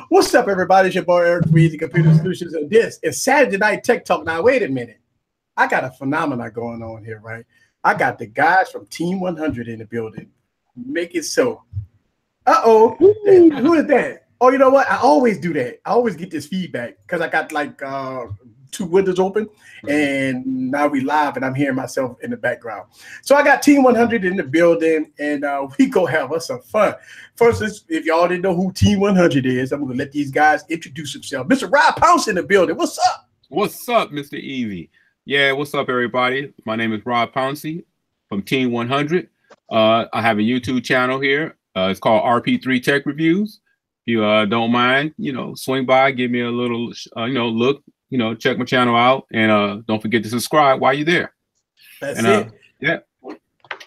What's up, everybody? It's your boy Eric from Easy Computer Solutions, and this is Saturday Night Tech Talk. Now, wait a minute. I got a phenomenon going on here, right? I got the guys from Team 100 in the building. Make it so. Uh-oh. Who is that? Oh, you know what? I always do that. I always get this feedback because I got like two windows open, and now we live, and I'm hearing myself in the background. So I got Team 100 in the building, and we go have us some fun. First, if y'all didn't know who Team 100 is, I'm going to let these guys introduce themselves. Mr. Rob Pounce in the building. What's up? What's up, Mr. Easy? Yeah, what's up, everybody? My name is Rob Pouncey from Team 100. I have a YouTube channel here. It's called RP3 Tech Reviews. If you don't mind, swing by, give me a little, look, check my channel out, and don't forget to subscribe while you're there. That's it. Yeah.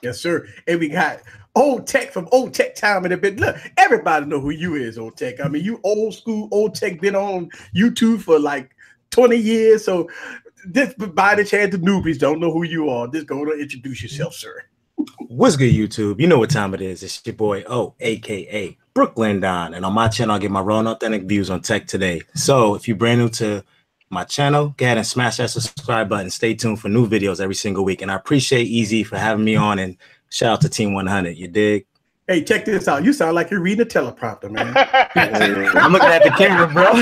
Yes, sir. And we got Old Tech from Old Tech Time in a bit. Look, everybody know who you is, Old Tech. I mean, you old school Old Tech, been on YouTube for like 20 years. So this, by the chance the newbies don't know who you are, just go to introduce yourself, sir. What's good, YouTube? You know what time it is. It's your boy O, aka Brooklyn Don, and on my channel I get my raw and authentic views on tech today. So if you're brand new to my channel, go ahead and smash that subscribe button. Stay tuned for new videos every single week, and I appreciate Easy for having me on, and shout out to Team 100. You dig? Hey, check this out. You sound like you're reading a teleprompter, man. I'm looking at the camera, bro.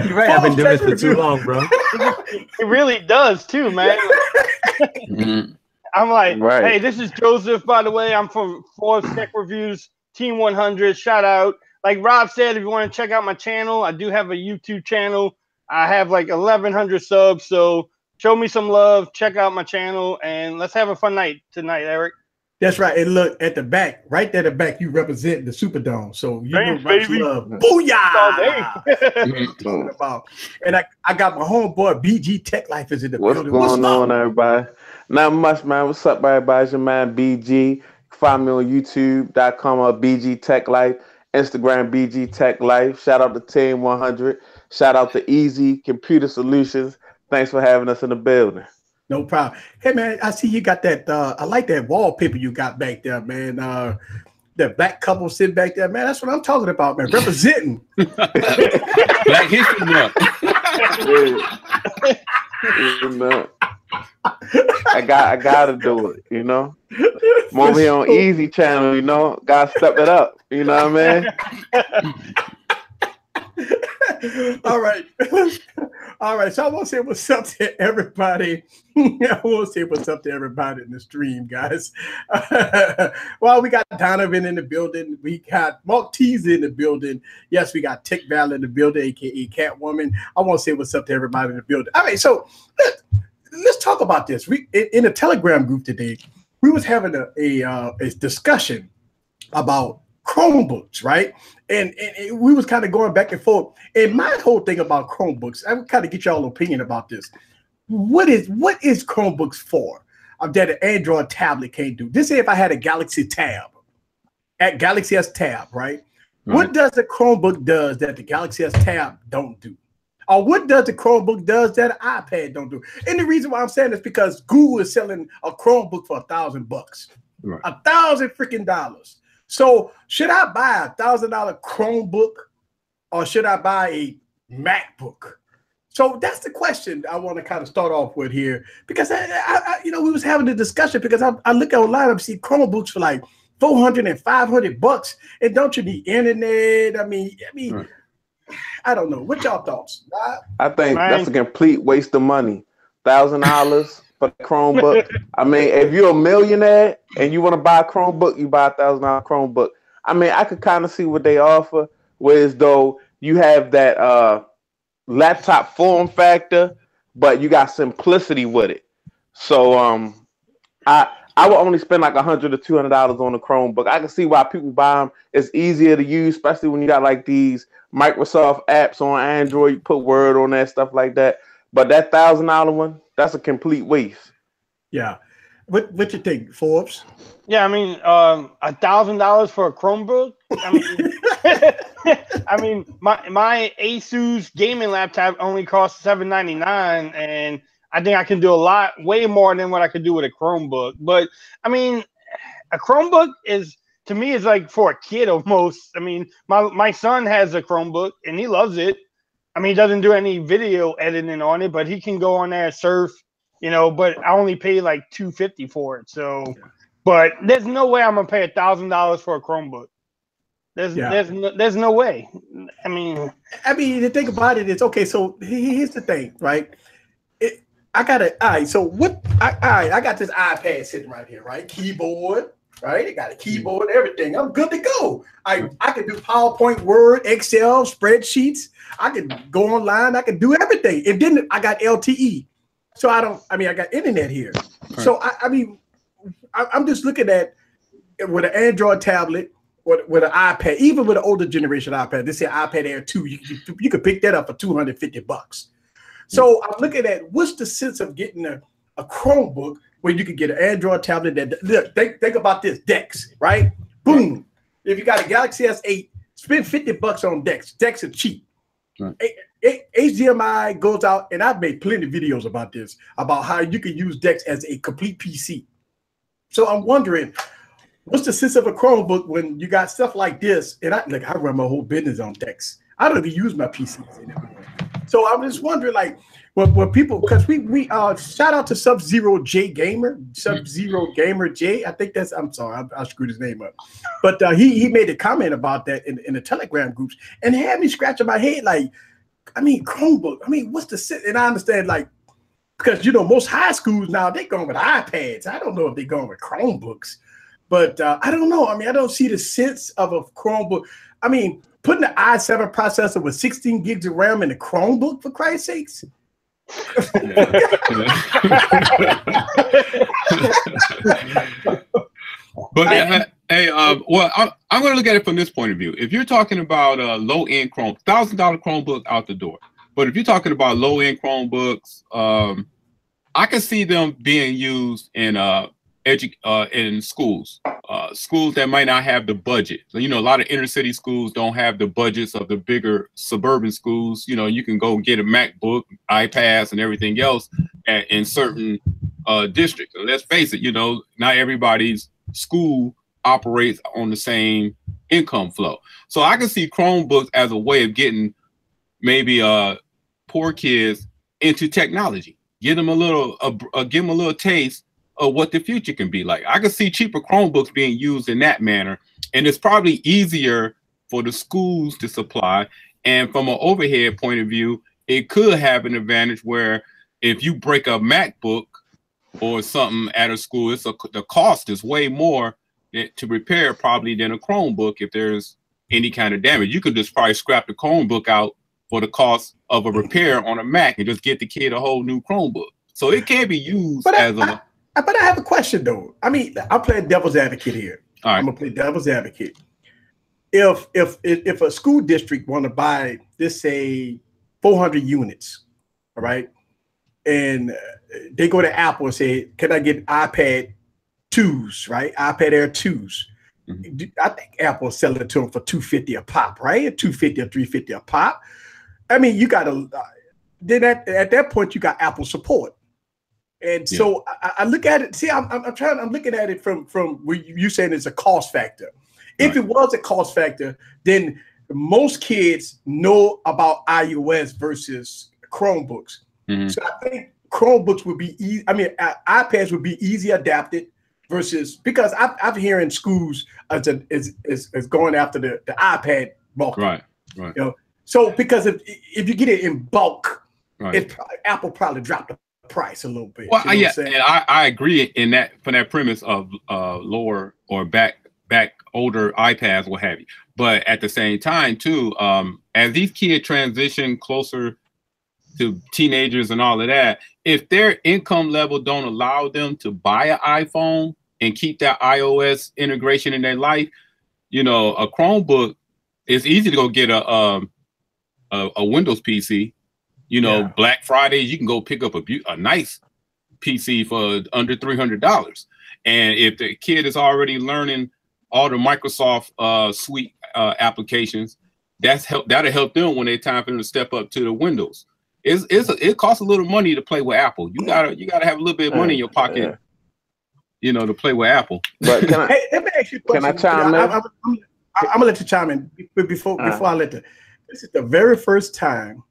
You're right. I've been doing this for too long, bro. It really does too, man. I'm like, hey, this is Joseph, by the way. I'm from Forbes Tech Reviews, Team 100. Shout out. Like Rob said, if you want to check out my channel, I do have a YouTube channel. I have like 1,100 subs, so show me some love. Check out my channel, and let's have a fun night tonight, Eric. That's right. And look at the back, right there at the back, you represent the Superdome. So you know much love. Booyah! Talking about. And I got my homeboy BG Tech Life is in the building. What's going on, everybody? Not much, man. What's up, everybody? It's your man BG. You can find me on YouTube.com or BG Tech Life, Instagram BG Tech Life. Shout out to Team 100. Shout out to Easy Computer Solutions. Thanks for having us in the building. No problem. Hey, man, I see you got that. I like that wallpaper you got back there, man. The black couple sitting back there, man. That's what I'm talking about, man. Representing. Black History Month. I gotta do it, I'm over here on Easy Channel, gotta step it up, you know what I mean? All right. All right. So I want to say what's up to everybody. I want to say what's up to everybody in the stream, guys. Well, we got Donovan in the building. We got Mark Teaser in the building. Yes, we got Tech Val in the building, aka Catwoman. I want to say what's up to everybody in the building. All right. So let's talk about this. We in a Telegram group today, we was having a discussion about Chromebooks, right? And we was kind of going back and forth. And my whole thing about Chromebooks, I would kind of get y'all opinion about this. What is Chromebooks for? That an Android tablet can't do. This is if I had a Galaxy Tab, at Galaxy S Tab, right? What does the Chromebook does that the Galaxy S Tab don't do? Or what does the Chromebook does that an iPad don't do? And the reason why I'm saying this because Google is selling a Chromebook for $1,000, right. $1,000 freaking dollars. So should I buy a $1,000 Chromebook or should I buy a MacBook? So that's the question I want to kind of start off with here because I we was having a discussion because I look online and see Chromebooks for like $400 and $500, and don't you need internet? I mean, right. I don't know. What y'all thoughts? I think that's a complete waste of money. $1,000 for the Chromebook. I mean, if you're a millionaire and you want to buy a Chromebook, you buy a $1,000 Chromebook. I mean, I could kind of see what they offer, whereas though you have that laptop form factor, but you got simplicity with it. So I would only spend like $100 or $200 on a Chromebook. I can see why people buy them. It's easier to use, especially when you got like these Microsoft apps on Android. You put Word on that, stuff like that. But that $1,000 one, that's a complete waste. Yeah. What you think, Forbes? Yeah, I mean, $1,000 for a Chromebook. I mean, my Asus gaming laptop only costs $799, and I think I can do a lot, way more than what I could do with a Chromebook. But I mean, a Chromebook is to me is like for a kid almost. I mean, my son has a Chromebook and he loves it. I mean, he doesn't do any video editing on it, but he can go on there, surf, you know, but I only pay like $250 for it. So, but there's no way I'm gonna pay $1,000 for a Chromebook. There's no way. I mean, the thing about it is, okay, so here's the thing, right? I got this iPad sitting right here, right? Keyboard, right? I got a keyboard, everything. I'm good to go. I can do PowerPoint, Word, Excel, spreadsheets. I can go online. I can do everything. And then I got LTE. So I got internet here. Right. So I'm just looking at with an Android tablet, with an iPad, even with an older generation iPad. They say iPad Air 2, you could pick that up for $250. So I'm looking at what's the sense of getting a Chromebook where you could get an Android tablet that, look, think about this, DeX, right? Boom. If you got a Galaxy S8, spend $50 on DeX. DeX is cheap. Right. HDMI goes out, and I've made plenty of videos about this, about how you can use DeX as a complete PC. So I'm wondering, what's the sense of a Chromebook when you got stuff like this? And I run my whole business on DeX. I don't even use my PCs anymore. So I'm just wondering, like, what people, because we shout out to Sub-Zero J Gamer, Sub-Zero Gamer J. I think that's, I'm sorry, I screwed his name up. But he made a comment about that in the Telegram groups, and it had me scratching my head, like, Chromebook, what's the sense? And I understand, like, because, most high schools now, they're going with iPads. I don't know if they're going with Chromebooks. But I don't know. I don't see the sense of a Chromebook. Putting the i7 processor with 16 gigs of RAM in a Chromebook, for Christ's sakes. But I'm going to look at it from this point of view. If you're talking about a low-end $1,000 Chromebook out the door, but if you're talking about low-end Chromebooks, I can see them being used in schools, schools that might not have the budget. So, a lot of inner city schools don't have the budgets of the bigger suburban schools. You can go get a MacBook, iPads, and everything else in certain districts. So let's face it, not everybody's school operates on the same income flow. So I can see Chromebooks as a way of getting maybe poor kids into technology, give them a little taste of what the future can be like. I can see cheaper Chromebooks being used in that manner, and it's probably easier for the schools to supply. And from an overhead point of view, it could have an advantage where if you break a MacBook or something at a school, the cost is way more to repair probably than a Chromebook. If there's any kind of damage, you could just probably scrap the Chromebook out for the cost of a repair on a Mac and just get the kid a whole new Chromebook. So it can be used But I have a question, though. I'm playing devil's advocate here. All right. I'm gonna play devil's advocate. If a school district want to buy, let's say, 400 units, all right, and they go to Apple and say, "Can I get iPad 2s, right? iPad Air 2s?" Mm-hmm. I think Apple is selling it to them for $250 a pop, right? $250 or $350 a pop. You got to then at that point you got Apple support. And so I look at it. See, I'm looking at it from where you saying it's a cost factor. If it was a cost factor, then most kids know about iOS versus Chromebooks. Mm-hmm. So I think Chromebooks would be easy. iPads would be easy adapted versus, because I'm hearing schools is going after the iPad market. Right. So because if you get it in bulk, Apple probably dropped the price a little bit. Well, and I agree in that, from that premise of lower or back older iPads, what have you. But at the same time, too, as these kids transition closer to teenagers and all of that, if their income level don't allow them to buy an iPhone and keep that iOS integration in their life, a Chromebook, it's easy to go get a Windows PC. Black Fridays, you can go pick up a nice PC for under $300. And if the kid is already learning all the Microsoft suite applications, that'll help them when it's time for them to step up to the Windows. It costs a little money to play with Apple. You gotta have a little bit of money in your pocket to play with Apple. But can I? Hey, let me ask you a question. Can I chime in? I'm gonna let you chime in before I let the. This is the very first time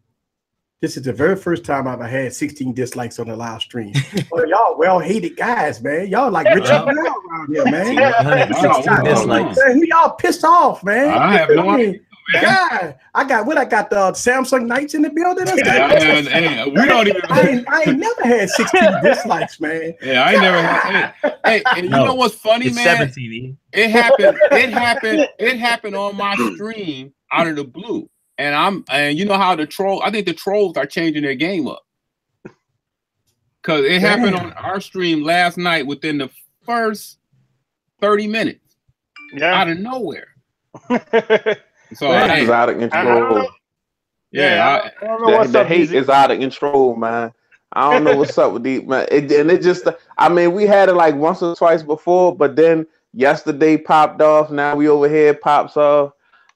I've had 16 dislikes on the live stream. Well, y'all well-hated guys, man. Y'all like Richard Brown around here, man. 16 dislikes. Man, who y'all pissed off, man? I have no idea. God, I got the Samsung Knights in the building. We don't even. I ain't never had 16 dislikes, man. Yeah, I ain't never had. Hey, and you know what's funny, man? 17. It happened on my stream out of the blue. And you know how I think the trolls are changing their game up. Cause it happened on our stream last night within the first 30 minutes. Yeah. Out of nowhere. So it's out of control. I don't know what's up. The hate is out of control, man. I don't know what's up with these, man. It just, I mean, we had it like once or twice before, but then yesterday popped off. Now we over here pops off,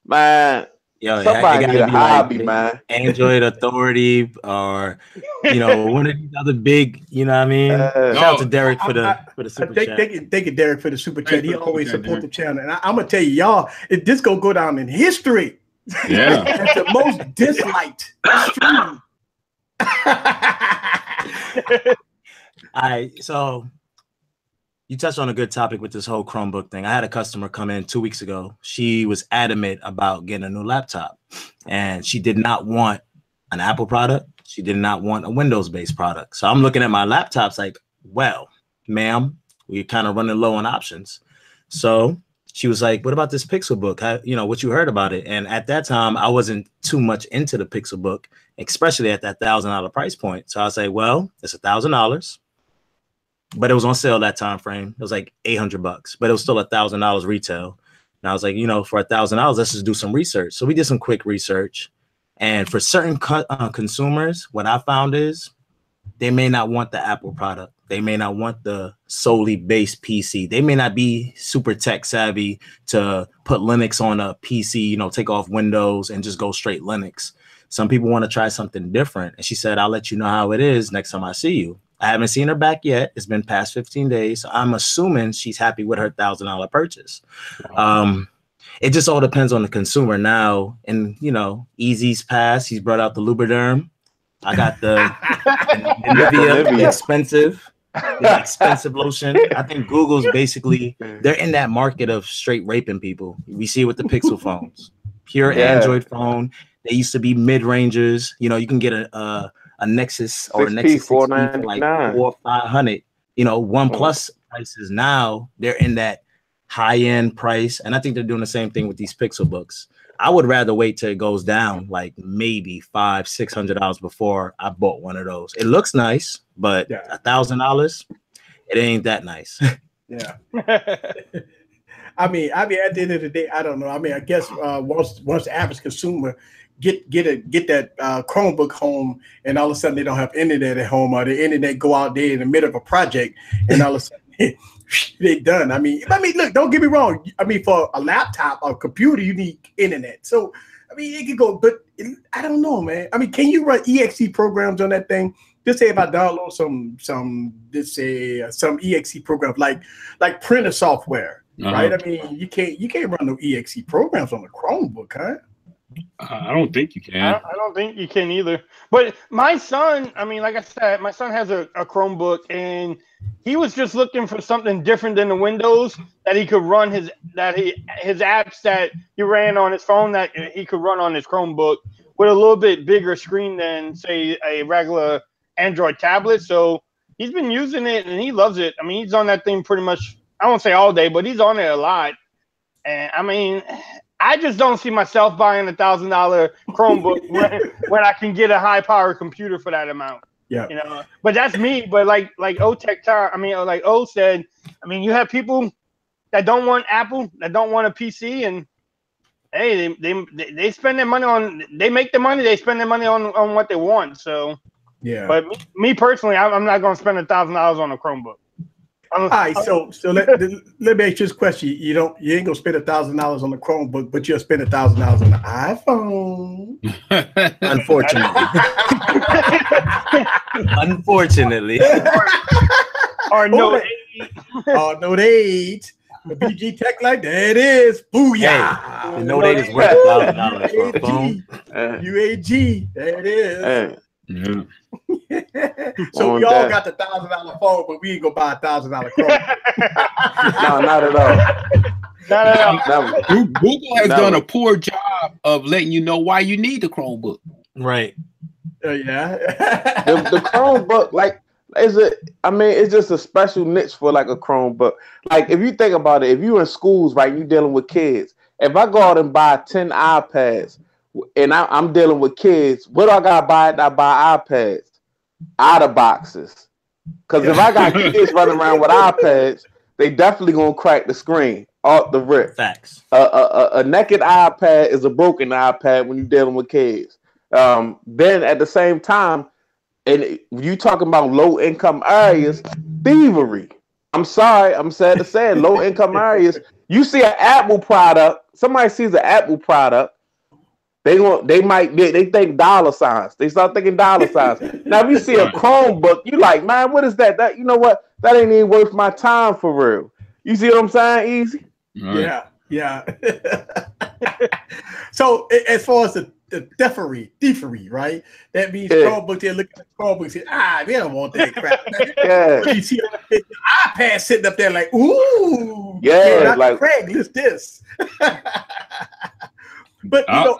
man. Yo, somebody need a hobby, man. Android Authority, or one of these other big, you know what I mean? Shout out to Derek for the super chat. Thank you, Derek, for the super chat. He always support the channel, and I'm gonna tell you, y'all, this gonna go down in history. Yeah, as the most disliked stream. All right, so you touched on a good topic with this whole Chromebook thing. I had a customer come in 2 weeks ago. She was adamant about getting a new laptop, and she did not want an Apple product. She did not want a Windows-based product. So I'm looking at my laptops like, well, ma'am, we're kind of running low on options. So she was like, what about this Pixelbook? What you heard about it? And at that time, I wasn't too much into the Pixelbook, especially at that $1,000 price point. So I was like, well, it's $1,000. But it was on sale that time frame. It was like $800, but it was still $1,000 retail. And I was like, for $1,000, let's just do some research. So we did some quick research. And for certain consumers, what I found is they may not want the Apple product. They may not want the solely based PC. They may not be super tech savvy to put Linux on a PC, take off Windows and just go straight Linux. Some people want to try something different. And she said, I'll let you know how it is next time I see you. I haven't seen her back yet. It's been past 15 days. So I'm assuming she's happy with her $1,000 purchase. It just all depends on the consumer now. And, Easy's passed. He's brought out the Lubriderm. I got the Nivea expensive lotion. I think Google's basically, they're in that market of straight raping people. We see it with the Pixel phones. Pure Android phone. They used to be mid-rangers. You can get a Nexus or a Nexus 6P for like $400 or $500. OnePlus prices now, they're in that high-end price. And I think they're doing the same thing with these Pixelbooks. I would rather wait till it goes down like maybe $500-$600 before I bought one of those. It looks nice, but $1,000, it ain't that nice. Yeah. I mean, at the end of the day, I don't know. I mean, I guess once the average consumer get that Chromebook home, and all of a sudden they don't have internet at home, or the internet go out there in the middle of a project, and all of a sudden they're done. I mean, look, don't get me wrong. I mean, for a laptop or computer, you need internet. So, I mean, it could go, but I don't know, man. I mean, can you run EXE programs on that thing? Just say if I download some EXE programs like printer software, right? I mean, you can't run no EXE programs on a Chromebook, huh? I don't think you can. I don't think you can either. But my son, I mean, like I said, my son has a Chromebook, and he was just looking for something different than the Windows that he could run his apps that he ran on his phone that he could run on his Chromebook with a little bit bigger screen than, say, a regular Android tablet. So he's been using it, and he loves it. I mean, he's on that thing pretty much, I won't say all day, but he's on it a lot. And I mean, I just don't see myself buying a $1,000 Chromebook when I can get a high-powered computer for that amount. Yeah, but that's me. But like O said, I mean, you have people that don't want Apple, that don't want a PC, and hey, they spend their money on. They make the money. They spend their money on what they want. So yeah. But me personally, I'm not going to spend $1,000 on a Chromebook. All right, so let me ask you this question: you ain't gonna spend $1,000 on the Chromebook, but you'll spend $1,000 on the iPhone. Unfortunately, or no. Oh, no, they ain't. The BG Tech Light, there it is. Booyah. You know they just worth $1,000 for a phone. UAG, there it is. Hey. Yeah. So we all got the $1,000 phone, but we ain't gonna buy $1,000 Chromebook. No, not at all. Google has done a poor job of letting you know why you need the Chromebook. Right. Yeah. The Chromebook, like, it's just a special niche for like a Chromebook. Like, if you think about it, if you're in schools, right, you're dealing with kids. If I go out and buy 10 iPads and I'm dealing with kids, what do I gotta buy? I buy iPads out of boxes. Because if I got kids running around with iPads, they definitely gonna crack the screen off the rip. Facts. A naked iPad is a broken iPad when you're dealing with kids. Then at the same time, and you talking about low income areas, thievery. I'm sorry, I'm sad to say it. Low income areas. You see an Apple product, somebody sees an Apple product, they think dollar signs. They start thinking dollar signs. Now, if you see a Chromebook, you like, man, what is that? That, you know what? That ain't even worth my time for real. You see what I'm saying? Easy. Right. Yeah. So as far as the thievery, right? That means Chromebook, they look at the Chromebook and say, they don't want that crap. Yeah. You see the iPad sitting up there like, ooh, like Craigslist this. But you know,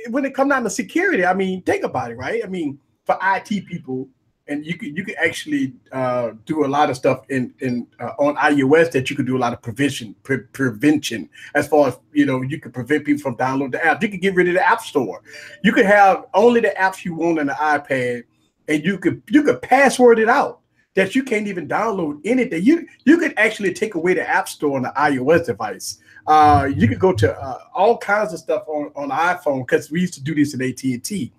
when it comes down to security, I mean, think about it, right? I mean, for IT people, and you could actually do a lot of stuff in on iOS that you could do a lot of prevention as far as, you know, you could prevent people from downloading the app. You could get rid of the App Store. You could have only the apps you want on the iPad, and you could password it out that you can't even download anything. You could actually take away the App Store on the iOS device. You could go to all kinds of stuff on the iPhone, because we used to do this in AT&T.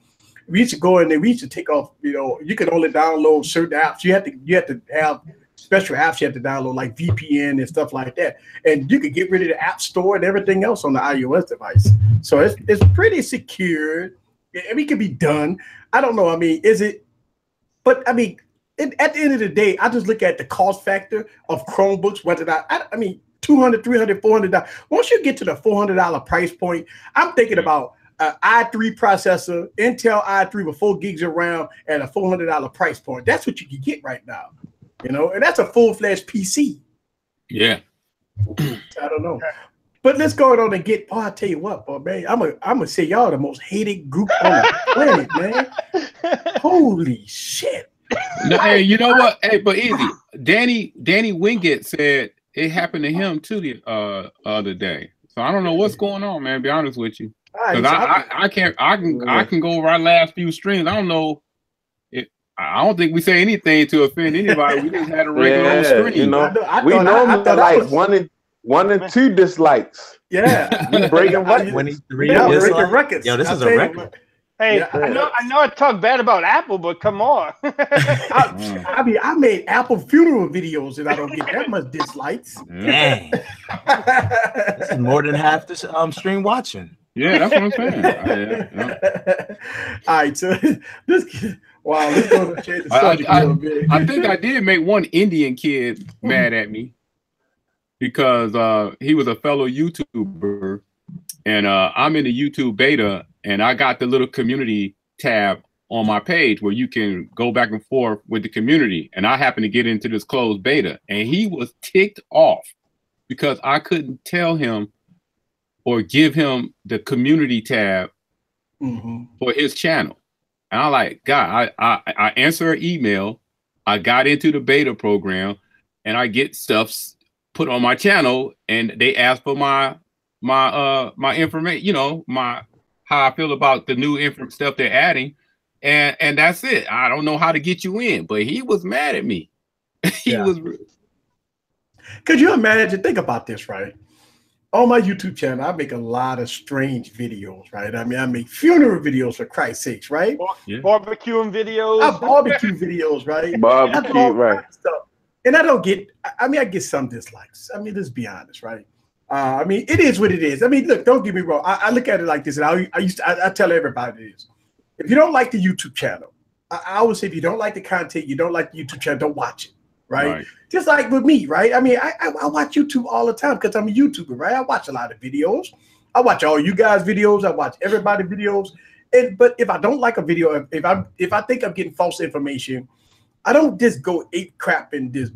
We used to go in there. We used to take off. You know, you could only download certain apps. You had to have special apps you had to download, like VPN and stuff like that. And you could get rid of the App Store and everything else on the iOS device. So it's pretty secure. I mean, it can be done. I don't know. I mean, is it? But I mean, at the end of the day, I just look at the cost factor of Chromebooks. Whether I mean, $200, $300, $400. Once you get to the $400 price point, I'm thinking about i3 processor, Intel i3 with 4 gigs of RAM at a $400 price point. That's what you can get right now, you know, and that's a full-fledged PC. Yeah. I don't know. But let's go on and get, I tell you what, boy, man, I'm gonna say y'all the most hated group on the planet, man. Holy shit. No, hey, you know what? Hey, but easy. Danny Wingate said it happened to him too the other day. So I don't know what's going on, man. To be honest with you. Because I can go over our last few streams. I don't know. I don't think we say anything to offend anybody. We just had a regular stream. You know, we normally like one and two dislikes. Yeah, we breaking records. 23 breaking records. Yo, this is a record. Hey, I know I talk bad about Apple, but come on. I mean, I made Apple funeral videos and I don't get that much dislikes. Dang. This is more than half this stream watching. Yeah, that's what I'm saying. All right, so let's go to change the subject a little bit. I think I did make one Indian kid mad at me because he was a fellow YouTuber, and I'm in the YouTube beta, and I got the little community tab on my page where you can go back and forth with the community, and I happened to get into this closed beta, and he was ticked off because I couldn't tell him or give him the community tab for his channel. And I like, God, I answer an email, I got into the beta program, and I get stuff put on my channel, and they ask for my information, you know, how I feel about the new stuff they're adding, and that's it. I don't know how to get you in, but he was mad at me. He was. Could you imagine? Think about this, right? On my YouTube channel, I make a lot of strange videos, right? I mean, I make funeral videos, for Christ's sakes, right? Barbecuing videos. I barbecue videos, right? Barbecue, right? Stuff. And I don't get, I mean, I get some dislikes. I mean, let's be honest, right? I mean, it is what it is. I mean, look, don't get me wrong. I look at it like this, and I tell everybody this. If you don't like the YouTube channel, I always say if you don't like the content, you don't like the YouTube channel, don't watch it. right? Just like with me, right? I mean, I watch YouTube all the time because I'm a YouTuber, right? I watch a lot of videos. I watch all you guys' videos. I watch everybody's videos. But if I don't like a video, if I think I'm getting false information, I don't just go ape crap and just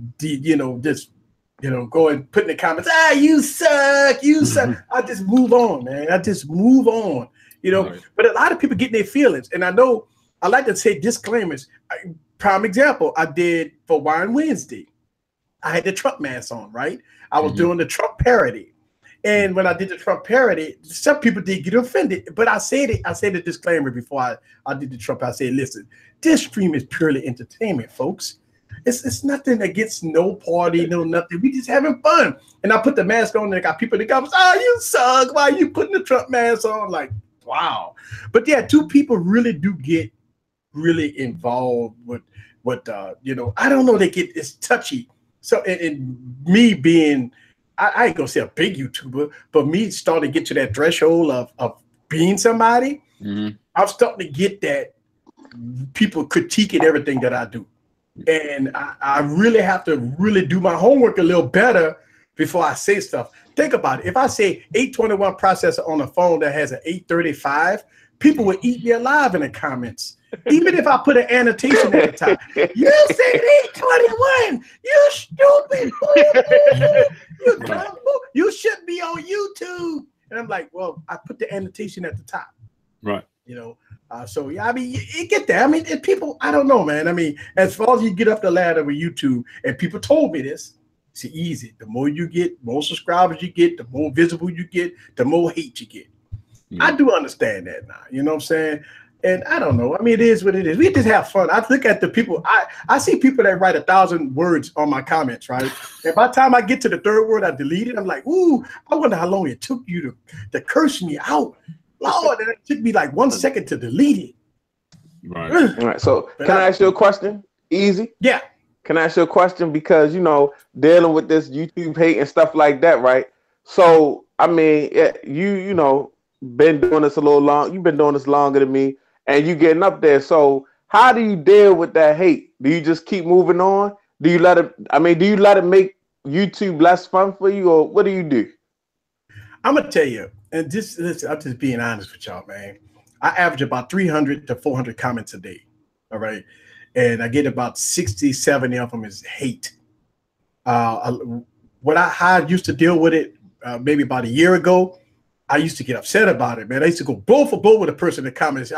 go and put in the comments, you suck, you suck. I just move on, man. I just move on, But a lot of people get in their feelings. And I know I like to say disclaimers. Prime example, I did for Wine Wednesday. I had the Trump mask on, right? I was doing the Trump parody. And when I did the Trump parody, some people did get offended. But I said a disclaimer before I did the Trump. I said, listen, this stream is purely entertainment, folks. It's nothing against no party, no nothing. We just having fun. And I put the mask on and I got people that go, you suck. Why are you putting the Trump mask on? Like, wow. But yeah, two people really do get really involved with what I don't know, it's touchy. So and me being I ain't gonna say a big YouTuber, but me starting to get to that threshold of being somebody, I'm starting to get that people critiquing everything that I do. And I really have to really do my homework a little better before I say stuff. Think about it. If I say 821 processor on a phone that has an 835, people will eat me alive in the comments. Even if I put an annotation at the top. You said 821. You stupid. You dumb. You shouldn't be on YouTube. And I'm like, well, I put the annotation at the top. Right. So yeah, I mean, you get that. I mean, people, I don't know, man. I mean, as far as you get up the ladder with YouTube, and people told me this, it's easy. The more you get, more subscribers you get, the more visible you get, the more hate you get. Yeah. I do understand that now. You know what I'm saying? And I don't know. I mean, it is what it is. We just have fun. I look at the people. I see people that write 1,000 words on my comments, right? And by the time I get to the third word, I delete it. I'm like, ooh, I wonder how long it took you to curse me out. Lord, it took me like 1 second to delete it. Right. All right. So can I ask you a question? Easy? Yeah. Can I ask you a question? Because, dealing with this YouTube hate and stuff like that, right? So, I mean, you been doing this a little long. You've been doing this longer than me, and you getting up there. So how do you deal with that hate? Do you just keep moving on? Do you let it make YouTube less fun for you, or what do you do? I'm going to tell you, and listen, I'm just being honest with y'all, man. I average about 300 to 400 comments a day. All right. And I get about 60, 70 of them is hate. How I used to deal with it maybe about a year ago, I used to get upset about it, man. I used to go blow for blow with a person in the comments.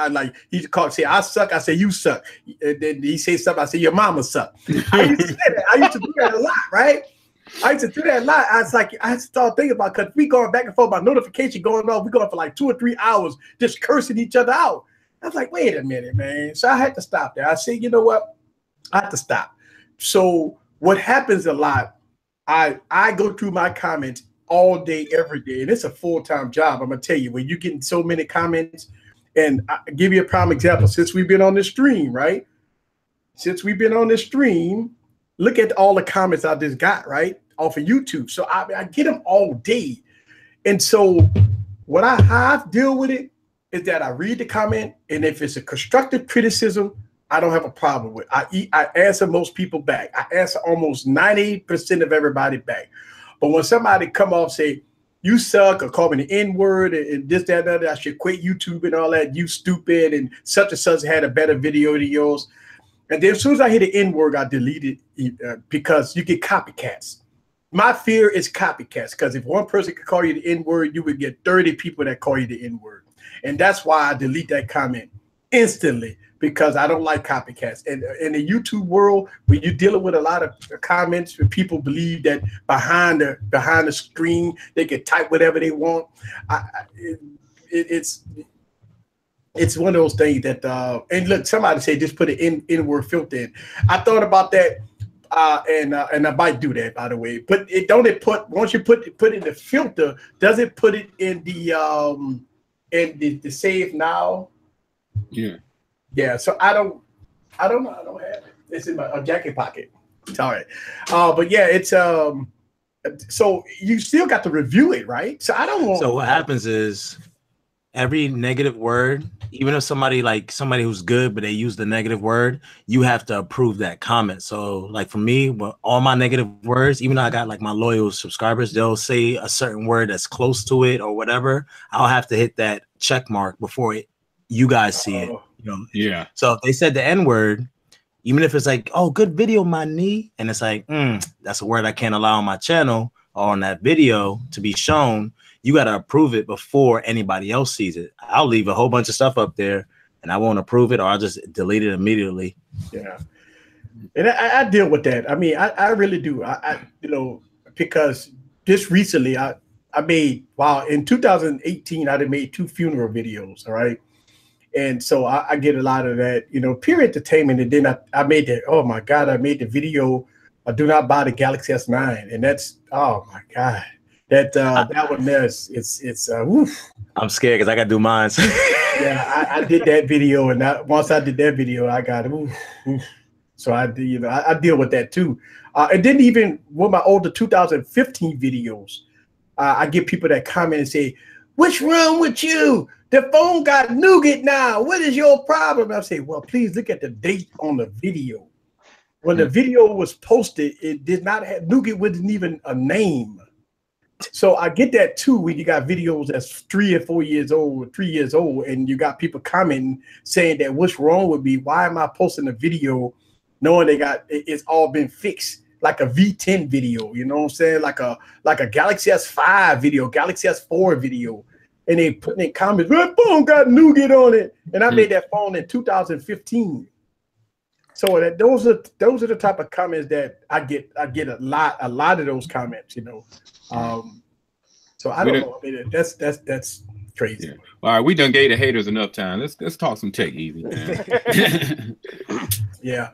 He'd call and say, I suck. I say, you suck. And then he say something. I say, your mama suck. I used to say that. I used to do that a lot, right? I used to do that a lot. I started thinking about, because we going back and forth about notification going on. We going for like 2 or 3 hours just cursing each other out. I was like, wait a minute, man. So I had to stop there. I said, you know what? I have to stop. So what happens a lot, I go through my comments all day, every day. And it's a full-time job. I'm going to tell you, when you're getting so many comments, and I give you a prime example. Since we've been on this stream, right? Since we've been on this stream, look at all the comments I just got, right? Off of YouTube. So I get them all day. And so how I deal with it is that I read the comment, and if it's a constructive criticism, I don't have a problem with it. I answer most people back. I answer almost 90% of everybody back. But when somebody come off say, you suck, or call me the N-word and this, that, that, I should quit YouTube and all that, you stupid, and such had a better video than yours. And then as soon as I hear the N-word, I delete it because you get copycats. My fear is copycats, because if one person could call you the N-word, you would get 30 people that call you the N-word. And that's why I delete that comment instantly, because I don't like copycats. And in the YouTube world, when you're dealing with a lot of comments where people believe that behind the screen they can type whatever they want, it's one of those things that and look, somebody said just put an N-word filter in. I thought about that, and I might do that, by the way. But once you put in the filter, does it put it in the save now? Yeah. Yeah, so I don't know. I don't have it. It's in my jacket pocket. Sorry. But yeah, it's so you still got to review it, right? So I don't want. So what happens is every negative word, even if somebody who's good, but they use the negative word, you have to approve that comment. So like for me, well, all my negative words, even though I got like my loyal subscribers, they'll say a certain word that's close to it or whatever. I'll have to hit that check mark before you guys see it. You know? Yeah. So if they said the N word, even if it's like, oh, good video, my knee, and it's like, that's a word I can't allow on my channel or on that video to be shown, you got to approve it before anybody else sees it. I'll leave a whole bunch of stuff up there and I won't approve it, or I'll just delete it immediately. Yeah. And I deal with that. I mean, I really do. I because just recently I made, in 2018, I made 2 funeral videos. All right. And so I get a lot of that, pure entertainment. And then I made that, oh my God, I made the video, do not buy the Galaxy S9. And that's, oh my God, that one there is, it's woof. I'm scared because I got to do mine. Yeah, I did that video. And once I did that video, I got, oof. So I deal with that too. And then even with my older 2015 videos, I get people that comment and say, what's wrong with you? The phone got nougat now. What is your problem? I say, well, please look at the date on the video. When the video was posted, it did not have, nougat wasn't even a name. So I get that too when you got videos that's 3 or 4 years old, 3 years old, and you got people commenting saying that what's wrong with me? Why am I posting a video knowing it's all been fixed? Like a V10 video, you know what I'm saying? Like a Galaxy S5 video, Galaxy S4 video. And they put in comments, that phone got nougat on it. And I made that phone in 2015. So those are the type of comments that I get a lot of those comments, So I don't know. I mean, that's crazy. Yeah. All right, we done gave the haters enough time. Let's talk some tech, Easy, man. Yeah.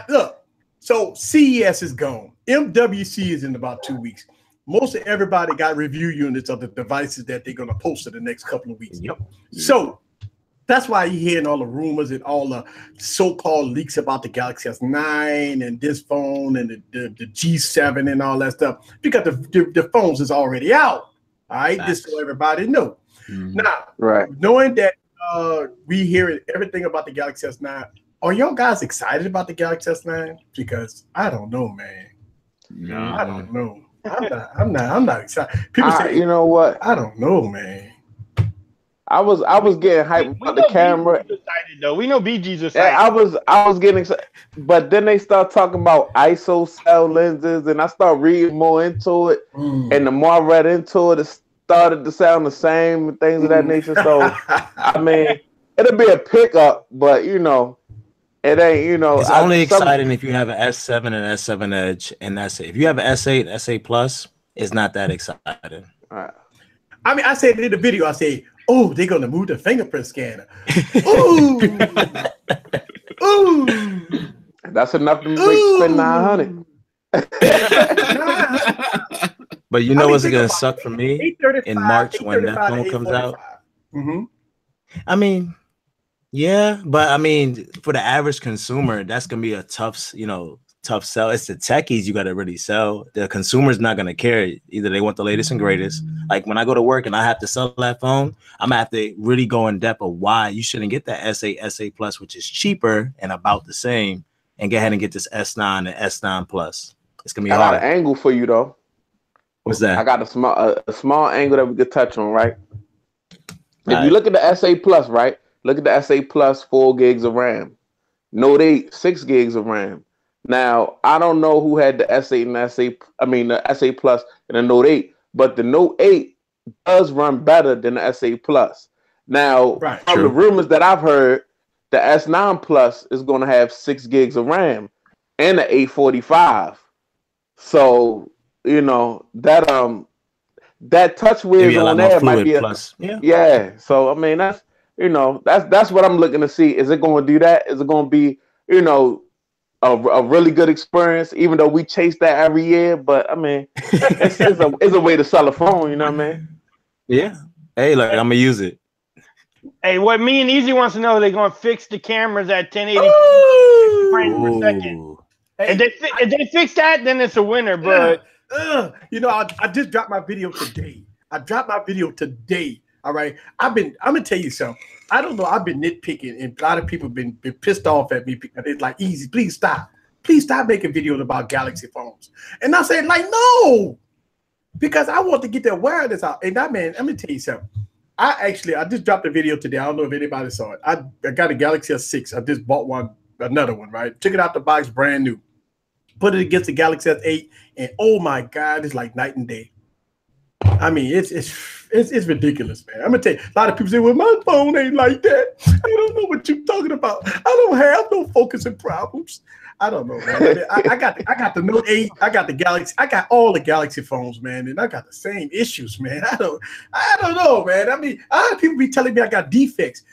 Look, so CES is gone. MWC is in about 2 weeks. Most of everybody got review units of the devices that they're going to post in the next couple of weeks. Yep. So that's why you're hearing all the rumors and all the so-called leaks about the Galaxy S9 and this phone and the G7 and all that stuff, because the phones is already out. All right, just so everybody know. Now, knowing that we hear everything about the Galaxy S9, are y'all guys excited about the Galaxy S9? Because I don't know, man. No, I don't know. I'm not excited. People say, you know what? I don't know, man. I was getting hyped about the camera. Excited, though. We know BG's excited. Yeah, I was getting excited, but then they start talking about ISO cell lenses, and I start reading more into it. And the more I read into it, it started to sound the same and things of that nature. So I mean, it'll be a pickup, but it ain't, It's only exciting if you have an S7 and S7 Edge, and that's it. If you have an S8, S8 Plus, it's not that exciting. I mean, I said in the video, I say, oh, they're going to move the fingerprint scanner. Ooh. Ooh. That's enough to spend $900. But you know what's going to suck for me in March when that phone comes out? I mean, yeah, but I mean, for the average consumer, that's gonna be a tough sell. It's the techies you gotta really sell. The consumer's not gonna care. Either they want the latest and greatest. Like when I go to work and I have to sell that phone, I'm gonna have to really go in depth of why you shouldn't get that S8, S8 Plus, which is cheaper and about the same, and go ahead and get this S9 and S9 Plus. It's gonna be hard. I got an angle for you though. What's that? I got a small angle that we could touch on, right? If you look at the S8 Plus, right? Look at the S8 Plus, 4 gigs of RAM. Note 8, 6 gigs of RAM. Now, I don't know who had the S8 and the S8 Plus and the Note 8, but the Note 8 does run better than the S8 Plus. Now, from the rumors that I've heard, the S9 Plus is going to have 6 gigs of RAM and an 845. So, that touch whiz on there might be a plus. Yeah. So, I mean, that's what I'm looking to see. Is it going to do that? Is it going to be, a really good experience, even though we chase that every year? But I mean, it's a way to sell a phone, you know what I mean? Yeah. Hey, look, I'm gonna use it. Hey, what me and Easy wants to know, they're going to fix the cameras at 1080 frames per second. Hey, if they fix that, then it's a winner, but I just dropped my video today. All right. I'm gonna tell you something. I don't know. I've been nitpicking, and a lot of people been pissed off at me because it's like, easy, please stop. Please stop making videos about Galaxy phones. And I said, like, no, because I want to get their wireless out. And that man, let me tell you something. I just dropped a video today. I don't know if anybody saw it. I got a Galaxy S6. I just bought another one, right? Took it out the box, brand new. Put it against the Galaxy S8, and oh my God, it's like night and day. I mean, it's ridiculous, man. I'm gonna tell you, a lot of people say, well, my phone ain't like that. I don't know what you're talking about. I don't have no focusing problems. I don't know, man. I got the Note 8, I got the Galaxy, I got all the Galaxy phones, man, and I got the same issues, man. I don't know, man. I mean, a lot of people be telling me I got defects.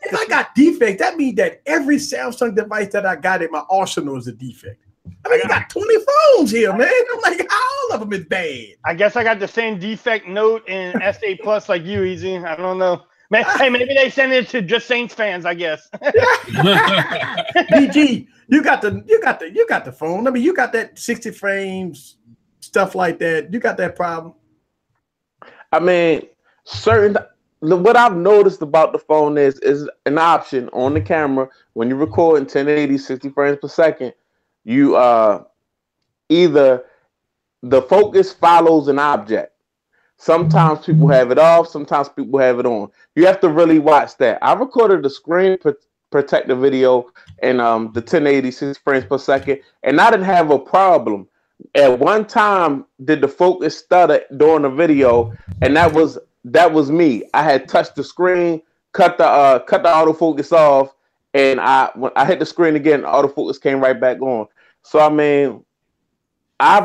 If I got defects, that means that every Samsung device that I got in my arsenal is a defect. I mean, you got 20 phones here, man. I'm like, all of them is bad. I guess I got the same defect Note and S8 Plus like you, Easy. I don't know. Hey, maybe they send it to just Saints fans, I guess. DG, you got the phone. I mean, you got that 60 frames, stuff like that. You got that problem. I mean, what I've noticed about the phone is an option on the camera when you record in 1080, 60 frames per second. You either the focus follows an object. Sometimes people have it off, sometimes people have it on. You have to really watch that. I recorded the screen protector video in the 1080 60 frames per second, and I didn't have a problem. At one time, did the focus stutter during the video, and that was me. I had touched the screen, cut the autofocus off, and when I hit the screen again, autofocus came right back on. So I mean, I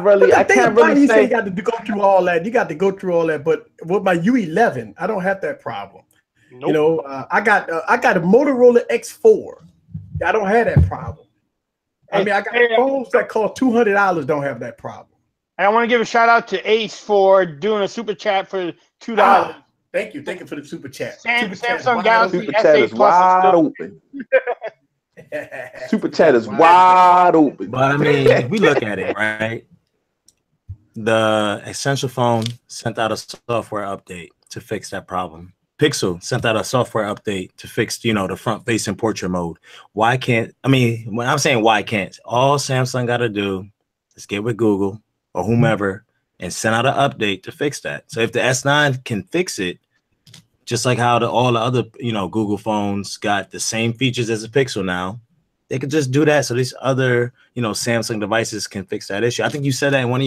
can't really say you got to go through all that. You got to go through all that. But with my U11, I don't have that problem. Nope. You know, I got a Motorola X4. I don't have that problem. I mean, I got phones that cost $200. Don't have that problem. I want to give a shout out to Ace for doing a super chat for $2. Thank you for the super chat. Samsung Galaxy Super chat is wide open. Super chat is wide open. But I mean, if we look at it, right? The Essential phone sent out a software update to fix that problem. Pixel sent out a software update to fix, the front-facing portrait mode. Why can't? I mean, when I'm saying why can't, all Samsung got to do is get with Google or whomever and send out an update to fix that. So if the S9 can fix it, just like how all the other, Google phones got the same features as a Pixel now, they could just do that. So these other, Samsung devices can fix that issue. I think you said that in one of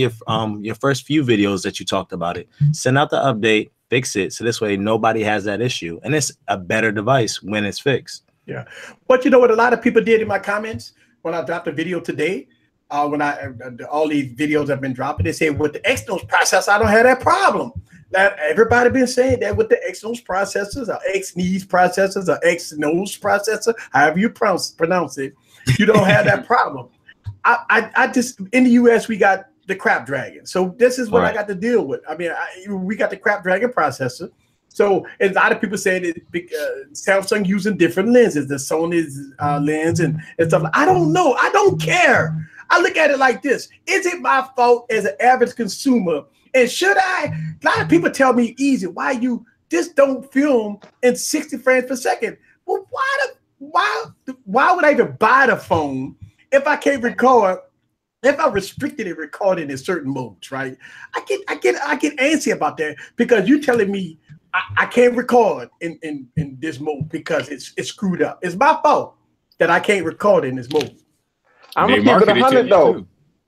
your first few videos that you talked about it. Send out the update, fix it, so this way nobody has that issue, and it's a better device when it's fixed. Yeah, but you know what? A lot of people did in my comments when I dropped the video today. When all these videos have been dropping, they say with the Exynos processor, I don't have that problem. That everybody been saying that with the Exynos processors, or Exynos processors, or Exynos processor, however you pronounce it, you don't have that problem. I just, in the US, we got the Crap Dragon, so this is what I got to deal with. I mean, we got the Crap Dragon processor. So a lot of people say that Samsung using different lenses, the Sony's lens and stuff. I don't know. I don't care. I look at it like this. Is it my fault as an average consumer? And should I? A lot of people tell me, easy, why you just don't film in 60 frames per second? Well, why would I even buy the phone if I can't record? If I restricted it recording in certain modes, right? I get antsy about that because you're telling me I can't record in this mode because it's screwed up. It's my fault that I can't record in this mode. I'm gonna keep it 100 though.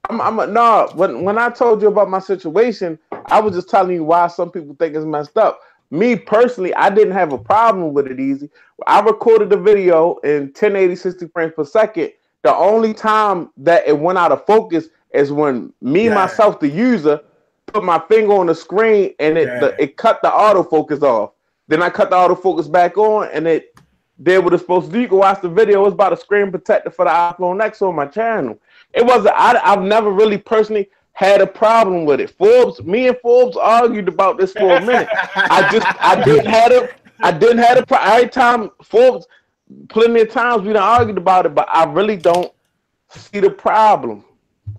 When I told you about my situation, I was just telling you why some people think it's messed up. Me personally, I didn't have a problem with it easy. I recorded the video in 1080 60 frames per second. The only time that it went out of focus is when myself, the user, put my finger on the screen and it cut the autofocus off. Then I cut the autofocus back on and it did what it's supposed to do. You can watch the video. It's about a screen protector for the iPhone X on my channel. It wasn't. I've never really personally had a problem with it. Me and Forbes argued about this for a minute. I didn't have a problem. Every time Forbes, plenty of times we done argued about it, but I really don't see the problem.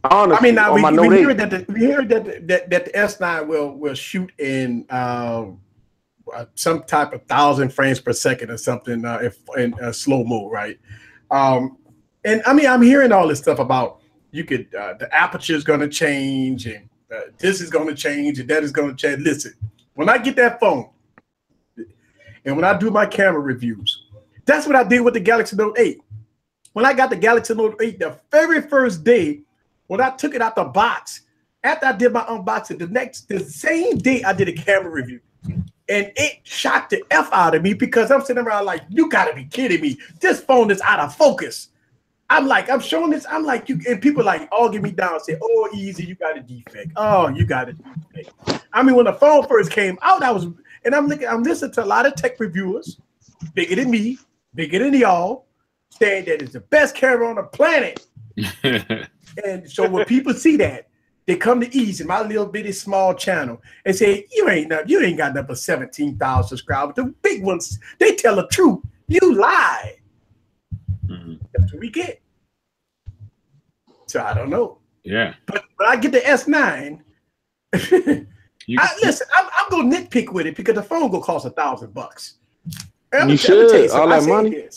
Honestly, I mean, now we hear that the S9 will shoot in some type of 1,000 frames per second or something if in slow mo, right? And I mean, I'm hearing all this stuff about you could the aperture is going to change and this is going to change and that is going to change. Listen, when I get that phone and when I do my camera reviews, that's what I did with the Galaxy Note 8. When I got the Galaxy Note 8, the very first day when I took it out the box, after I did my unboxing, the same day I did a camera review. And it shocked the F out of me because I'm sitting around like, you gotta be kidding me. This phone is out of focus. I'm showing this. I'm like, you, and people like all give me down, say, oh, easy, you got a defect. Oh, you got a defect. I mean, when the phone first came out, I'm listening to a lot of tech reviewers, bigger than me, bigger than y'all, saying that it's the best camera on the planet. And so when people see that, they come to Easy, my little bitty small channel, and say, you ain't got nothing but 17,000 subscribers. The big ones, they tell the truth. You lie. That's what we get. So I don't know. Yeah. But I get the S9. Listen, I'm gonna nitpick with it because the phone gonna cost $1,000. You should. All that money.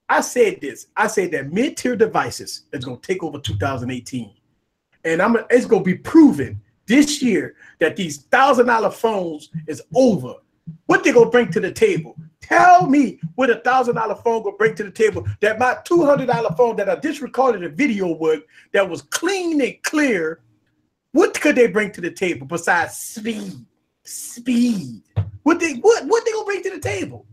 I said this. I said that mid-tier devices is gonna take over 2018. And it's going to be proven this year that these $1,000 phones is over. What they going to bring to the table? Tell me what a $1,000 phone going to bring to the table that my $200 phone that I just recorded a video with that was clean and clear, what could they bring to the table besides speed? Speed. What they going to bring to the table?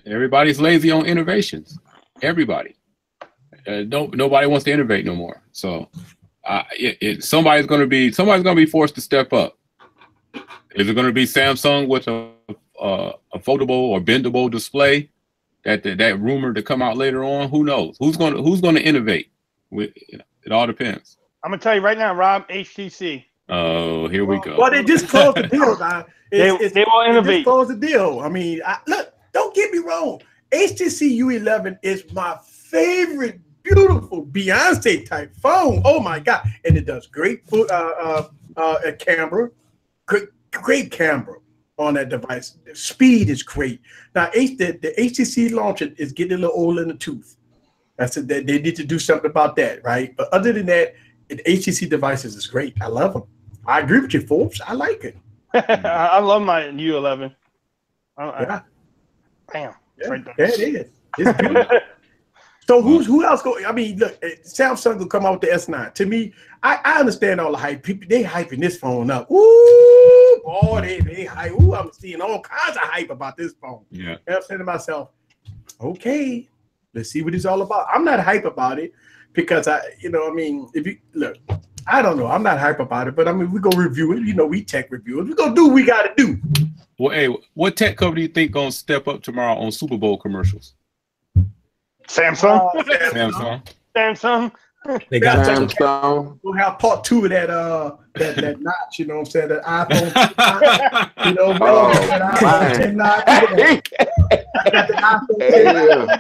Everybody's lazy on innovations. Everybody. Nobody wants to innovate no more. So somebody's going to be forced to step up. Is it going to be Samsung with a foldable or bendable display? That rumor to come out later on? Who knows? Who's going to innovate? It all depends. I'm going to tell you right now, Rob. HTC. Oh, here we go. Well, they just closed the deal. Now. They will innovate. They just closed the deal. I mean, look. Don't get me wrong. HTC U11 is my favorite. Beautiful Beyonce type phone. Oh my God. And it does great camera. Great camera on that device. The speed is great. Now, the HTC launch is getting a little old in the tooth. That's it. They need to do something about that, right? But other than that, the HTC devices is great. I love them. I agree with you, Forbes. I like it. I love my U11. Yeah. Damn. Yeah, right there. Yeah, it is. It's beautiful. So who else go? I mean, look, Samsung will come out with the S9. To me, I understand all the hype. People, they hyping this phone up. Ooh, boy, they hype. Ooh, I'm seeing all kinds of hype about this phone. Yeah. And I'm saying to myself, okay, let's see what it's all about. I'm not hype about it because if you look, I don't know. I'm not hype about it, but I mean, we go review it. You know, we tech reviewers. We gonna do what we gotta do. Well, hey, what tech company do you think gonna step up tomorrow on Super Bowl commercials? Samsung. Samsung. They got Samsung. We'll have part 2 of that notch. You know what I'm saying? That iPhone. You know, that iPhone 10 notch. I got the iPhone 10 notch.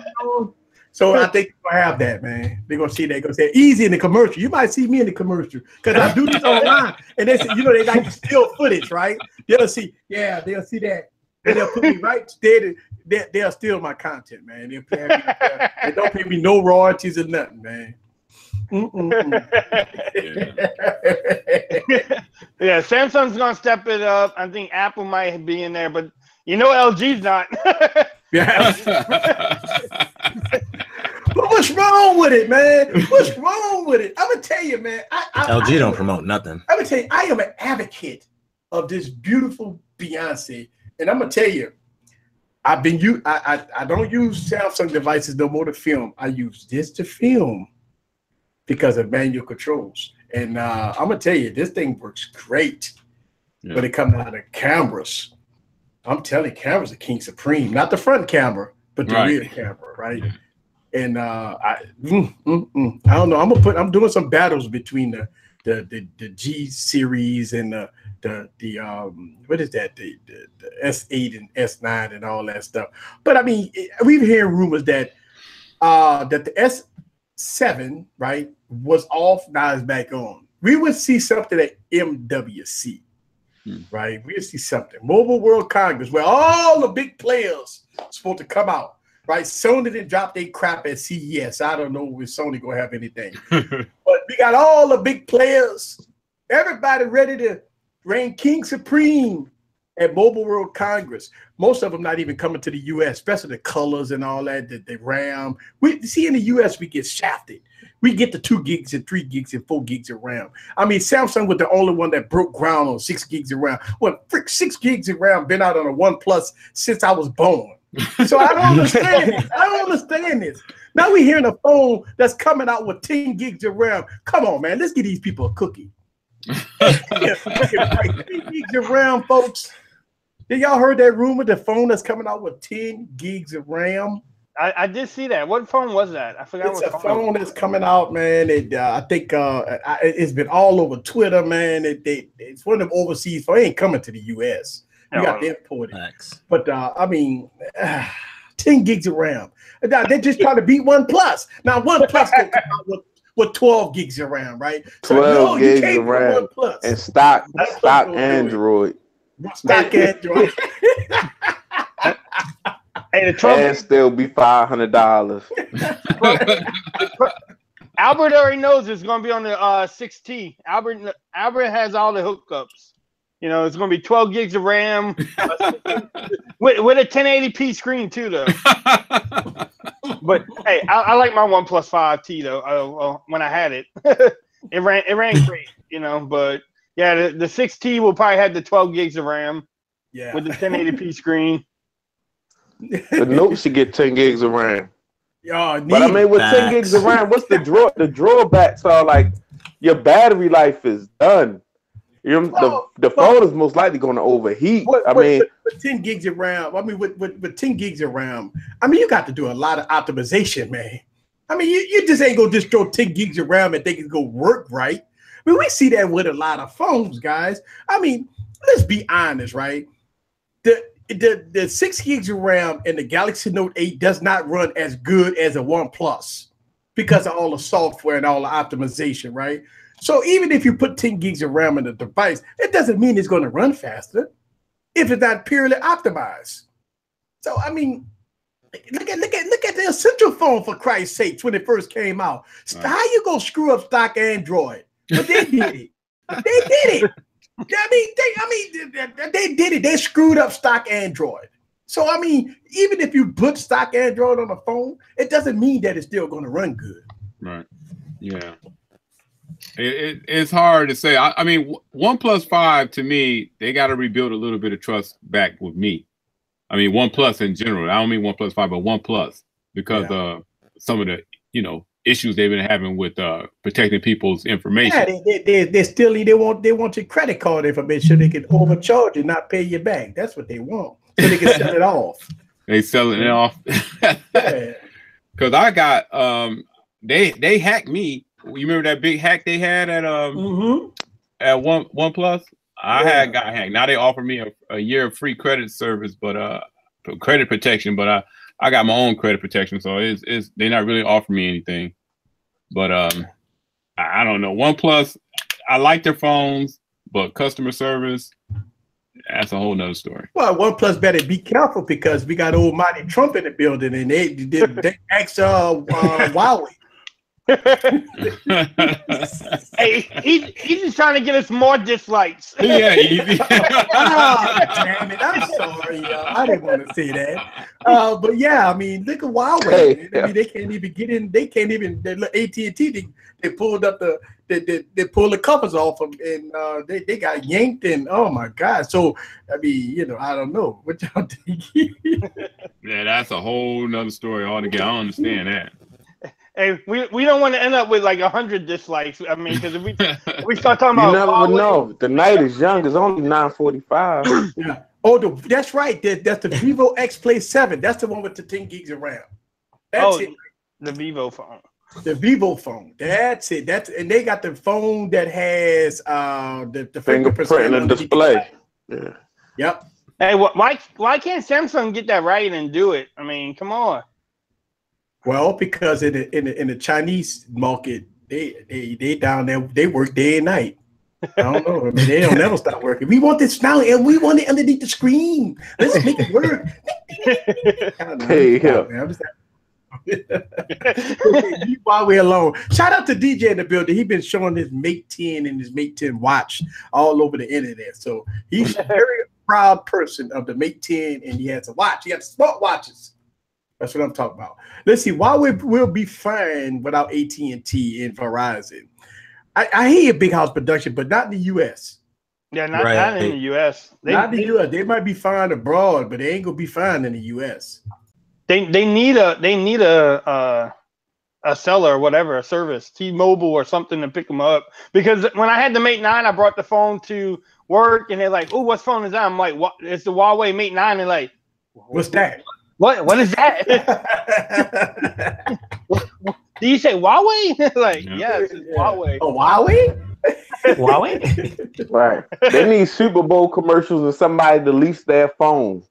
So I think we're gonna have that, man. They're gonna see that. They're gonna say easy in the commercial. You might see me in the commercial because I do this online, and they say, they like to steal footage, right? They'll see that. And they'll put me right there. They'll steal my content, man. They don't pay me no royalties or nothing, man. Yeah, Samsung's gonna step it up. I think Apple might be in there, but LG's not. Yeah. But what's wrong with it, man? What's wrong with it? I'm gonna tell you, man. LG don't promote nothing. I'm gonna tell you, I am an advocate of this beautiful Beyonce, and I'm gonna tell you, I don't use Samsung devices no more to film. I use this to film because of manual controls. And I'm gonna tell you, this thing works great when it comes out of cameras. I'm telling you, cameras are king supreme, not the front camera, but the rear camera, right? And I don't know. I'm doing some battles between the G series and the what is that? The S8 and S9 and all that stuff. But I mean, we've heard rumors that that the S7, right, was off, now it's back on. We would see something at MWC. right? We'll see something. Mobile World Congress, where all the big players are supposed to come out, right? Sony didn't drop their crap at CES. I don't know if Sony gonna have anything, but we got all the big players, everybody ready to reign king supreme at Mobile World Congress. Most of them not even coming to the U.S., especially the colors and all that, the RAM. We see in the U.S. we get shafted. We get the 2 gigs and 3 gigs and 4 gigs of RAM. I mean, Samsung was the only one that broke ground on 6 gigs of RAM. Well, frick, 6 gigs of RAM been out on a OnePlus since I was born. So I don't understand this. I don't understand this. Now we hearing a phone that's coming out with 10 gigs of RAM. Come on, man. Let's give these people a cookie. 10 gigs of RAM, folks. Did y'all heard that rumor? The phone that's coming out with 10 gigs of RAM. I did see that. What phone was that? I forgot. It's a phone that's coming out, man. I think it's been all over Twitter, man. It's one of them overseas phones. It ain't coming to the U.S. You got to import it. But I mean, 10 gigs of RAM. They're just trying to beat OnePlus. Now OnePlus can come out with 12 gigs of RAM, right? So 12 gigs of RAM and stock Android. Stock Android. Hey, the trouble and still be $500. Albert already knows it's going to be on the 6T. Albert has all the hookups. You know, it's going to be 12 gigs of RAM with a 1080p screen too, though. But hey, I like my OnePlus 5T though. When I had it, it ran great. You know, but yeah, the 6T will probably have the 12 gigs of RAM. Yeah, with the 1080p screen. The Note should get 10 gigs of RAM. But I mean, with 10 gigs of RAM, what's the drawbacks are like your battery life is done. The phone is most likely going to overheat. With 10 gigs of RAM, I mean, with 10 gigs of RAM, I mean, you got to do a lot of optimization, man. I mean, you just ain't going to just throw 10 gigs of RAM and think it's going to work right. I mean, we see that with a lot of phones, guys. I mean, let's be honest, right? The 6 gigs of RAM in the Galaxy Note 8 does not run as good as a OnePlus because of all the software and all the optimization, right? So even if you put 10 gigs of RAM in the device, it doesn't mean it's going to run faster if it's not purely optimized. So I mean, look at the Essential phone, for Christ's sakes, when it first came out. How you gonna screw up stock Android? But they did it. They did it. They did it. They screwed up stock Android. So I mean, even if you put stock Android on a phone, it doesn't mean that it's still going to run good. Right. Yeah. It's hard to say. I mean, OnePlus 5 to me, they got to rebuild a little bit of trust back with me. I mean, OnePlus in general. I don't mean OnePlus 5, but OnePlus because some of the issues they've been having with protecting people's information. Yeah, they want your credit card information so they can overcharge you, not pay you back. That's what they want, so they can sell it off. They selling it off. Because I got they hacked me. You remember that big hack they had at OnePlus? I got hacked. Now they offer me a year of free credit service, but credit protection. But I got my own credit protection, so they're not really offering me anything. But I don't know. OnePlus, I like their phones, but customer service, that's a whole nother story. Well, OnePlus better be careful because we got old Mighty Trump in the building, and they asked Huawei. Hey, he's just trying to get us more dislikes. Yeah, easy. Oh, damn it! I'm sorry, I didn't want to say that. But yeah, I mean, look at Huawei. I mean, they can't even get in. They can't even. AT&T. They pulled up they pulled the covers off them, and they got yanked. And oh my God! So I mean, I don't know what y'all think. Yeah, that's a whole nother story altogether. I don't understand that. Hey, we don't want to end up with like 100 dislikes. I mean, because if we start talking about, you never know. The night is young. It's only 9:45. Yeah. Oh, that's right. That's the Vivo X Play 7. That's the one with the 10 gigs of RAM. That's it. The Vivo phone. The Vivo phone. That's it. And they got the phone that has the fingerprint and display. Yeah. Yep. Hey, why can't Samsung get that right and do it? I mean, come on. Well, because in the Chinese market, they down there, they work day and night. I don't know. I mean, they don't never stop working. We want this now, and we want it underneath the screen. Let's make it work. I don't know. Hey, yeah. Man, I'm just while we're alone, shout out to DJ in the building. He's been showing his Mate 10 and his Mate 10 watch all over the internet. So he's a very proud person of the Mate 10, and he has a watch. He has smart watches. That's what I'm talking about. Let's see. Huawei will be fine without AT&T and Verizon. I hear Big House Production, but not in the U.S. Yeah, not in the U.S. Not in the U.S. They might be fine abroad, but they ain't gonna be fine in the U.S. They need a seller or whatever, a service, T-Mobile or something to pick them up. Because when I had the Mate 9, I brought the phone to work, and they're like, "Oh, what phone is that?" I'm like, "What? It's the Huawei Mate 9." They're like, "What's that? What is that?" Do you say Huawei? Like, yes, it's Huawei. Oh, Huawei? Huawei? Right. They need Super Bowl commercials and somebody to lease their phone.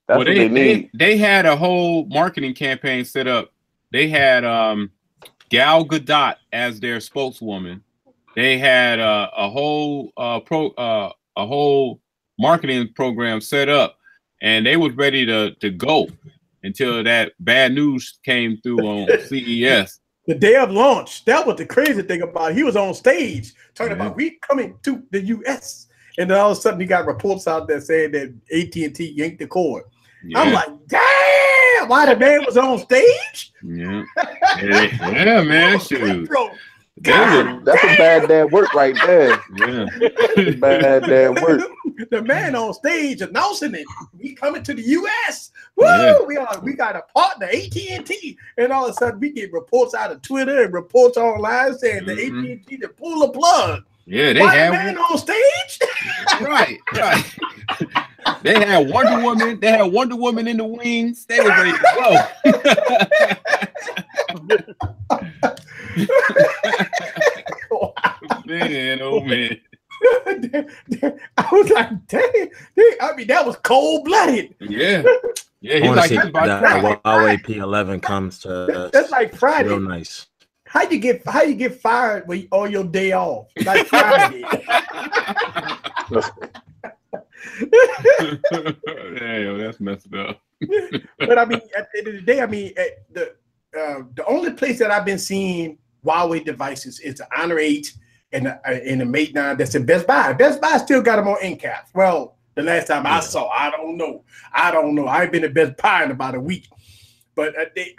That's what they need. They had a whole marketing campaign set up. They had Gal Gadot as their spokeswoman. They had a whole marketing program set up, and they was ready to go until that bad news came through on CES. The day of launch, that was the crazy thing about it. He was on stage talking about we coming to the U.S. And then all of a sudden, he got reports out there saying that AT&T yanked the cord. Yeah. I'm like, damn, why the man was on stage? Yeah, yeah, man, shoot. That's a bad dad work right there. Yeah, bad dad work. The man on stage announcing it. We coming to the U.S. Woo! Yeah. We got a partner, AT&T, and all of a sudden we get reports out of Twitter and reports online saying the AT&T to pull the plug. Yeah, they had man on stage. Right. They had Wonder Woman. They had Wonder Woman in the wings. They were ready to go. Man, oh man. I was like, dang. I mean, that was cold-blooded. Yeah. Yeah, he's like, that Huawei P11 comes to that's like Friday. Real nice. How you get fired on your day off? Like Friday. Damn, that's messed up. But I mean, at the end of the day, I mean, the only place that I've been seeing Huawei devices is the Honor 8 and the Mate 9 that's in Best Buy. Best Buy still got them on end caps. Well, the last time I saw, I don't know. I ain't been to Best Buy in about a week. But they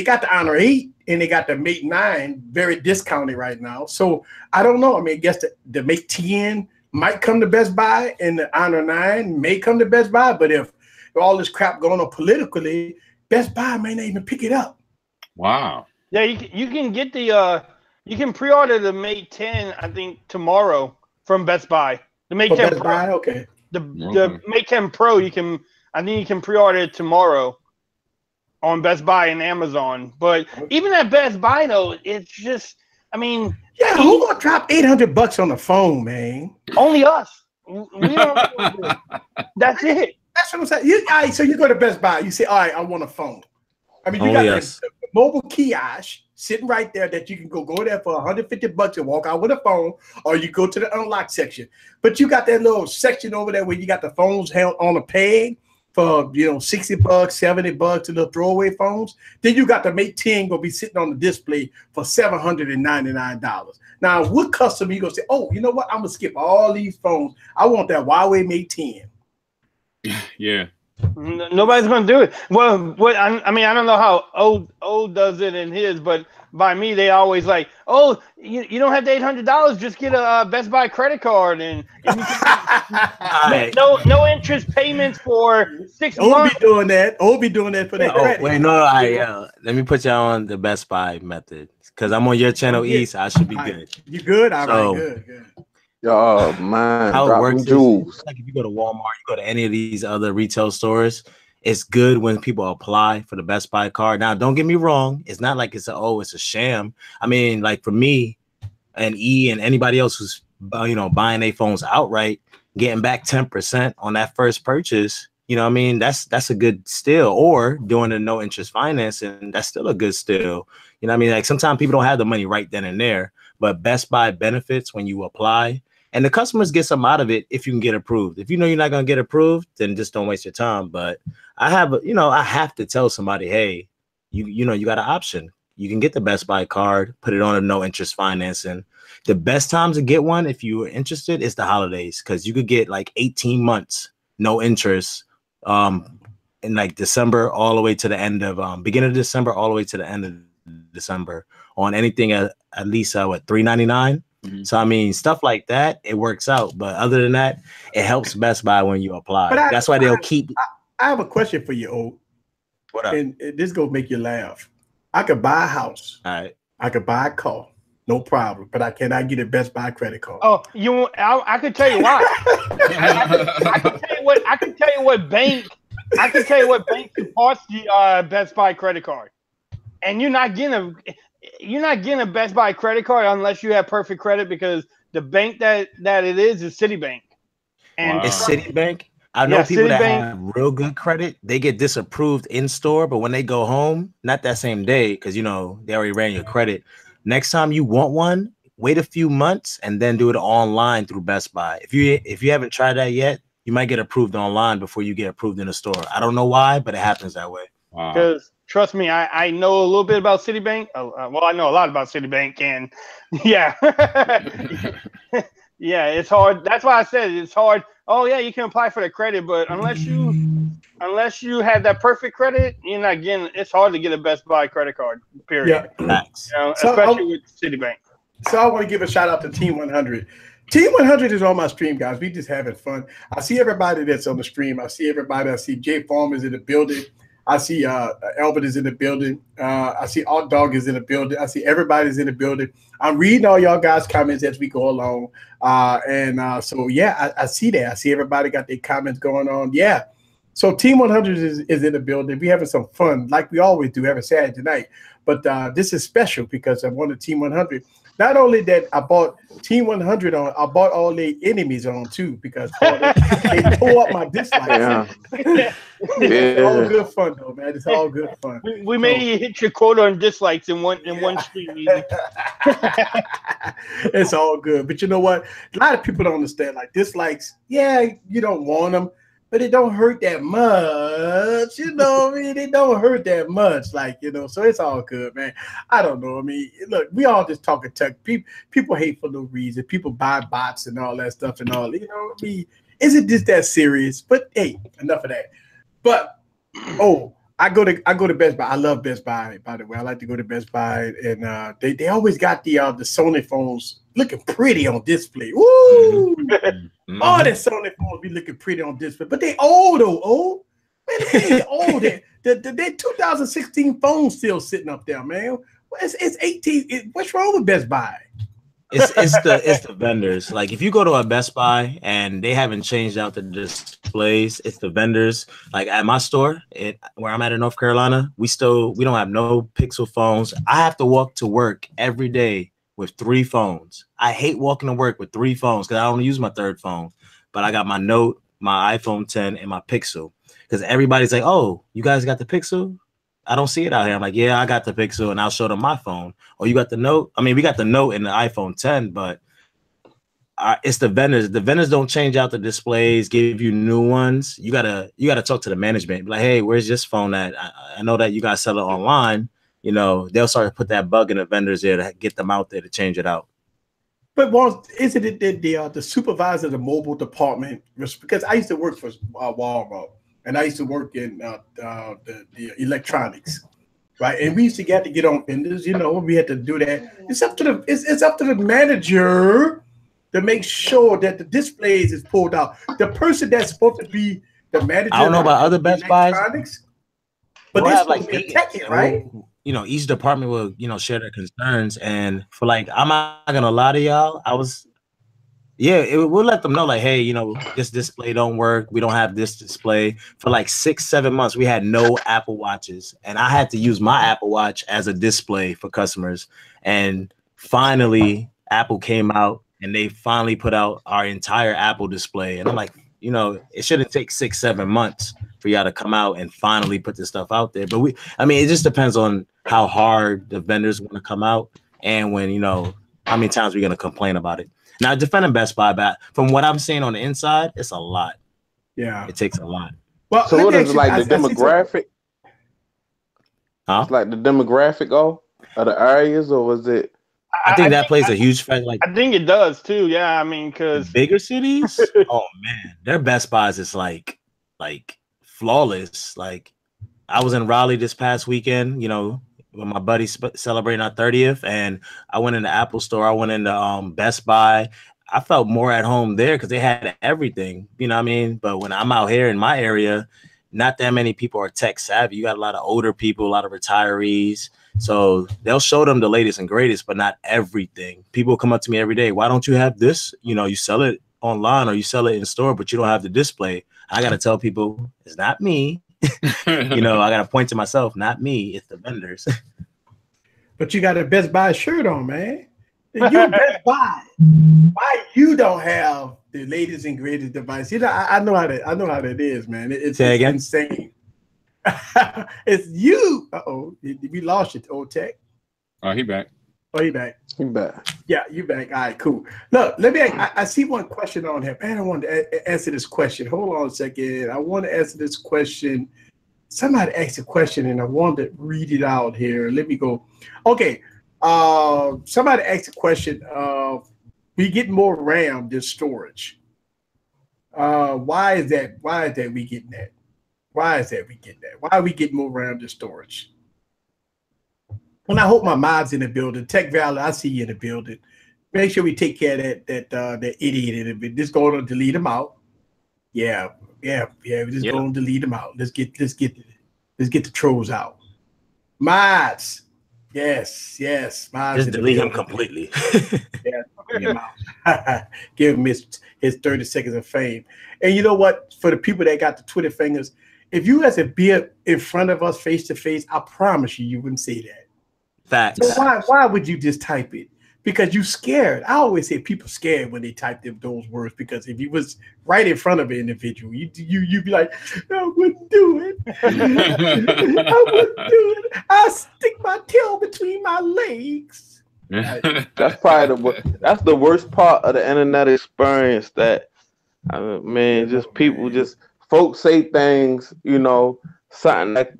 got the Honor 8 and they got the Mate 9 very discounted right now. So I don't know. I mean, I guess the Mate 10 might come to Best Buy and the Honor 9 may come to Best Buy. But if all this crap going on politically, Best Buy may not even pick it up. Wow. Yeah, you can get you can pre-order the Mate 10, I think, tomorrow from Best Buy. The Mate 10 Pro. Buy? Okay. The Mate 10 Pro, I think you can pre-order it tomorrow on Best Buy and Amazon. But even at Best Buy, though, it's just, I mean, yeah, who gonna drop $800 on the phone, man? Only us. We don't. That's it. That's what I'm saying. All right, so you go to Best Buy, you say, all right, I want a phone. I mean, you got the mobile kiosk sitting right there that you can go there for $150 and walk out with a phone, or you go to the unlock section. But you got that little section over there where you got the phones held on a peg for $60, $70 to the throwaway phones. Then you got the Mate 10 gonna be sitting on the display for $799. Now, what customer you gonna say, oh, you know what? I'm gonna skip all these phones. I want that Huawei Mate 10. Yeah. Nobody's gonna do it. Well, I mean, I don't know how old does it in his, but by me, they always like, oh, you don't have the $800, just get a Best Buy credit card and you can, no interest payments for 6 months. I'll be doing that for that credit. Wait, no, let me put you on the Best Buy method because I'm on your channel, East. I should be good. You good? All right, good. Oh man, how it works is like if you go to Walmart, you go to any of these other retail stores, it's good when people apply for the Best Buy card. Now, don't get me wrong, it's not like it's a sham. I mean, like for me and E and anybody else who's buying their phones outright, getting back 10% on that first purchase, you know what I mean? That's a good steal. Or doing a no interest financing, that's still a good steal. You know what I mean? Like sometimes people don't have the money right then and there, but Best Buy benefits when you apply. And the customers get some out of it if you can get approved. If you know you're not going to get approved, then just don't waste your time. But I have, I have to tell somebody, hey, you got an option. You can get the Best Buy card, put it on a no interest financing. The best time to get one, if you are interested, is the holidays, because you could get like 18 months, no interest, in like December all the way to the end of beginning of December all the way to the end of December on anything at least $3.99. Mm-hmm. So I mean, stuff like that, it works out. But other than that, it helps Best Buy when you apply. That's why they'll keep. I have a question for you, O. What up? And this gonna make you laugh. I could buy a house. All right. I could buy a car, no problem. But I cannot get a Best Buy credit card. Oh, I could tell you why. I can tell you what bank. I can tell you what bank supports the Best Buy credit card, and you're not getting a Best Buy credit card unless you have perfect credit, because the bank that it is Citibank. And it's Citibank. I know people that have real good credit, they get disapproved in store, but when they go home, not that same day, because they already ran your credit. Next time you want one, wait a few months and then do it online through Best Buy. If you haven't tried that yet, you might get approved online before you get approved in the store. I don't know why, but it happens that way. Because trust me, I know a little bit about Citibank. Well, I know a lot about Citibank, and yeah, yeah, it's hard. That's why I said it's hard. Oh yeah, you can apply for the credit, but unless you have that perfect credit, you're not getting. It's hard to get a Best Buy credit card. Period. Yeah, especially with Citibank. So I want to give a shout out to Team 100. Team 100 is on my stream, guys. We just having fun. I see everybody that's on the stream. I see everybody. I see Jay Farmer's in the building. I see Albert is in the building. I see Alt Dog is in the building. I see everybody's in the building. I'm reading all y'all guys' comments as we go along. So, yeah, I see that. I see everybody got their comments going on. Yeah. So Team 100 is in the building. We're having some fun like we always do every Saturday night. But this is special because I wanted Team 100. Not only that, I bought Team 100 on, I bought all their enemies on too, because they tore up my dislikes. Yeah. It's all good fun though, man. It's all good fun. We made you hit your quota on dislikes in one stream. It's all good. But you know what? A lot of people don't understand. Like dislikes, yeah, you don't want them, but it don't hurt that much. You know what I mean? It don't hurt that much. Like, so it's all good, man. I don't know. I mean, look, we all just talking tech. People hate for no reason. People buy bots and all that stuff and all. I mean, isn't this that serious? But hey, enough of that. But I go to Best Buy. I love Best Buy, by the way. I like to go to Best Buy, and they always got the Sony phones looking pretty on display. Woo! Mm-hmm. All the Sony phones be looking pretty on display, but they old though. Oh, man, they old. The 2016 phone still sitting up there, man. It's 18. What's wrong with Best Buy? It's the vendors. Like if you go to a Best Buy and they haven't changed out the displays, it's the vendors. Like at my store, where I'm at in North Carolina, we don't have no Pixel phones. I have to walk to work every day with 3 phones. I hate walking to work with 3 phones because I don't use my 3rd phone. But I got my Note, my iPhone 10, and my Pixel. Because everybody's like, "Oh, you guys got the Pixel?" I don't see it out here. I'm like, yeah, I got the Pixel, and I'll show them my phone. Oh, you got the Note? I mean, we got the Note and the iPhone 10, but it's the vendors. The vendors don't change out the displays, give you new ones. You gotta talk to the management. Be like, hey, where's this phone at? I know that you guys sell it online. They'll start to put that bug in the vendors there to get them out there to change it out. But isn't it that the supervisor of the mobile department? Because I used to work for Walmart. And I used to work in the electronics, right? And we used to get on vendors. We had to do that. It's up to the manager to make sure that the displays is pulled out. The person that's supposed to be the manager. I don't know about other Best Buys, but this like tech, right? Each department will share their concerns. And for I'm not gonna lie to y'all, we'll let them know, like, hey, this display don't work. We don't have this display. For 6-7 months, we had no Apple Watches. And I had to use my Apple Watch as a display for customers. And finally, Apple came out, and they finally put out our entire Apple display. And I'm like, it shouldn't take 6-7 months for y'all to come out and finally put this stuff out there. But it just depends on how hard the vendors want to come out and when, how many times we're going to complain about it. Now defending Best Buy, but from what I'm seeing on the inside, it's a lot. Yeah, it takes a lot. Well, so what is it like the demographic? Huh? It's like the demographic of the areas, or was it? I think that plays a huge factor. Like I think it does too. Yeah, I mean, because bigger cities, oh man, their Best Buys is like flawless. Like I was in Raleigh this past weekend, you know, with my buddies celebrating our 30th, and I went in the Apple store. I went into Best Buy. I felt more at home there because they had everything, you know what I mean? But when I'm out here in my area, not that many people are tech savvy. You got a lot of older people, a lot of retirees. So they'll show them the latest and greatest, but not everything. People come up to me every day. Why don't you have this? You know, you sell it online or you sell it in store, but you don't have the display. I got to tell people it's not me. You know, I got to point to myself, not me. It's the vendors. But you got a Best Buy shirt on, man. You Best Buy. Why you don't have the latest and greatest device? You know, I know how that is, man. It's insane. It's you. Uh-oh, we lost it, old tech. Oh, he back. Oh, he back. He back. Yeah, you back. All right, cool. Look, let me. I see one question on here. Man, I want to answer this question. Hold on a second. I want to answer this question. Somebody asked a question, and I wanted to read it out here. Let me go. Okay. Somebody asked a question. We get more RAM than storage. Why is that? Why is that we getting that? Why is that we get that? Why are we getting more RAM than storage? Well, I hope my mom's in the building. Tech Valley, I see you in the building. Make sure we take care of that idiot in a bit. Just go to delete him out. Yeah. We just go and delete them out. Let's get the trolls out. Mods. Yes. Mods. Just delete him completely. Give him his 30 seconds of fame. And you know what? For the people that got the Twitter fingers, if you had to be in front of us face to face, I promise you wouldn't say that. Facts. So why would you just type it? Because you scared. I always say people scared when they type those words, because if you was right in front of an individual, you'd be like, I wouldn't do it. I wouldn't do it. I'll stick my tail between my legs. That's probably that's the worst part of the internet experience. That just people, just folks say things, something that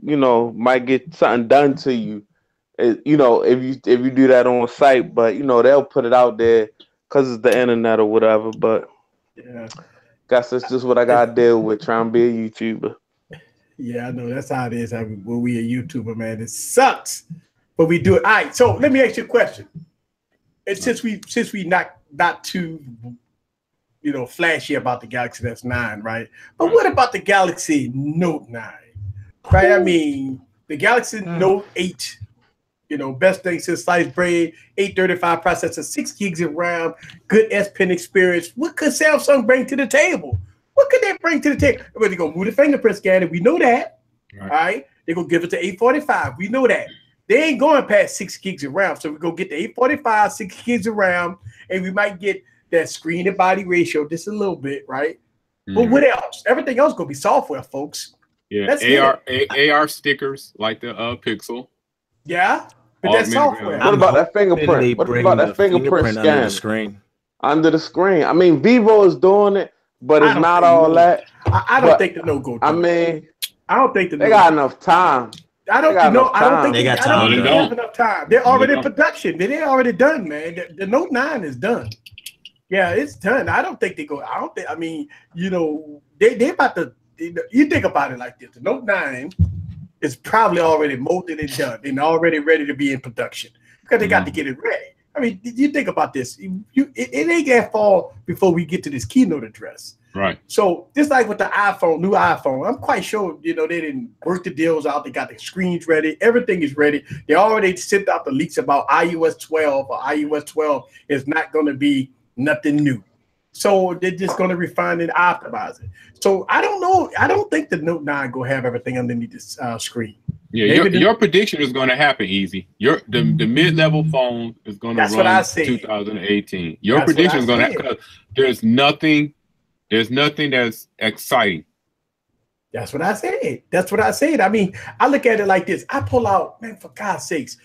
might get something done to you. If you do that on site, but they'll put it out there because it's the internet or whatever. But guess that's just what I gotta deal with trying to be a YouTuber. Yeah, I know that's how it is. When we a YouTuber, man, it sucks, but we do it. All right, so let me ask you a question. And since we not too flashy about the Galaxy S9, right? But what about the Galaxy Note 9? Right? I mean, the Galaxy Note 8. Best thing since sliced bread, 835 processor, 6 gigs of RAM, good S Pen experience. What could Samsung bring to the table? What could they bring to the table? They're going to move the fingerprint scanner. We know that. Right. All right. They're going to give it to 845. We know that. They ain't going past 6 gigs of RAM. So we're going to get the 845, 6 gigs of RAM, and we might get that screen to body ratio just a little bit, right? But what else? Everything else is going to be software, folks. Yeah, AR stickers like the Pixel. Yeah. But that's software. What about that fingerprint? What about that fingerprint scan under the screen? Under the screen. I mean, Vivo is doing it, but it's not all that. I don't think the no-go. I mean, I don't think they got enough time. I don't think they got time. They have enough time. They're already in production. They're already done, man. The Note 9 is done. Yeah, it's done. I don't think they go. I mean, they about to. You think about it like this: the Note 9. It's probably already molded and done and already ready to be in production because they got to get it ready. I mean, you think about this. It ain't that far before we get to this keynote address. Right. So just like with the new iPhone, I'm quite sure, they didn't work the deals out. They got the screens ready. Everything is ready. They already sent out the leaks about iOS 12 or iOS 12 is not going to be nothing new. So they're just going to refine and optimize it. So I don't know. I don't think the Note 9 will have everything underneath this screen. Yeah, your prediction is going to happen easy. The mid-level phone is going to run 2018. Your prediction is going to happen. There's nothing that's exciting. That's what I said. I mean, I look at it like this. I pull out, man, for God's sakes,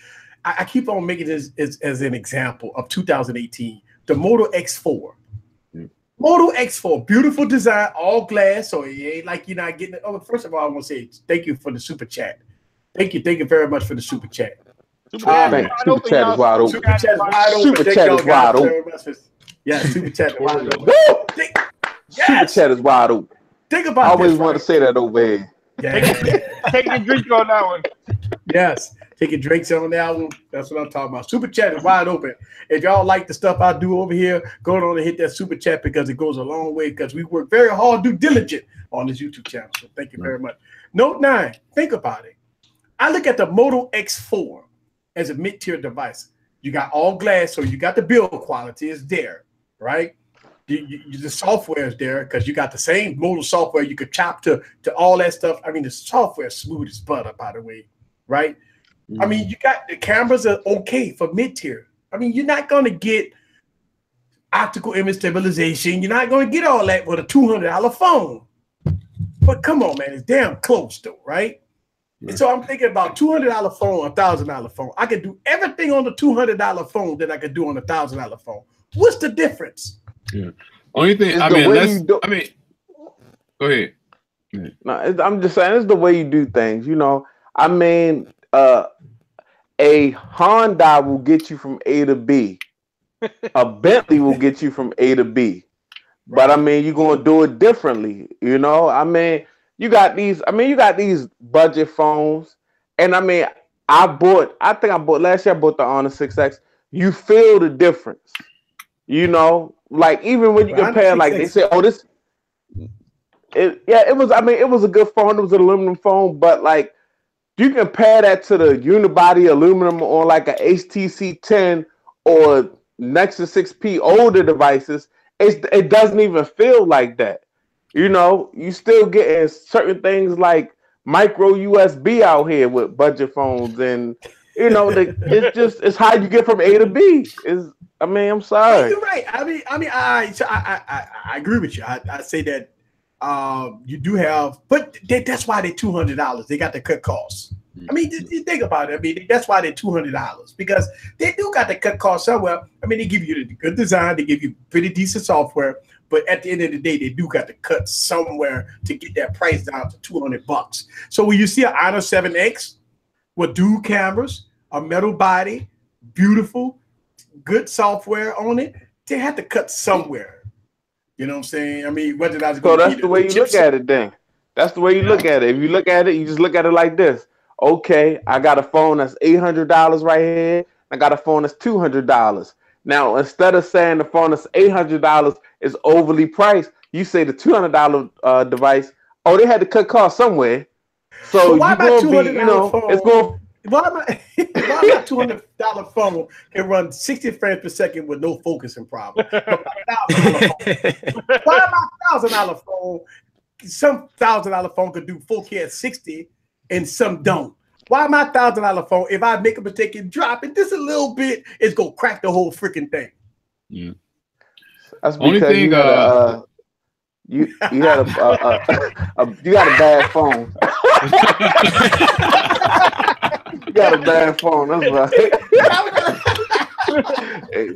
I keep on making this as an example of 2018. the Moto X4. Moto X4, beautiful design, all glass, so it ain't like you're not getting it. Oh, first of all, I want to say thank you for the super chat. Thank you very much for the super chat. Super chat is wide open. Super chat is wide open. Super chat is wide open. Yeah, super chat is wide open. Super chat is wide open. Think about I always this, want to say that over here. Yeah. Take a drink on that one. Yes, taking drinks on that one. That's what I'm talking about. Super chat is wide open. If y'all like the stuff I do over here, go on and hit that super chat because it goes a long way because we work very hard, do diligent on this YouTube channel. So thank you very much. Note 9, think about it. I look at the Moto X4 as a mid-tier device. You got all glass, so you got the build quality is there, right? The software is there because you got the same Moto software. You could chop to all that stuff. I mean, the software is smooth as butter, by the way, right? I mean, you got the cameras are okay for mid-tier. I mean, you're not going to get optical image stabilization. You're not going to get all that with a $200 phone. But come on, man, it's damn close though, right? And so I'm thinking about $200 phone, $1,000 phone. I can do everything on the $200 phone that I could do on a $1,000 phone. What's the difference? Yeah. Only thing, go ahead. No, I'm just saying it's the way you do things. You know, I mean, a Honda will get you from A to B. A Bentley will get you from A to B. But I mean, you're gonna do it differently. You know, I mean, you got these budget phones, and I mean, I think I bought last year. I bought the Honor 6X. You feel the difference. You know, like even when you compare, like they say, oh, it was. I mean, it was a good phone. It was an aluminum phone, but like you compare that to the unibody aluminum on like a HTC 10 or Nexus 6P older devices. It doesn't even feel like that. You know, you still getting certain things like micro USB out here with budget phones, and you know, it's how you get from A to B. I mean, I'm sorry. You're right. I agree with you. I say that you do have, but that's why they're $200. They got to cut costs. I mean, you think about it. I mean, that's why they're $200 because they do got to cut costs somewhere. I mean, they give you the good design, they give you pretty decent software, but at the end of the day, they do got to cut somewhere to get that price down to $200. So when you see an Honor 7X with dual cameras, a metal body, beautiful, good software on it, they had to cut somewhere. You know what I'm saying? I mean, whether that's so that's the way you look at it. Then that's the way you look at it. If you look at it, you just look at it like this. Okay, I got a phone that's $800 right here. I got a phone that's $200. Now, instead of saying the phone that's $800 is overly priced, you say the $200 device. Oh, they had to cut costs somewhere. So why you're going to be, you know, phone, it's going. Why my $200 phone can run 60 frames per second with no focusing problem? Why my $1,000 phone? Some $1,000 phone could do 4K at 60. And some don't. Why my $1,000 phone? If I make a mistake and drop it just a little bit, it's gonna crack the whole freaking thing. Yeah, that's because you got a bad phone. You got a bad phone. That's right.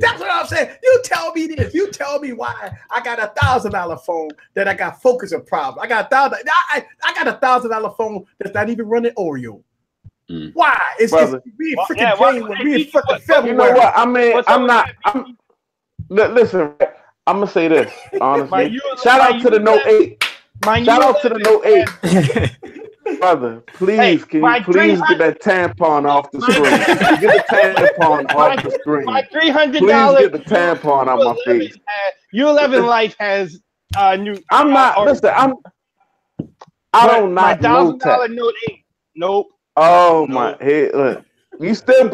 That's what I'm saying. You tell me this. You tell me why I got a $1,000 phone that I got focusing problems. I got a $1,000 phone that's not even running Oreo. Why? It's being freaking January. We're being fucking February. You know what? I mean, listen. I'm gonna say this honestly. Shout out to the Note 8. Shout out to the Note 8. Brother, please, can you please get that tampon off the screen? Get the tampon off the screen. My $300. Please get the tampon out my face. U11 Life has new. I'm not. Listen, I don't not my $1,000 Note 8. Nope. Oh my head. Look, you still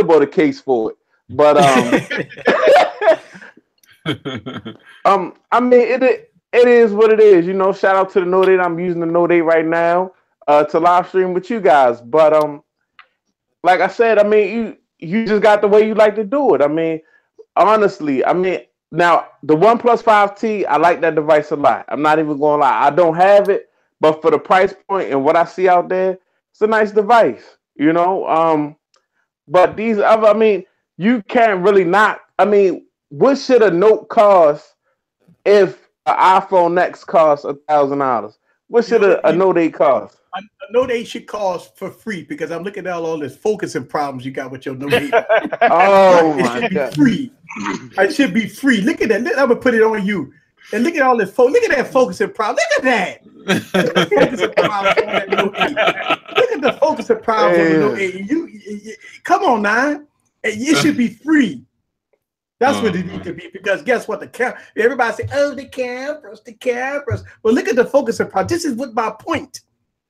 bought a case for it. But I mean it is what it is, you know. Shout out to the Note 8. I'm using the Note 8 right now to live stream with you guys. But like I said, I mean, you just got the way you like to do it. I mean, honestly, I mean, now the OnePlus 5T, I like that device a lot. I'm not even gonna lie. I don't have it, but for the price point and what I see out there, it's a nice device, you know. But these other, I mean, you can't really not. I mean, what should a Note cost if an iPhone X costs $1,000? What should a Note 8 cost? A Note 8 should cost for free because I'm looking at all this focusing problems you got with your Note 8. Oh it my should God. be free. It should be free. Look at that. I'm gonna put it on you. And look at all this. Look at that focusing problem. Look at that. Look at the focusing problem on that Note 8. Look at the focusing problem on the Note 8. You come on now. It should be free. That's what it needs to be, because guess what? Everybody say, oh, the cameras. Well, look at the focusing problem. This is what my point.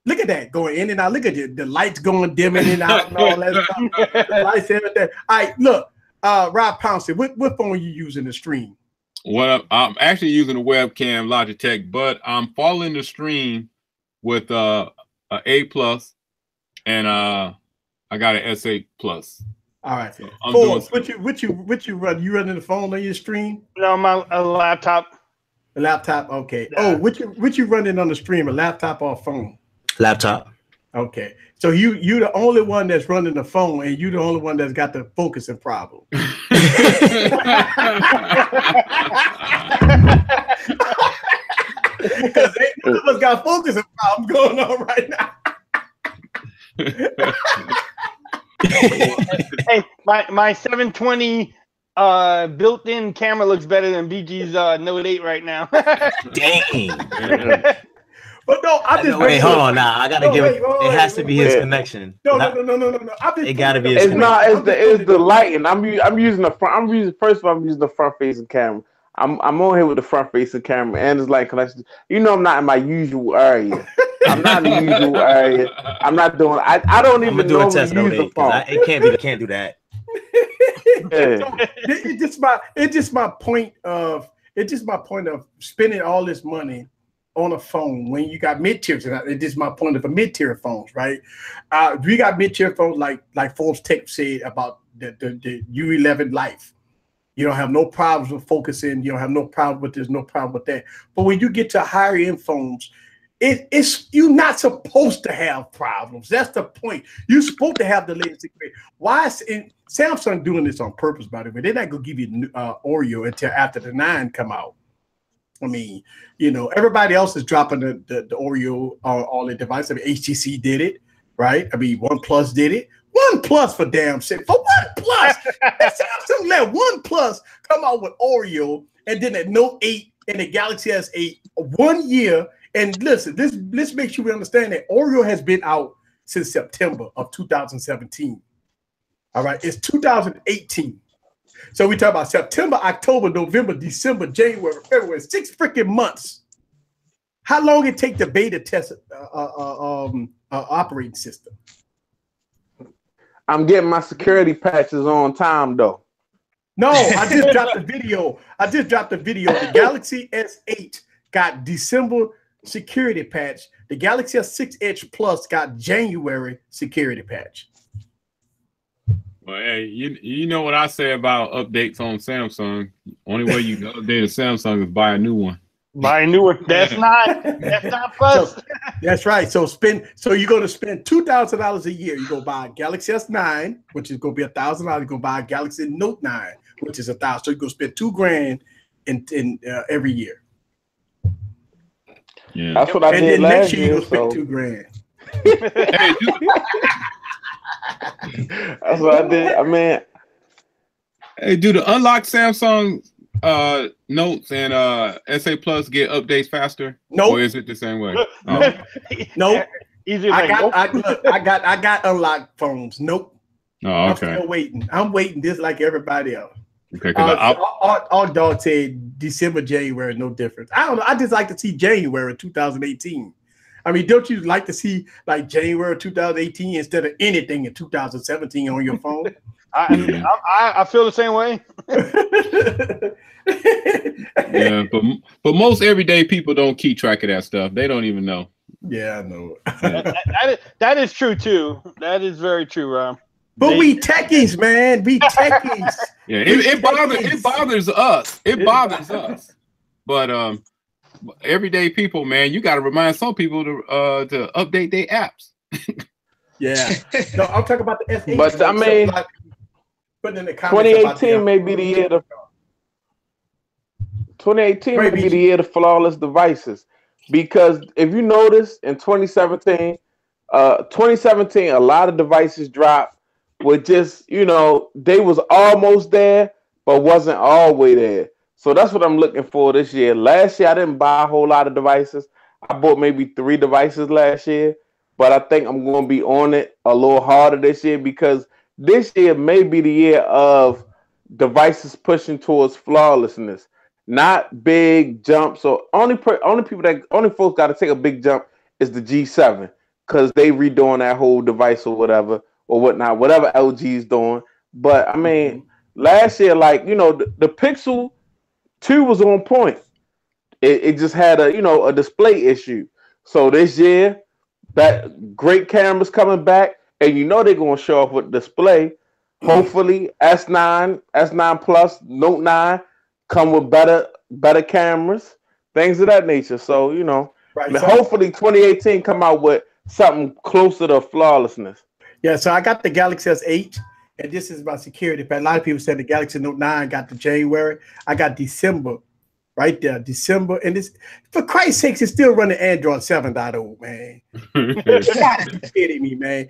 Look at that going in and out. Look at the lights going dim in and out and all that stuff. The lights, everything. All right, look, Rob Pouncey, what phone are you using to stream? Well, I'm actually using a webcam Logitech, but I'm following the stream with a A plus, and I got an S8 plus. All right. So what you run? You running the phone on your stream? No, a laptop. A laptop. Okay. Yeah. Oh, what you running on the stream? A laptop or a phone? Laptop. Okay. So you the only one that's running the phone, and you the only one that's got the focusing problem. Because none of us got focusing problem going on right now. Hey, my 720 built-in camera looks better than BG's Note 8 right now. Dang. But no, I just wait. Hold on now. I gotta give it. It has to be his connection. No. It gotta be. It's not. It's the lighting. I'm using the front. First of all, I'm using the front-facing camera. I'm on here with the front-facing camera, and it's like connection. You know, I'm not in my usual area. I'm not in the usual area. I'm not doing. I don't even know use the phone. It can't do that. Yeah. It's just my point of spending all this money on a phone when you got mid-tiers. It's just my point of a mid-tier phones, right? We got mid-tier phones like Forbes Tech said about the U11 Life. You don't have no problems with focusing. You don't have no problem with this, no problem with that. But when you get to higher end phones, it's you're not supposed to have problems. That's the point. You're supposed to have the latest. Why is Samsung doing this on purpose? By the way, they're not gonna give you Oreo until after the 9 come out. I mean, you know, everybody else is dropping the Oreo on all the devices. I mean, HTC did it, right? I mean, OnePlus did it. OnePlus for damn shit. For OnePlus, Samsung let OnePlus come out with Oreo, and then the Note 8 and the Galaxy S8 1 year. And listen, this makes sure we understand that Oreo has been out since September of 2017. All right, it's 2018. So we talk about September, October, November, December, January, February, 6 freaking months. How long it take to beta test operating system? I'm getting my security patches on time though. No, I just dropped the video. The Galaxy S8 got December security patch. The Galaxy S6 Edge Plus got January security patch. Well, hey, you know what I say about updates on Samsung? Only way you can update a Samsung is buy a new one. Buy a new one. That's not first. So, that's right. So you're going to spend $2,000 a year. You go buy a Galaxy S9, which is going to be $1,000. You go buy a Galaxy Note 9, which is $1,000. So you go spend $2,000 in every year. Yeah, that's what I did then last next year year. You spend $2,000. That's what I did. I mean, hey, do the unlocked Samsung Notes and SA Plus get updates faster? Nope. Or is it the same way? Nope. Easier I got unlocked phones. Nope. Oh, I'm okay. still waiting. I'm waiting just like everybody else. Okay. Our dog said December, January, no difference. I don't know. I just like to see January 2018. I mean, don't you like to see like January 2018 instead of anything in 2017 on your phone? I feel the same way. Yeah, but most everyday people don't keep track of that stuff. They don't even know. Yeah, I know. that is true too. That is very true, Rob. But we techies, man. We techies. Yeah, it bothers us. It bothers us. But everyday people, man, you got to remind some people to update their apps. Yeah. No, I'm talking about the S8. But I mean, put in the comments 2018 may be the year. 2018 may be the year of flawless devices. Because if you notice in 2017, a lot of devices dropped with just, they was almost there, but wasn't all the way there. So that's what I'm looking for this year. Last year, I didn't buy a whole lot of devices. I bought maybe 3 devices last year, but I think I'm going to be on it a little harder this year because this year may be the year of devices pushing towards flawlessness, not big jumps. So only folks got to take a big jump is the G7 because they redoing that whole device or whatever or whatnot, whatever LG's doing. But I mean, last year, the Pixel 2 was on point. It just had a display issue. So this year, that great cameras coming back, and they're gonna show off with display. Hopefully, S9 Plus, Note 9 come with better cameras, things of that nature. So hopefully 2018 come out with something closer to flawlessness. Yeah, so I got the Galaxy S8, and this is about security. But a lot of people said the Galaxy Note 9 got the January. I got December, right there, December. And this, for Christ's sakes, it's still running Android 7.0, man. You gotta be kidding me, man.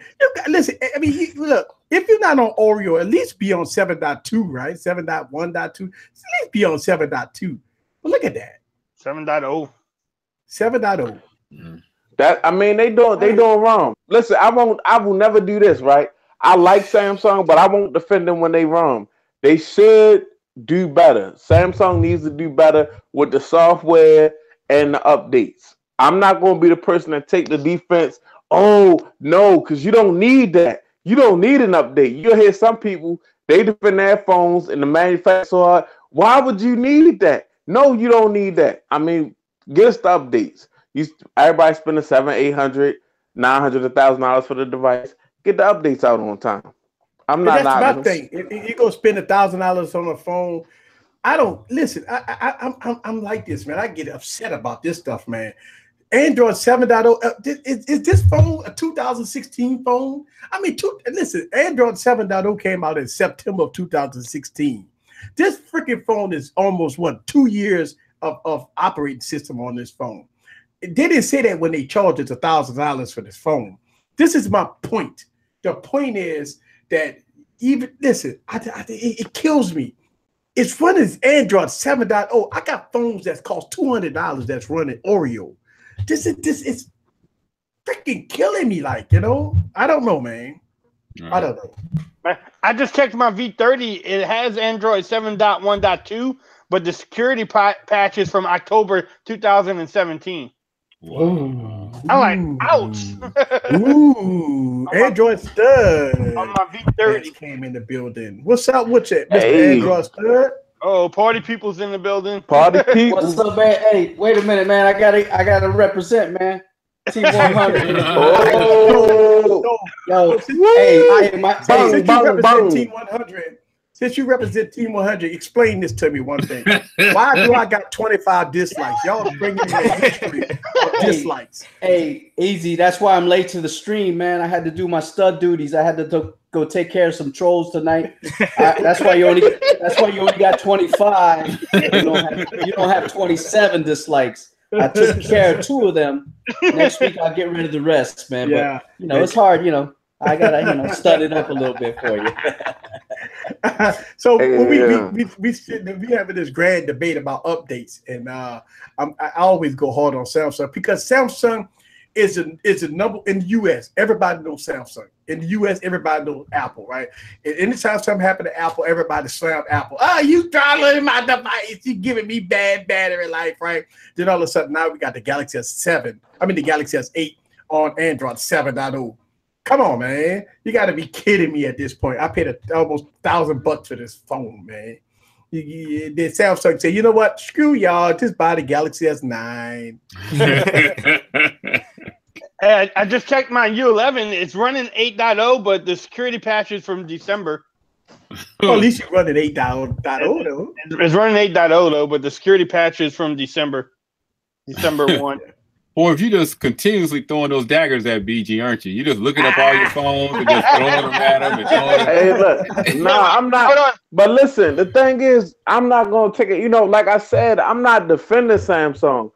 Listen, I mean, look, if you're not on Oreo, at least be on 7.2, right? 7.1.2. At least be on 7.2. But look at that. 7.0. 7.0. That they doing wrong. Listen, I will never do this, right? I like Samsung, but I won't defend them when they wrong. They should do better. Samsung needs to do better with the software and the updates. I'm not going to be the person that take the defense. Oh, no, because you don't need that. You don't need an update. You'll hear some people, they defend their phones and the manufacturer. Why would you need that? No, you don't need that. I mean, get us the updates. Everybody spending $700, $800, $900, $1,000 for the device. Get the updates out on time. That's my thing. If you go spend $1,000 on a phone, I don't listen. I'm like this, man. I get upset about this stuff, man. Android 7.0. Is this phone a 2016 phone? I mean, listen. Android 7.0 came out in September of 2016. This freaking phone is almost 2 years of operating system on this phone. They didn't say that when they charged us $1,000 for this phone. This is my point. The point is that it kills me. It's running Android 7.0. I got phones that cost $200 that's running Oreo. This is freaking killing me. I don't know, man. I don't know. I just checked my V30. It has Android 7.1.2, but the security patch is from October 2017. Wow. I'm like, ouch. Ooh, Android stud. On my V30 came in the building. What's up with it, Mr. Android stud? Oh, party people's in the building. Party people. What's up, man? Hey, wait a minute, man. I gotta represent, man. T100. Yo, since you represent Team 100, explain this to me one thing. Why do I got 25 dislikes? Y'all bringing me a history of dislikes. Hey, easy. That's why I'm late to the stream, man. I had to do my stud duties. I had to go take care of some trolls tonight. That's why you only got 25. You don't have 27 dislikes. I took care of 2 of them. Next week I'll get rid of the rest, man. Yeah. But it's hard. I gotta stud it up a little bit for you. So we having this grand debate about updates, and I always go hard on Samsung because Samsung is a number in the US. Everybody knows Samsung. In the US, everybody knows Apple, right? And anytime something happened to Apple, everybody slammed Apple. Oh, you throttling my device. You giving me bad battery life, right? Then all of a sudden, now we got the Galaxy S8 on Android 7.0. Come on, man. You got to be kidding me at this point. I paid almost $1,000 for this phone, man. The Samsung say, you know what? Screw y'all. Just buy the Galaxy S9. Hey, I just checked my U11. It's running 8.0, but the security patch is from December. Well, at least you're running 8.0 though. It's running 8.0 though, but the security patch is from December 1. Or if you just continuously throwing those daggers at BG, aren't you? You just looking up all your phones and just throwing them at him and throwing them. Hey, look, no, I'm not. But listen, the thing is, I'm not gonna take it. You know, like I said, I'm not defending Samsung.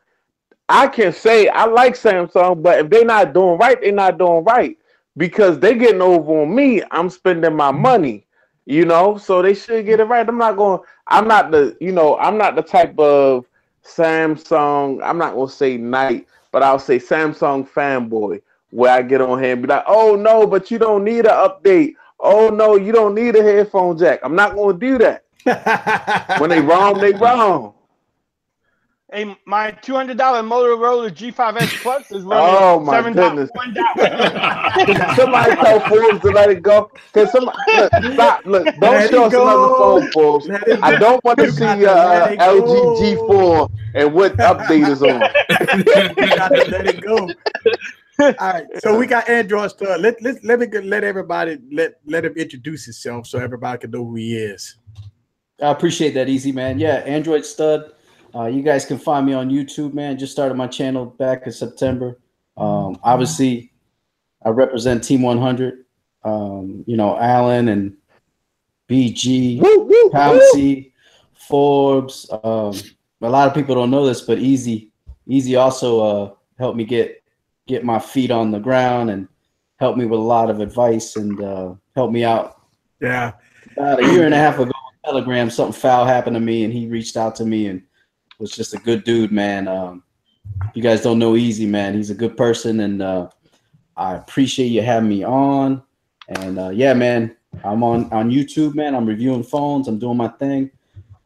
I can say I like Samsung, but if they're not doing right, they're not doing right because they getting over on me. I'm spending my money, you know, so they should get it right. I'm not the type of Samsung. I'm not gonna say knight, but I'll say Samsung fanboy where I get on here and be like, oh no, but you don't need an update. Oh no, you don't need a headphone jack. I'm not gonna do that. When they wrong, they wrong. Hey, my $200 Motorola G5S Plus is running $7.1. Somebody tell Forbes to let it go. Cause somebody stop. Look, don't show us another phone, Forbes. I don't want to see LG G4 and what update is on. You got to let it go. All right, so we got Android Stud. Let everybody let him introduce himself so everybody can know who he is. I appreciate that, Easy Man. Yeah, Android Stud. You guys can find me on YouTube, man. Just started my channel back in September. Obviously, I represent Team 100. You know, Alan and BG, Pouncy, Forbes. A lot of people don't know this, but Easy also helped me get my feet on the ground and helped me with a lot of advice and helped me out. Yeah. About a year and a half ago on Telegram, something foul happened to me, and he reached out to me and was just a good dude, man. You guys don't know Easy, man. He's a good person, and I appreciate you having me on. And yeah, man, I'm on YouTube, man. I'm reviewing phones. I'm doing my thing.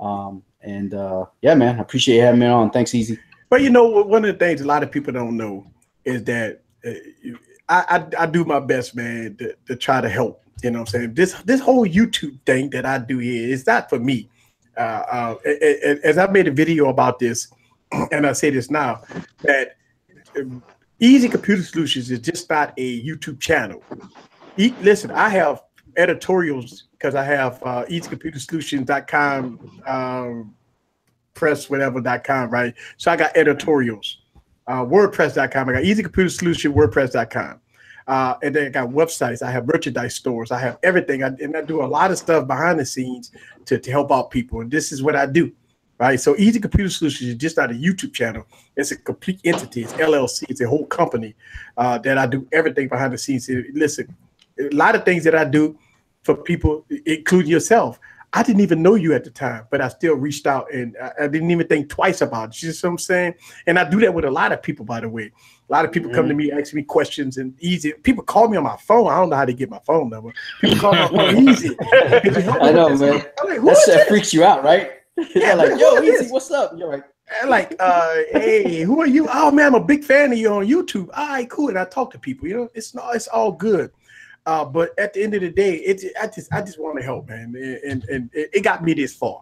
Yeah, man, I appreciate you having me on. Thanks, Easy. But you know, one of the things a lot of people don't know is that I do my best, man, to try to help. You know what I'm saying? This whole YouTube thing that I do here is not for me. As I made a video about this, and I say this now, that Easy Computer Solutions is just not a YouTube channel. Listen, I have editorials because I have easycomputersolutions.com, press.whatever.com, right? So I got editorials, WordPress.com. I got Easy Computer Solution, WordPress.com. And then I got websites. I have merchandise stores. I have everything. And I do a lot of stuff behind the scenes to help out people. And this is what I do, right? So Easy Computer Solutions is just not a YouTube channel. It's a complete entity. It's LLC. It's a whole company that I do everything behind the scenes. Listen, a lot of things that I do for people, including yourself. I didn't even know you at the time, but I still reached out and I didn't even think twice about it. You see what I'm saying? And I do that with a lot of people, by the way. A lot of people come to me, ask me questions, and Easy. People call me on my phone. I don't know how to get my phone number. People call me on my phone, Easy. I know, man. Like, that freaks you out, right? Yeah, like, yo, Easy, what's up? You're like, hey, who are you? Oh man, I'm a big fan of you on YouTube. All right, cool. And I talk to people. You know, it's all good. But at the end of the day, I just want to help, man, and it got me this far,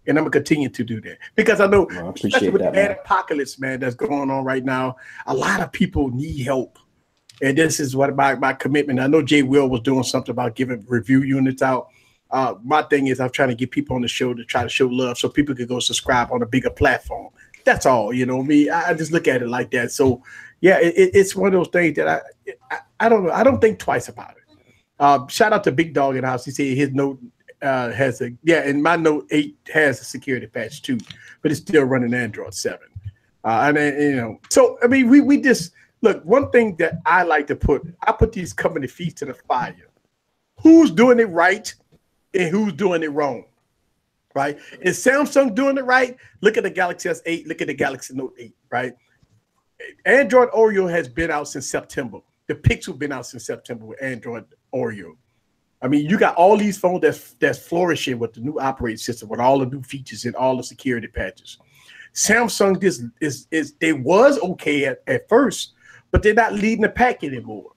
and I'm gonna continue to do that because I know, especially with the apocalypse, man, that's going on right now, a lot of people need help, and this is what my commitment. I know Jay Will was doing something about giving review units out. My thing is I'm trying to get people on the show to try to show love so people could go subscribe on a bigger platform. That's all, you know me. I just look at it like that. So yeah, it's one of those things that I don't know. I don't think twice about it. Shout out to Big Dog in the house. He said his Note has and my Note 8 has a security patch too, but it's still running Android 7. And you know, so I mean, we just look. One thing that I like to put these company feet to the fire. Who's doing it right and who's doing it wrong? Right? Is Samsung doing it right? Look at the Galaxy S8. Look at the Galaxy Note 8. Right? Android Oreo has been out since September. The Pixel been out since September with Android Oreo. I mean, you got all these phones that's flourishing with the new operating system, with all the new features and all the security patches. Samsung they was okay at first, but they're not leading the pack anymore.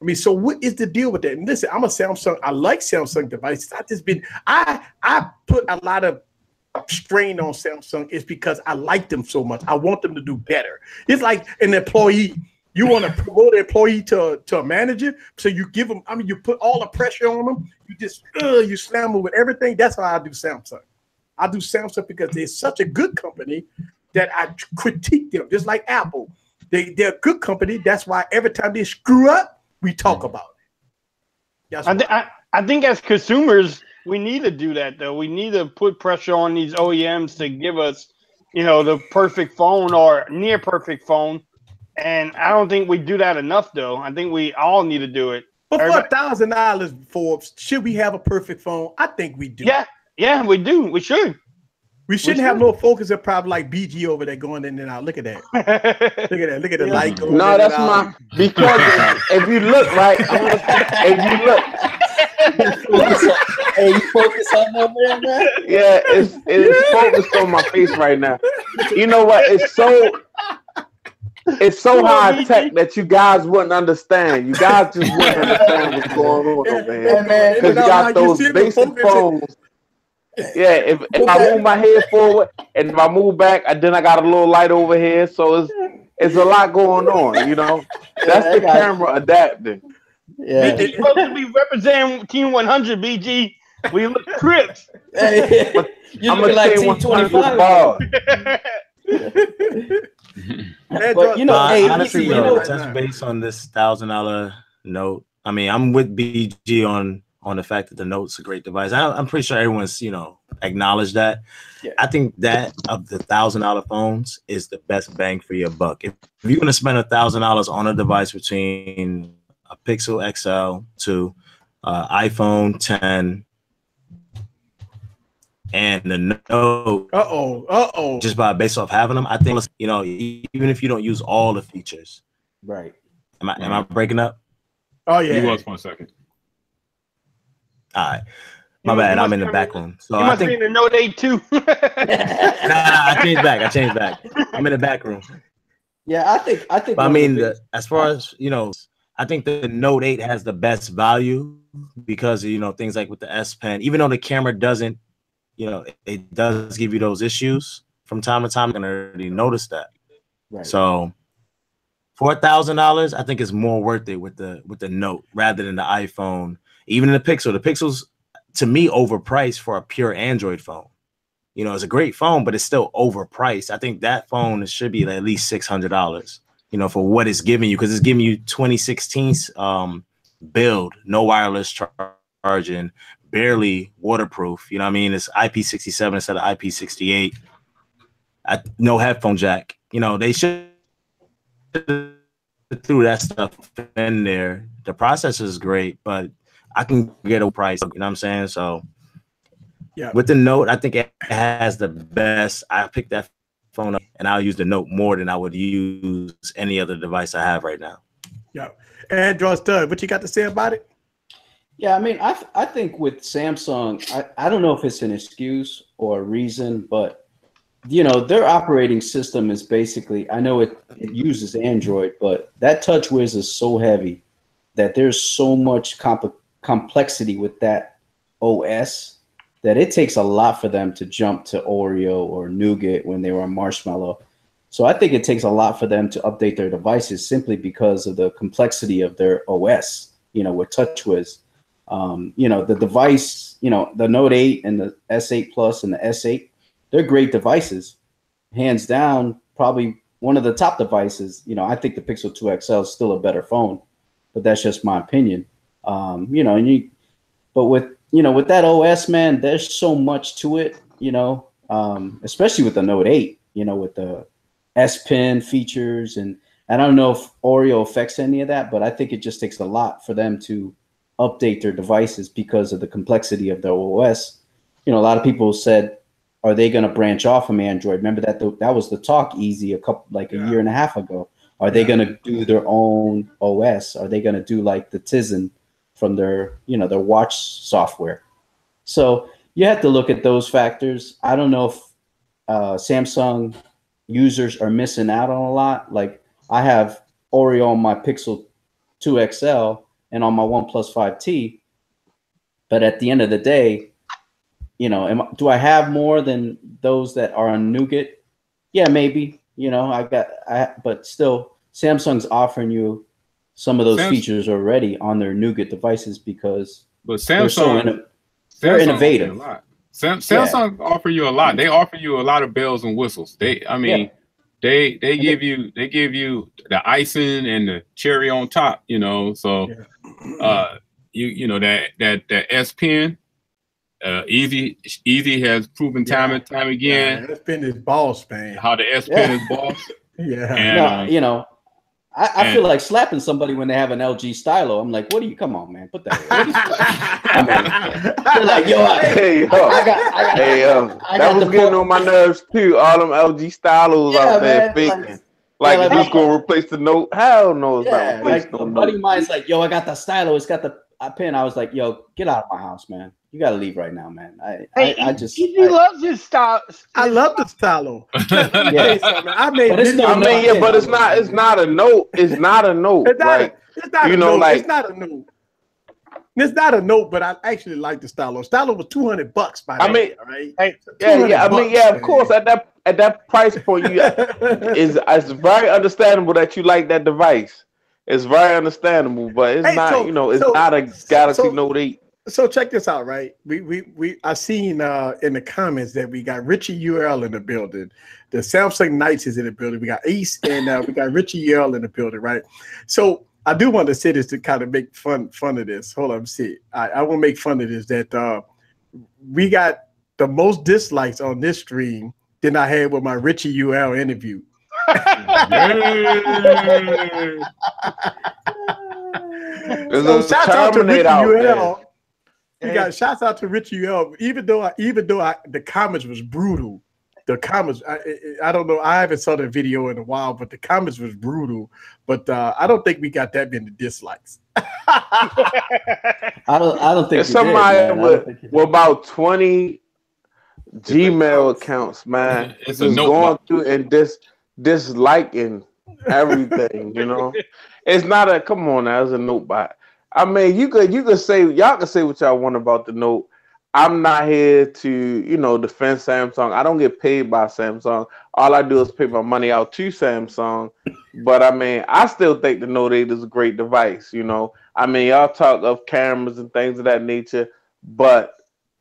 I mean, so what is the deal with that? And listen, I'm a Samsung. I like Samsung devices. I put a lot of strain on Samsung is because I like them so much. I want them to do better. It's like an employee. You want to promote an employee to a manager, so you give them. I mean, you put all the pressure on them. You just you slam them with everything. That's how I do Samsung. I do Samsung because they're such a good company that I critique them, just like Apple. They're a good company. That's why every time they screw up, we talk about it. I think as consumers, we need to do that though. We need to put pressure on these OEMs to give us, the perfect phone or near perfect phone. And I don't think we do that enough though. I think we all need to do it. But for $1,000, Forbes, should we have a perfect phone? I think we do. Yeah, we do. We should. We shouldn't have no focus and problem like BG over there going in and out. Look at that. Look at that. Look at the light going No, that's my because if you look right, if you look. Hey, you focus on over there, man? Yeah, it's focused on my face right now. You know what? It's so high tech that you guys wouldn't understand. You guys just wouldn't understand what's going on over here. Because you got those basic phones. Yeah, if I move my head forward and if I move back, then I got a little light over here. So it's a lot going on, That's the camera adapting. Yeah. BG supposed to be representing Team 100, BG. We look crips. Hey, you look like Team 25. But honestly, just based on this $1,000 note, I mean, I'm with BG on the fact that the Note's a great device. I'm pretty sure everyone's acknowledged that. Yeah. I think that of the $1,000 phones is the best bang for your buck. If you're going to spend $1,000 on a device between a Pixel XL to iPhone 10 and the Note, just based off having them, I think even if you don't use all the features, right? Am I breaking up? Oh yeah, you was for a second. All right, my bad. I'm in the back room. So you must be in the Note 8 too. Nah, I changed back. I'm in the back room. Yeah, I think. But I mean, as far as I think the Note 8 has the best value because things like with the S Pen, even though the camera doesn't. It does give you those issues from time to time. I can already notice that. Right. So for $1,000, I think it's more worth it with the Note rather than the iPhone. Even the Pixel. The Pixel's to me overpriced for a pure Android phone. It's a great phone, but it's still overpriced. I think that phone should be at least $600. For what it's giving you, because it's giving you 2016's build, no wireless charging. Barely waterproof, you know what I mean? It's IP67 instead of IP68. No headphone jack. They should threw that stuff in there. The processor is great, but I can get a price. You know what I'm saying? So, with the Note, I think it has the best. I picked that phone up, and I'll use the Note more than I would use any other device I have right now. Yeah, Android stud. What you got to say about it? Yeah, I mean, I think with Samsung, I don't know if it's an excuse or a reason, but their operating system is basically, I know it uses Android, but that TouchWiz is so heavy that there's so much complexity with that OS that it takes a lot for them to jump to Oreo or Nougat when they were on Marshmallow. So I think it takes a lot for them to update their devices simply because of the complexity of their OS, with TouchWiz. The device, the Note 8 and the S8 Plus and the S8, they're great devices. Hands down, probably one of the top devices. I think the Pixel 2 XL is still a better phone, but that's just my opinion. But with that OS, man, there's so much to it, especially with the Note 8, with the S Pen features. And I don't know if Oreo affects any of that, but I think it just takes a lot for them to update their devices because of the complexity of their OS. A lot of people said, are they going to branch off from Android? Remember that was the talk easy a year and a half ago. Are they going to do their own OS? Are they going to do like the Tizen from their watch software? So you have to look at those factors. I don't know if Samsung users are missing out on a lot. Like I have Oreo on my Pixel 2 XL and on my OnePlus 5T. But at the end of the day, do I have more than those that are on Nougat? Yeah, maybe. But still, Samsung's offering you some of those features already on their Nougat devices because they're innovative. Samsung offer you a lot. They offer you a lot of bells and whistles. they give you the icing and the cherry on top, you know. So you know that S Pen, Easy has proven time and time again. S Pen is boss, man. How the S Pen is boss. And, you know, I feel like slapping somebody when they have an LG stylo. I'm like, what do you? Come on, man, put that away. They're like, yo, that was getting on my nerves too. All them LG stylos out there faking. Like is this gonna replace the Note? Hell no, it's not replace no Note. Buddy of mine's like, yo, I got the stylo. It's got the pen. I was like, yo, get out of my house, man. You gotta leave right now, man. I loves his style. I love the stylo. But it's not a Note. It's not a Note. It's not a Note. It's not a Note, but I actually like the stylo. Stylo was $200 by that. Of course. At that price point, it's very understandable that you like that device. It's very understandable, but it's not. It's not a Galaxy Note 8. So check this out, right? I seen in the comments that we got Richie UL in the building. The Samsung Knights is in the building. We got Ace and we got Richie UL in the building, right? So I do want to say this to kind of make fun of this. Hold on, see. I will make fun of this that we got the most dislikes on this stream than I had with my Richie UL interview. So shout out to Richie UL. We got shouts out to Richie UL. Even though the comments was brutal. The comments, I don't know. I haven't saw the video in a while, but the comments was brutal. But I don't think we got that many dislikes. I don't think somebody with about 20 Gmail accounts, man. It's just going through and disliking everything. It's not a come on now. It's a Note bot. I mean, you could say y'all can say what y'all want about the Note. I'm not here to, defend Samsung. I don't get paid by Samsung. All I do is pay my money out to Samsung. But I mean, I still think the Note 8 is a great device, I mean, y'all talk of cameras and things of that nature, but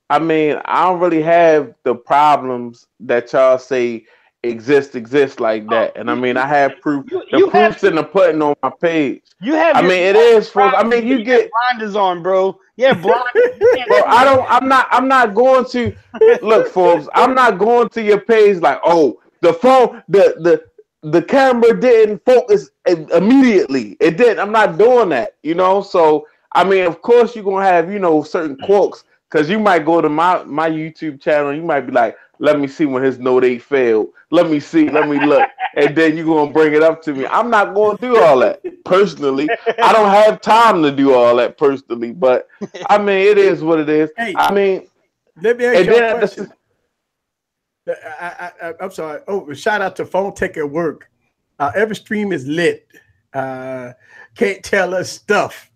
I mean, I don't really have the problems that y'all say exist like that. And I mean, I have proof. The proof's in the pudding on my page. It is for. I mean, you get blinders on, bro. Yeah, blinders. Bro, I'm not going to look, folks. I'm not going to your page like, oh, the phone, the camera didn't focus immediately. It didn't. I'm not doing that. So I mean, of course, you're gonna have certain quirks because you might go to my YouTube channel. And you might be like, let me see when his Note 8 failed. Let me look. And then you're going to bring it up to me. I'm not going to do all that personally. I don't have time to do all that personally. But, I mean, it is what it is. Hey, I mean, let me ask you a question. I'm sorry. Oh, shout out to Phone Tech at Work. Every stream is lit. Can't tell us stuff.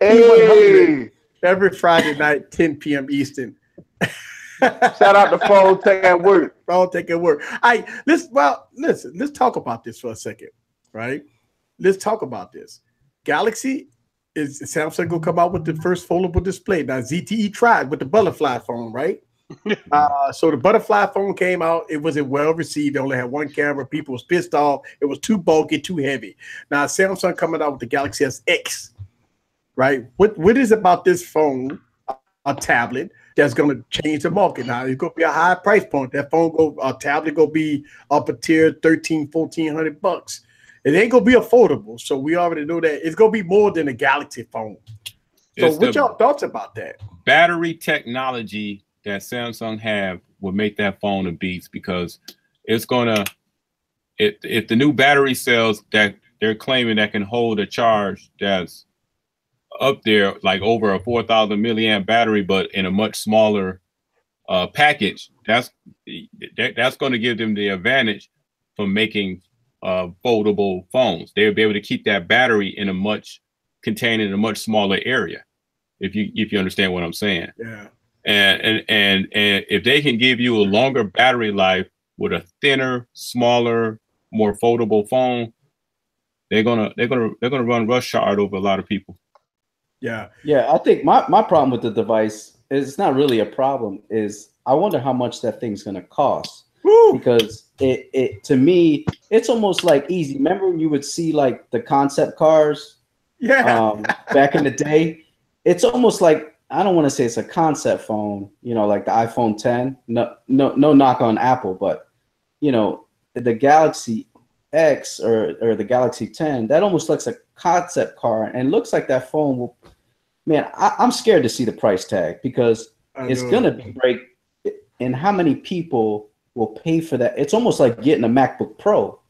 Hey. Every Friday night, 10 p.m. Eastern. Shout out to Phone Tech at Work. Phone Tech at Work. Listen, let's talk about this for a second, right? Let's talk about this. Galaxy is Samsung gonna come out with the first foldable display. Now ZTE tried with the butterfly phone, right? So the butterfly phone came out. It wasn't well received. It only had one camera. People was pissed off. It was too bulky, too heavy. Now Samsung coming out with the Galaxy S, right? What is about this phone, a tablet, that's going to change the market? Now it's going to be a high price point. That tablet going to be up a tier $1,300-$1,400. It ain't going to be affordable. So we already know that it's going to be more than a Galaxy phone. So what y'all thoughts about that? Battery technology that Samsung have will make that phone a beast because it's going to, if the new battery cells that they're claiming that can hold a charge that's up there like over a 4,000 milliamp battery, but in a much smaller package, that's going to give them the advantage for making foldable phones. They'll be able to keep that battery contained in a much smaller area. If you understand what I'm saying. Yeah. And if they can give you a longer battery life with a thinner, smaller, more foldable phone, they're gonna run roughshod over a lot of people. Yeah. I think my problem with the device is it's not really a problem. Is I wonder how much that thing's going to cost. because it to me it's almost like easy. Remember when you would see like the concept cars, back in the day? It's almost like, I don't want to say it's a concept phone, like the iPhone 10. No knock on Apple, but the Galaxy X or the Galaxy 10, that almost looks like a concept car, and looks like that phone will. Man, I'm scared to see the price tag, because it's gonna be break. And how many people will pay for that? It's almost like getting a MacBook Pro,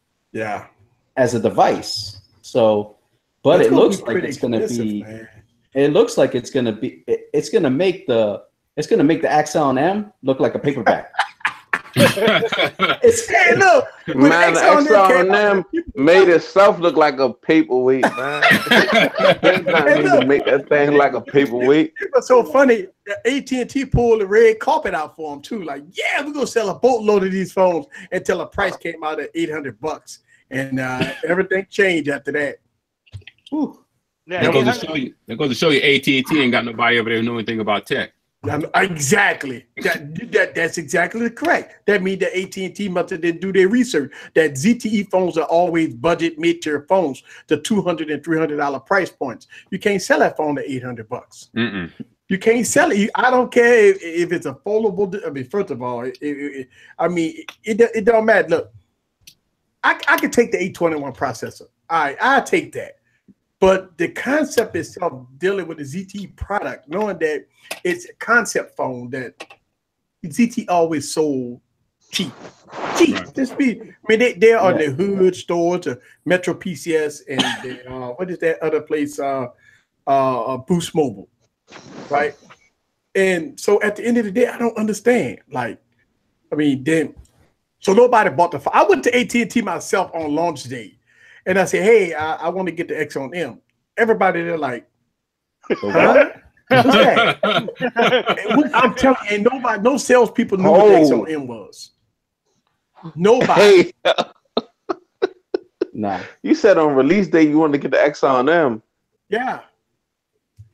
as a device. So, but it looks like it's gonna be. Man. It looks like it's gonna be. It's gonna make the Axon M look like a paperback. Hey, look, man, the Axon M made itself look like a paperweight, man. To make that thing like a paperweight. It was so funny. AT&T pulled the red carpet out for them too. Like, yeah, we're gonna sell a boatload of these phones, until the price came out at $800, and everything changed after that. Whew. Yeah, that goes to show you AT&T ain't got nobody over there who know anything about tech. Exactly. That's exactly correct. That means that AT&T must have didn't do their research. That ZTE phones are always budget mid-tier phones, the $200 and $300 price points. You can't sell that phone at $800. You can't sell it. I don't care if it's a foldable. I mean, first of all, it don't matter. Look, I can take the 821 processor. All right, I'll take that. But the concept itself, dealing with the ZTE product, knowing that it's a concept phone that ZTE always sold cheap. Right. They are the hood stores, the Metro PCS, and what is that other place? Boost Mobile, right? And so at the end of the day, I don't understand. So nobody bought the phone. I went to AT&T myself on launch day. And I said, hey, I want to get the X on M. Everybody, they're like, huh? What's that? I'm telling you, ain't no salespeople knew what the X on M was. Nobody. Hey. Nah. You said on release day you wanted to get the X on M. Yeah.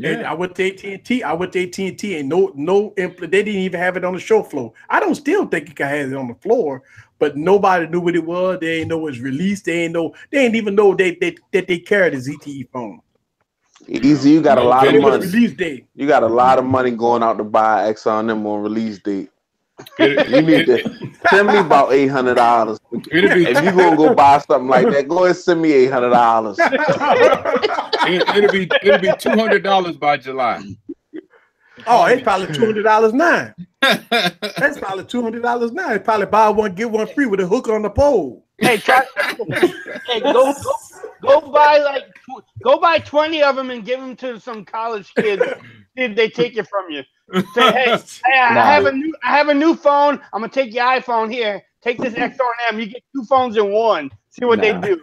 And I went to AT&T. And they didn't even have it on the show floor. I don't still think you can have it on the floor, but nobody knew what it was. They didn't know it was released. They didn't even know that they carried a ZTE phone. Easy, you got a lot of money. Release date. You got a lot of money going out to buy X on them on release date. You need to send me about $800. If you're gonna go buy something like that, go ahead and send me $800. It'll be $200 by July. Oh, it's probably $200 now. That's probably $200 now. It's probably buy one get one free with a hook on the pole. Hey, go buy 20 of them and give them to some college kids. If they take it from you, say, hey, I have a new phone. I'm gonna take your iPhone here. Take this X-R-M. You get two phones in one. See what they do.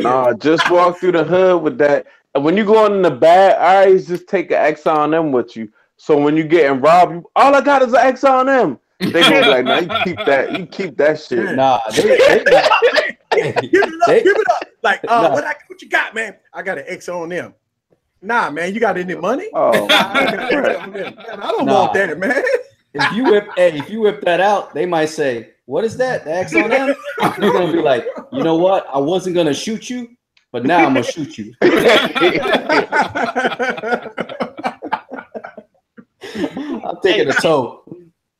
Nah, just walk through the hood with that. And when you go in the bad eyes, just take an X-on-M with you. So when you getting robbed, all I got is an X-on-M. They gonna be like, nah, you keep that shit. Nah, give it up. Like, what you got, man? I got an X-on-M. Nah, man, you got any money? Oh, I don't want that, man. If you whip that out, they might say, "What is that? The X-on-M?" You're gonna be like, "You know what? I wasn't gonna shoot you, but now I'm gonna shoot you." I'm taking a toe.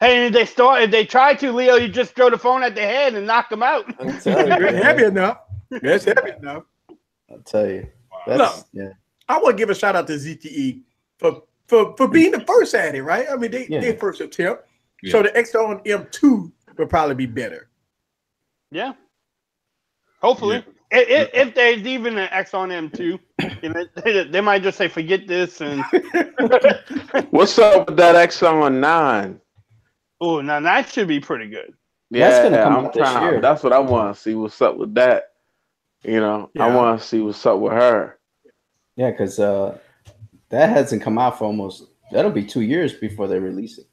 Hey, if they try to, Leo, you just throw the phone at their head and knock them out. It's heavy enough. That's heavy enough. I'll tell you. I want to give a shout out to ZTE for being the first at it, right? I mean, they first attempt. Yeah. So the X-on-M2 will probably be better. Yeah. Hopefully. Yeah. If there's even an X-on-M2, they might just say, forget this. And what's up with that X-on-9? Oh, now that should be pretty good. Yeah, that's gonna come out this year. That's what I want to see. What's up with that? I want to see what's up with her. Yeah, because that hasn't come out for that'll be 2 years before they release it.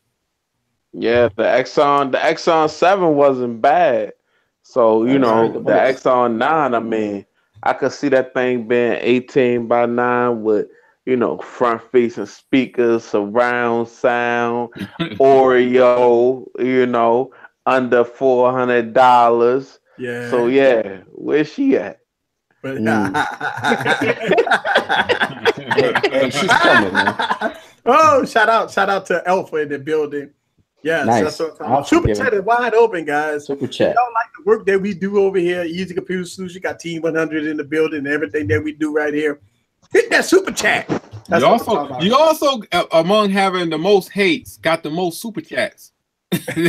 Yeah, the Exxon 7 wasn't bad. So, the Exxon 9, I mean, I could see that thing being 18:9 with, front facing speakers, surround sound, Oreo, under $400. Yeah. So yeah, where's she at? But Hey, she's coming, man. oh, shout out to Alpha in the building. Yes, Nice. that's what I'm talking I'll about. Super forgive chat him. is wide open, guys. Super If chat. y'all like the work that we do over here, Easy Computer Solutions, got Team 100 in the building, and everything that we do right here. Hit that super chat. That's You what I'm talking also, about. you also among having the most hates, got the most super chats. Hey,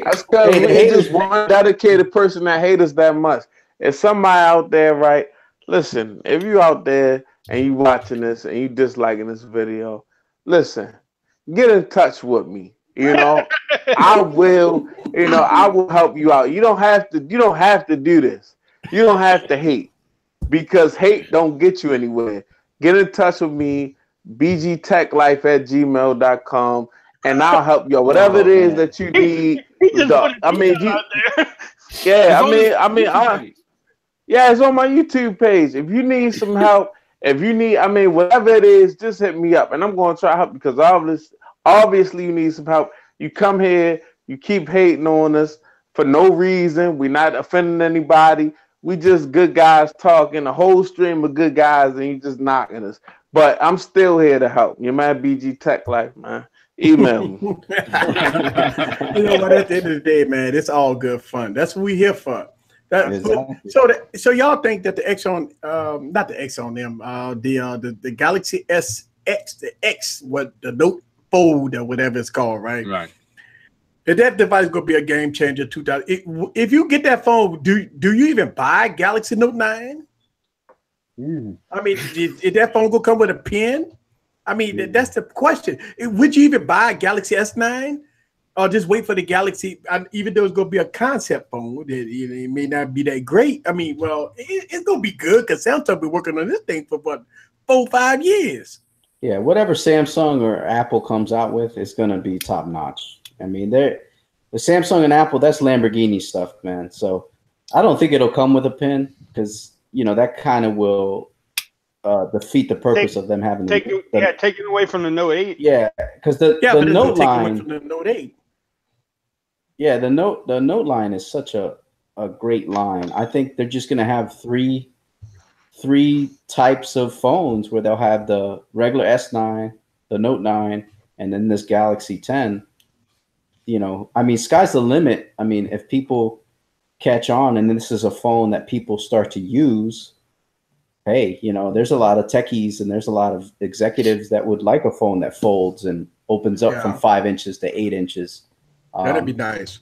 That's because Hey, the we haters- just one dedicated person that hate us that much. If somebody out there, right? Listen, if you out there and you watching this and you disliking this video, listen, get in touch with me. You know, I will help you out. You don't have to do this. You don't have to hate, because hate don't get you anywhere. Get in touch with me, bgtechlife@gmail.com, and I'll help you out. Whatever it is that you need. He just put a out there. Yeah, It's on his I YouTube mean, page. yeah, it's on my YouTube page. If you need some help, if you need, whatever it is, just hit me up, and I'm going to try to help, because obviously you need some help. You come here, you keep hating on us for no reason. We're not offending anybody. We just good guys talking, a whole stream of good guys, and you just knocking us. But I'm still here to help. You're my BG Tech Life, man. Email me. You know what? At the end of the day, man, it's all good fun. That's what we here for. Exactly. So y'all think that the Exxon, not the Exxon, the Galaxy SX, the X, what the Note Fold or whatever it's called, right? Right. If that device is gonna be a game changer, 2000. If you get that phone, do you even buy Galaxy Note 9? I mean, is that phone gonna come with a pen? I mean, that's the question. Would you even buy a Galaxy S9, or just wait for the Galaxy? Even though it's gonna be a concept phone, it may not be that great. I mean, well, it's gonna be good because Samsung been working on this thing for what, 4-5 years. Yeah, whatever Samsung or Apple comes out with is going to be top notch. I mean, the Samsung and Apple, that's Lamborghini stuff, man. So I don't think it'll come with a pin, because that kind of will defeat the purpose of them having taking away from the Note 8. Yeah, because the Note line from the Note 8. Yeah, the Note line is such a great line. I think they're just going to have three types of phones, where they'll have the regular S9, the Note 9, and then this Galaxy 10. I mean, sky's the limit. I mean, if people catch on and this is a phone that people start to use, hey, there's a lot of techies and there's a lot of executives that would like a phone that folds and opens up from 5 inches to 8 inches. That'd be nice.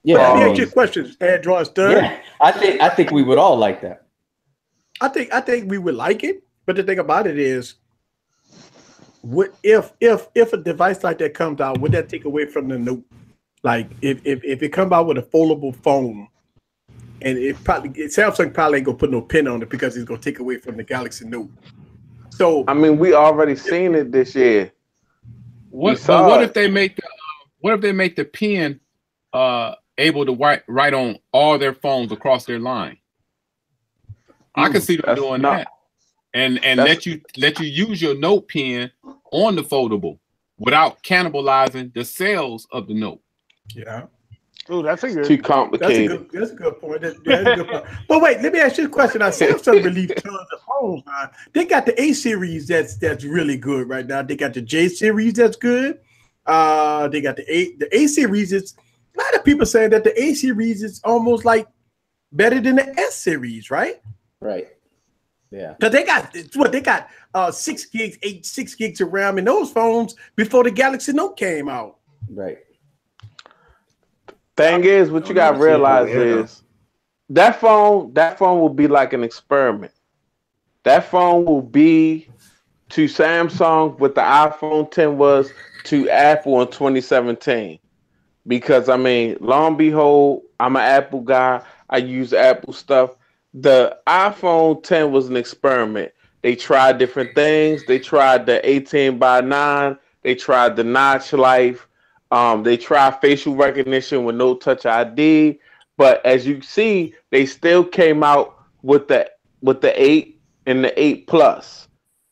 Yeah. Let me ask you a question, Android Stud. Yeah, I think we would all like that. I think we would like it, but the thing about it is, if a device like that comes out, would that take away from the Note? Like if it comes out with a foldable phone, and Samsung probably ain't gonna put no pin on it because it's gonna take away from the Galaxy Note. So I mean, we already seen it this year. What if they make the pen able to write on all their phones across their line? I can see them doing that, and let you use your Note pen on the foldable without cannibalizing the sales of the Note. Yeah. Oh, that's a good. Too complicated. That's a good point. That's a good point. But wait, let me ask you a question. Now, Samsung released tons of phones. They got the A series that's really good right now. They got the J series that's good. They got the A series. It's a lot of people saying that the A series is almost like better than the S series, right? Right. Yeah. Because they got 6 gigs of RAM in those phones before the Galaxy Note came out. Right. Thing is, what you gotta realize is that phone will be like an experiment. That phone will be to Samsung what the iPhone 10 was to Apple in 2017. Because I mean, lo and behold, I'm an Apple guy. I use Apple stuff. The iPhone 10 was an experiment. They tried different things. They tried the 18:9. They tried the notch life. They tried facial recognition with no touch ID. But as you see, they still came out with the 8 and the 8 Plus.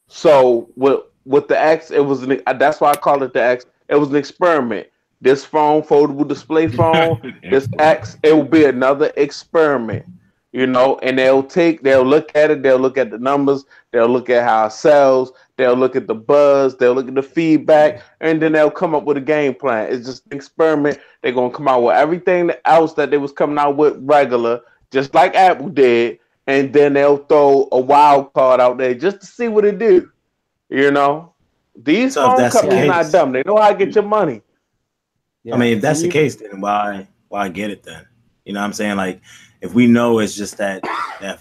So with the X, it was that's why I call it the X. It was an experiment. this phone, foldable display phone, this X, it will be another experiment, you know, and they'll look at it, they'll look at the numbers, they'll look at how it sells, they'll look at the buzz, they'll look at the feedback, and then they'll come up with a game plan. It's just an experiment. They're going to come out with everything else that they was coming out with regular, just like Apple did, and then they'll throw a wild card out there just to see what it do, you know. These phone companies not dumb. They know how to get your money. Yeah. I mean, if that's the case, then why get it then? You know what I'm saying? Like, if we know it's just that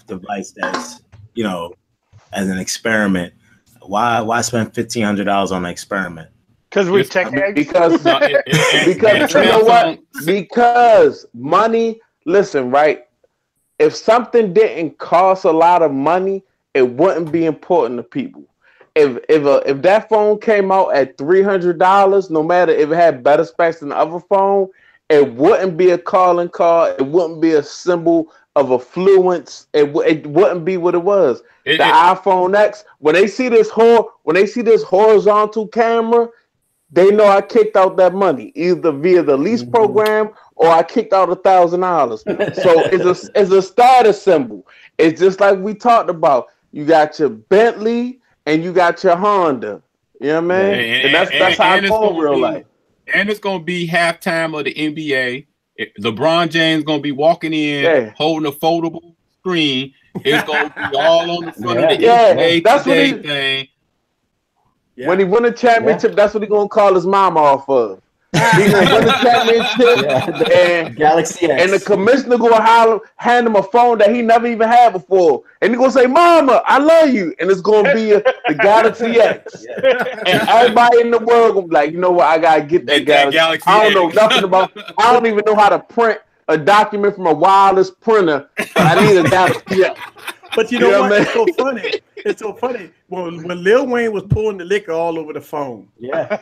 device that's, you know, as an experiment, why spend $1,500 on an experiment? Because we tech because you know what? Because money. Listen, right? If something didn't cost a lot of money, it wouldn't be important to people. If that phone came out at $300, no matter if it had better specs than the other phone, it wouldn't be a calling card. It wouldn't be a symbol of affluence. It wouldn't be what it was. The iPhone X, when they see this horizontal camera, they know I kicked out that money either via the lease program or I kicked out $1,000. So it's a status symbol. It's just like we talked about. You got your Bentley and you got your Honda. You know what I mean? And that's how I go in real life. And it's gonna be halftime of the NBA. LeBron James gonna be walking in holding a foldable screen. It's gonna be all on the front of the NBA that's Today what thing. Yeah. When he win a championship, that's what he gonna call his mama off of. He gonna win a championship, and Galaxy X. And the commissioner gonna hand him a phone that he never even had before, and he gonna say, "Mama, I love you," and it's gonna be the Galaxy X. And everybody in the world gonna be like, "You know what? I gotta get that Galaxy. I don't know nothing about. I don't even know how to print a document from a wireless printer, but I need a Galaxy X." But you know what? It's so funny. It's so funny. When Lil Wayne was pulling the liquor all over the phone. Yeah.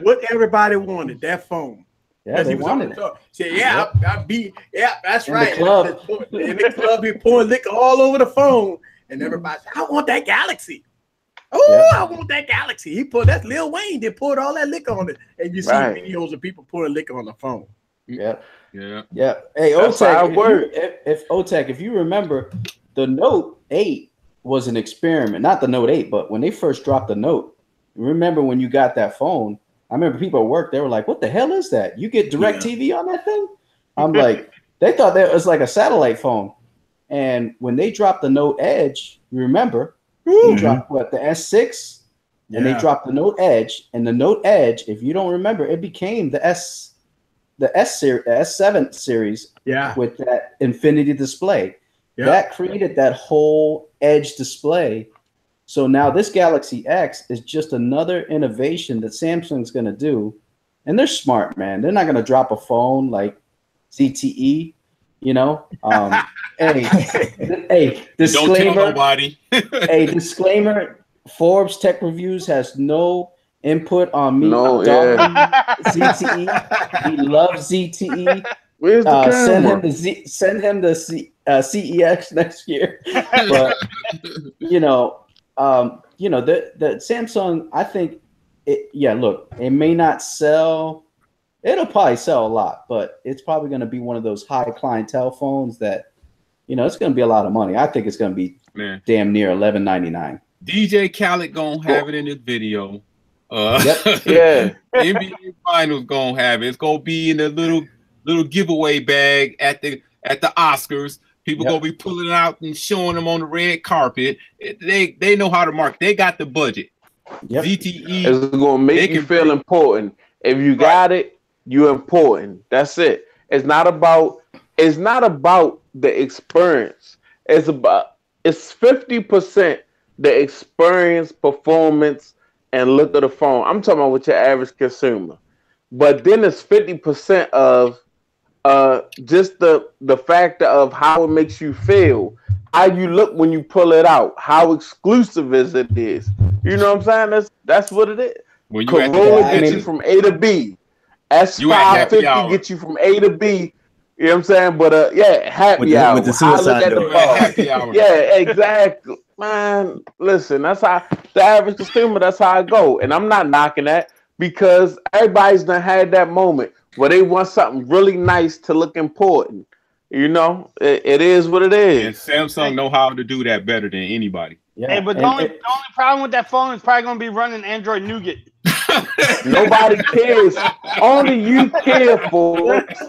What everybody wanted, that phone. Yeah, they wanted it. Say, that's right. In the club, he pouring liquor all over the phone. And everybody said, I want that Galaxy. Oh, I want that Galaxy. He put that Lil Wayne, they poured all that liquor on it. And you see videos of people pouring liquor on the phone. Yeah. Yeah. Hey, Otech, if you remember, the Note 8 was an experiment. Not the Note 8, but when they first dropped the Note, remember when you got that phone, I remember people at work, they were like, what the hell is that? You get direct TV on that thing? I'm like, they thought that was like a satellite phone. And when they dropped the Note Edge, you remember, they dropped the S6, and they dropped the Note Edge. And the Note Edge, if you don't remember, it became the S7 series with that infinity display. That created that whole edge display. So now this Galaxy X is just another innovation that Samsung's going to do. And they're smart, man. They're not going to drop a phone like ZTE, you know. Hey, disclaimer. Don't tell nobody. Disclaimer. Forbes Tech Reviews has no input on me. ZTE. He loves ZTE. Where's the camera? Send him the CEX next year. But the Samsung, I think it may not sell. It'll probably sell a lot, but it's probably going to be one of those high clientele phones that, it's going to be a lot of money. I think it's going to be damn near $11.99. DJ Khaled gonna have it in his video. NBA Finals gonna have it. It's gonna be in a little giveaway bag at the Oscars. People gonna be pulling it out and showing them on the red carpet. They know how to market. They got the budget. ZTE is gonna make you feel important. If you got it, you're important. That's it. It's not about the experience. It's 50% the experience, performance, and look at the phone. I'm talking about with your average consumer. But then it's 50% of just the factor of how it makes you feel, how you look when you pull it out, how exclusive is it is. You know what I'm saying? That's what it is. Corolla gets you from A to B. S550 gets you from A to B. You know what I'm saying? But happy hour. With the suicide note. Happy hour. Yeah, exactly. Man, listen, that's how the average consumer, that's how I go. And I'm not knocking that. because everybody's done had that moment where they want something really nice to look important. You know, it is what it is. And Samsung know how to do that better than anybody. Yeah. Hey, but the only problem with that phone is probably going to be running Android Nougat. Nobody cares. Only you care, folks.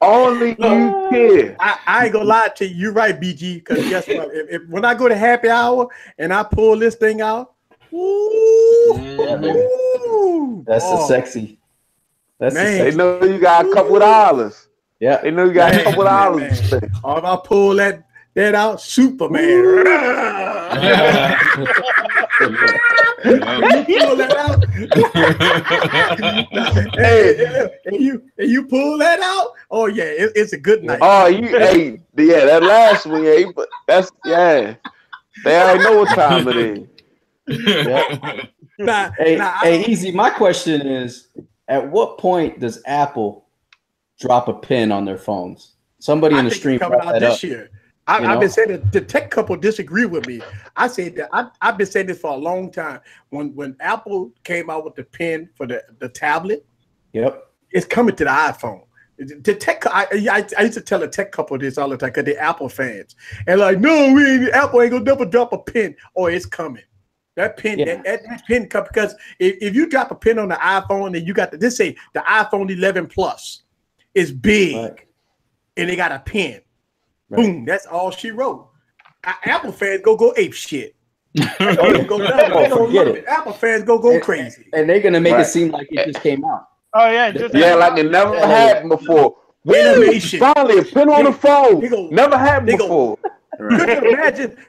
Only you care. I ain't gonna lie to you. You're right, BG. Because guess what? If when I go to happy hour and I pull this thing out, that's the sexy. That's Man. They know you got a couple of dollars. Yeah. They know you got a couple of dollars. If I pull that out, Superman. You pull that out. and you pull that out. Oh yeah, it's a good night. Oh, that last one, but that's They already know what time it is. Hey, Easy. My question is, at what point does Apple drop a pin on their phones? Somebody in the stream coming brought out that this up. year. I've been saying that the tech couple disagree with me. I said that I've been saying this for a long time. When Apple came out with the pen for the tablet, it's coming to the iPhone. The tech, I used to tell a tech couple this all the time because they're Apple fans, and like, no, Apple ain't gonna never drop a pen. Oh, it's coming. That pen, that pen cup, because if you drop a pen on the iPhone and you got this say the iPhone 11 Plus is big, and they got a pen. Right. Boom! That's all she wrote. Apple fans go ape shit. Apple fans go crazy, and they're gonna make it seem like it just came out. Oh yeah, like it never happened before. Innovation. Finally, a pin on the phone. Never happened before.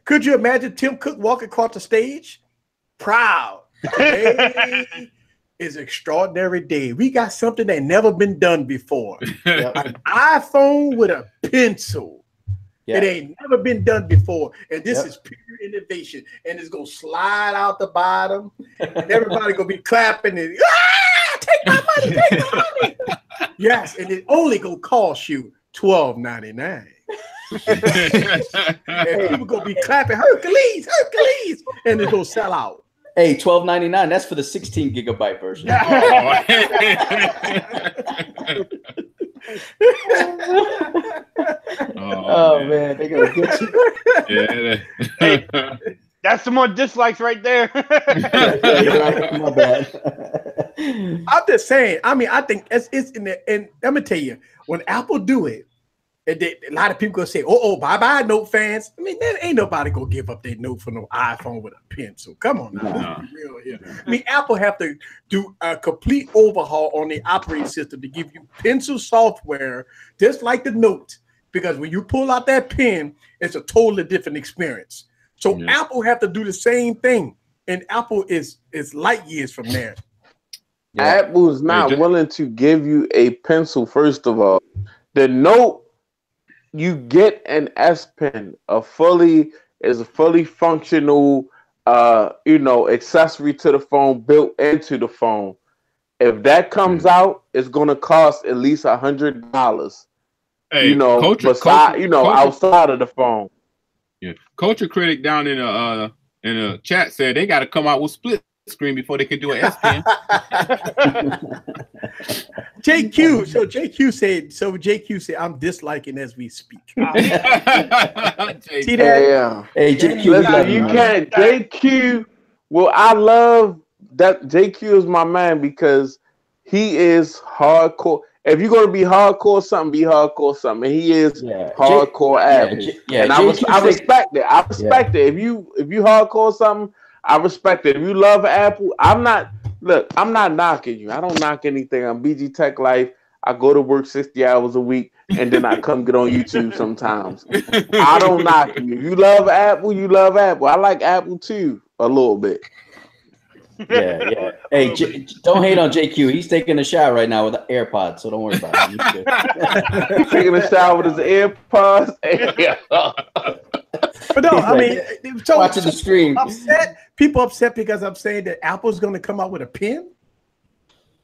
Could you imagine Tim Cook walking across the stage, proud? Today is an extraordinary day. We got something that never been done before. An iPhone with a pencil. It ain't never been done before, and this is pure innovation. And it's gonna slide out the bottom. And everybody gonna be clapping and take my money, take my money. Yes, and it only gonna cost you $12.99. And people gonna be clapping, Hercules, and it's gonna sell out. Hey, $12.99. That's for the 16 gigabyte version. Oh man, they gonna get you. Hey, that's some more dislikes right there. My bad. I'm just saying. I mean, I think it's in the. And let me tell you, when Apple do it, a lot of people gonna say, "Oh, bye, Note fans." I mean, there ain't nobody gonna give up their Note for no iPhone with a pencil. Come on, now. Let's be real here. I mean, Apple have to do a complete overhaul on the operating system to give you pencil software, just like the Note, because when you pull out that pen, it's a totally different experience. So Apple have to do the same thing, and Apple is light years from there. Apple is not willing to give you a pencil. First of all, the Note. You get an S Pen, a fully functional, accessory to the phone built into the phone. If that comes out, it's gonna cost at least $100. Hey, outside of the phone. Yeah, Culture Critic down in the chat said they got to come out with split screen before they can do an S Pen. JQ said, I'm disliking as we speak. See that? Yeah. Hey, JQ, listen, you can't. JQ. Well, I love that. JQ is my man because he is hardcore. If you're gonna be hardcore something, be hardcore something. And he is hardcore Apple. And I respect it. I respect it. If you hardcore something, I respect it. If you love Apple, I'm not knocking you. I don't knock anything. I'm BG Tech Life. I go to work 60 hours a week, and then I come get on YouTube sometimes. I don't knock you. If you love Apple, you love Apple. I like Apple too, a little bit. Yeah. Hey, don't hate on JQ. He's taking a shower right now with the AirPods, so don't worry about it. He's taking a shower with his AirPods. But no, I mean, watching the stream. People upset because I'm saying that Apple's going to come out with a pen.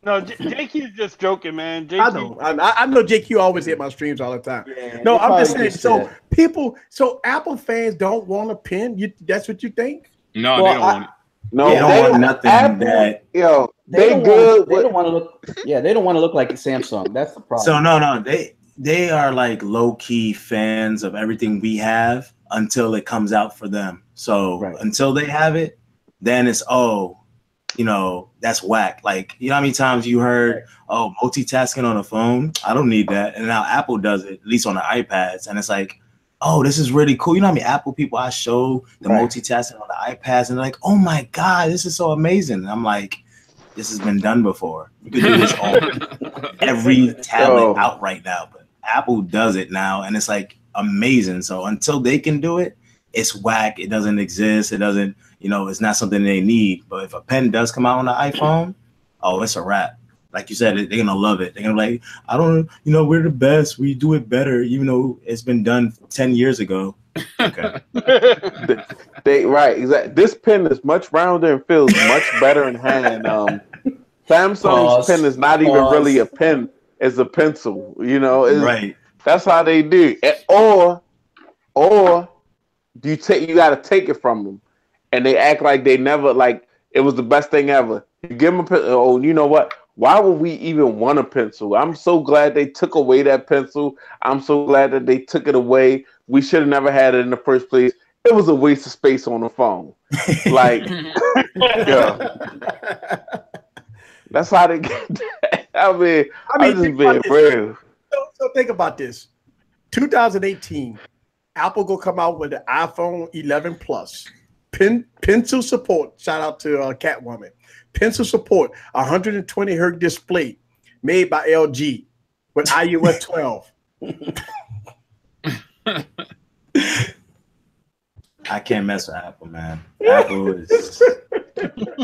No, JQ's just joking, man. JQ. I know JQ always hit my streams all the time. Yeah, no, I'm just saying. So Apple fans don't want a pen. That's what you think? No, they don't want it. No, they don't want nothing Apple, They don't good. They don't want to look. Yeah, they don't want to look like a Samsung. That's the problem. So no, they are like low key fans of everything we have until it comes out for them. So until they have it, then it's that's whack. Like, you know how many times you heard, multitasking on a phone? I don't need that. And now Apple does it, at least on the iPads. And it's like, oh, this is really cool. You know how many Apple people I show the multitasking on the iPads, and they're like, oh my God, this is so amazing. And I'm like, this has been done before. You can do this on every tablet out right now, but Apple does it now, and it's like amazing. So until they can do it, it's whack. It doesn't exist. It doesn't, it's not something they need. But if a pen does come out on the iPhone, it's a wrap. Like you said, they're going to love it. They're going to be like, we're the best. We do it better, even though it's been done 10 years ago. Okay. Exactly. This pen is much rounder and feels much better in hand. Samsung's pen is not even really a pen; it's a pencil. Right. That's how they do. Or you got to take it from them, and they act like they never it was the best thing ever. You give them a pencil. Oh, you know what? Why would we even want a pencil? I'm so glad they took away that pencil. I'm so glad that they took it away. We should have never had it in the first place. It was a waste of space on the phone. That's how they get that. I mean I'm just being brave. So think about this. 2018, Apple gonna come out with the iPhone 11 Plus. Pencil support. Shout out to Catwoman. Pencil support, 120 hertz display made by LG with iOS 12. I can't mess with Apple, man. Apple is.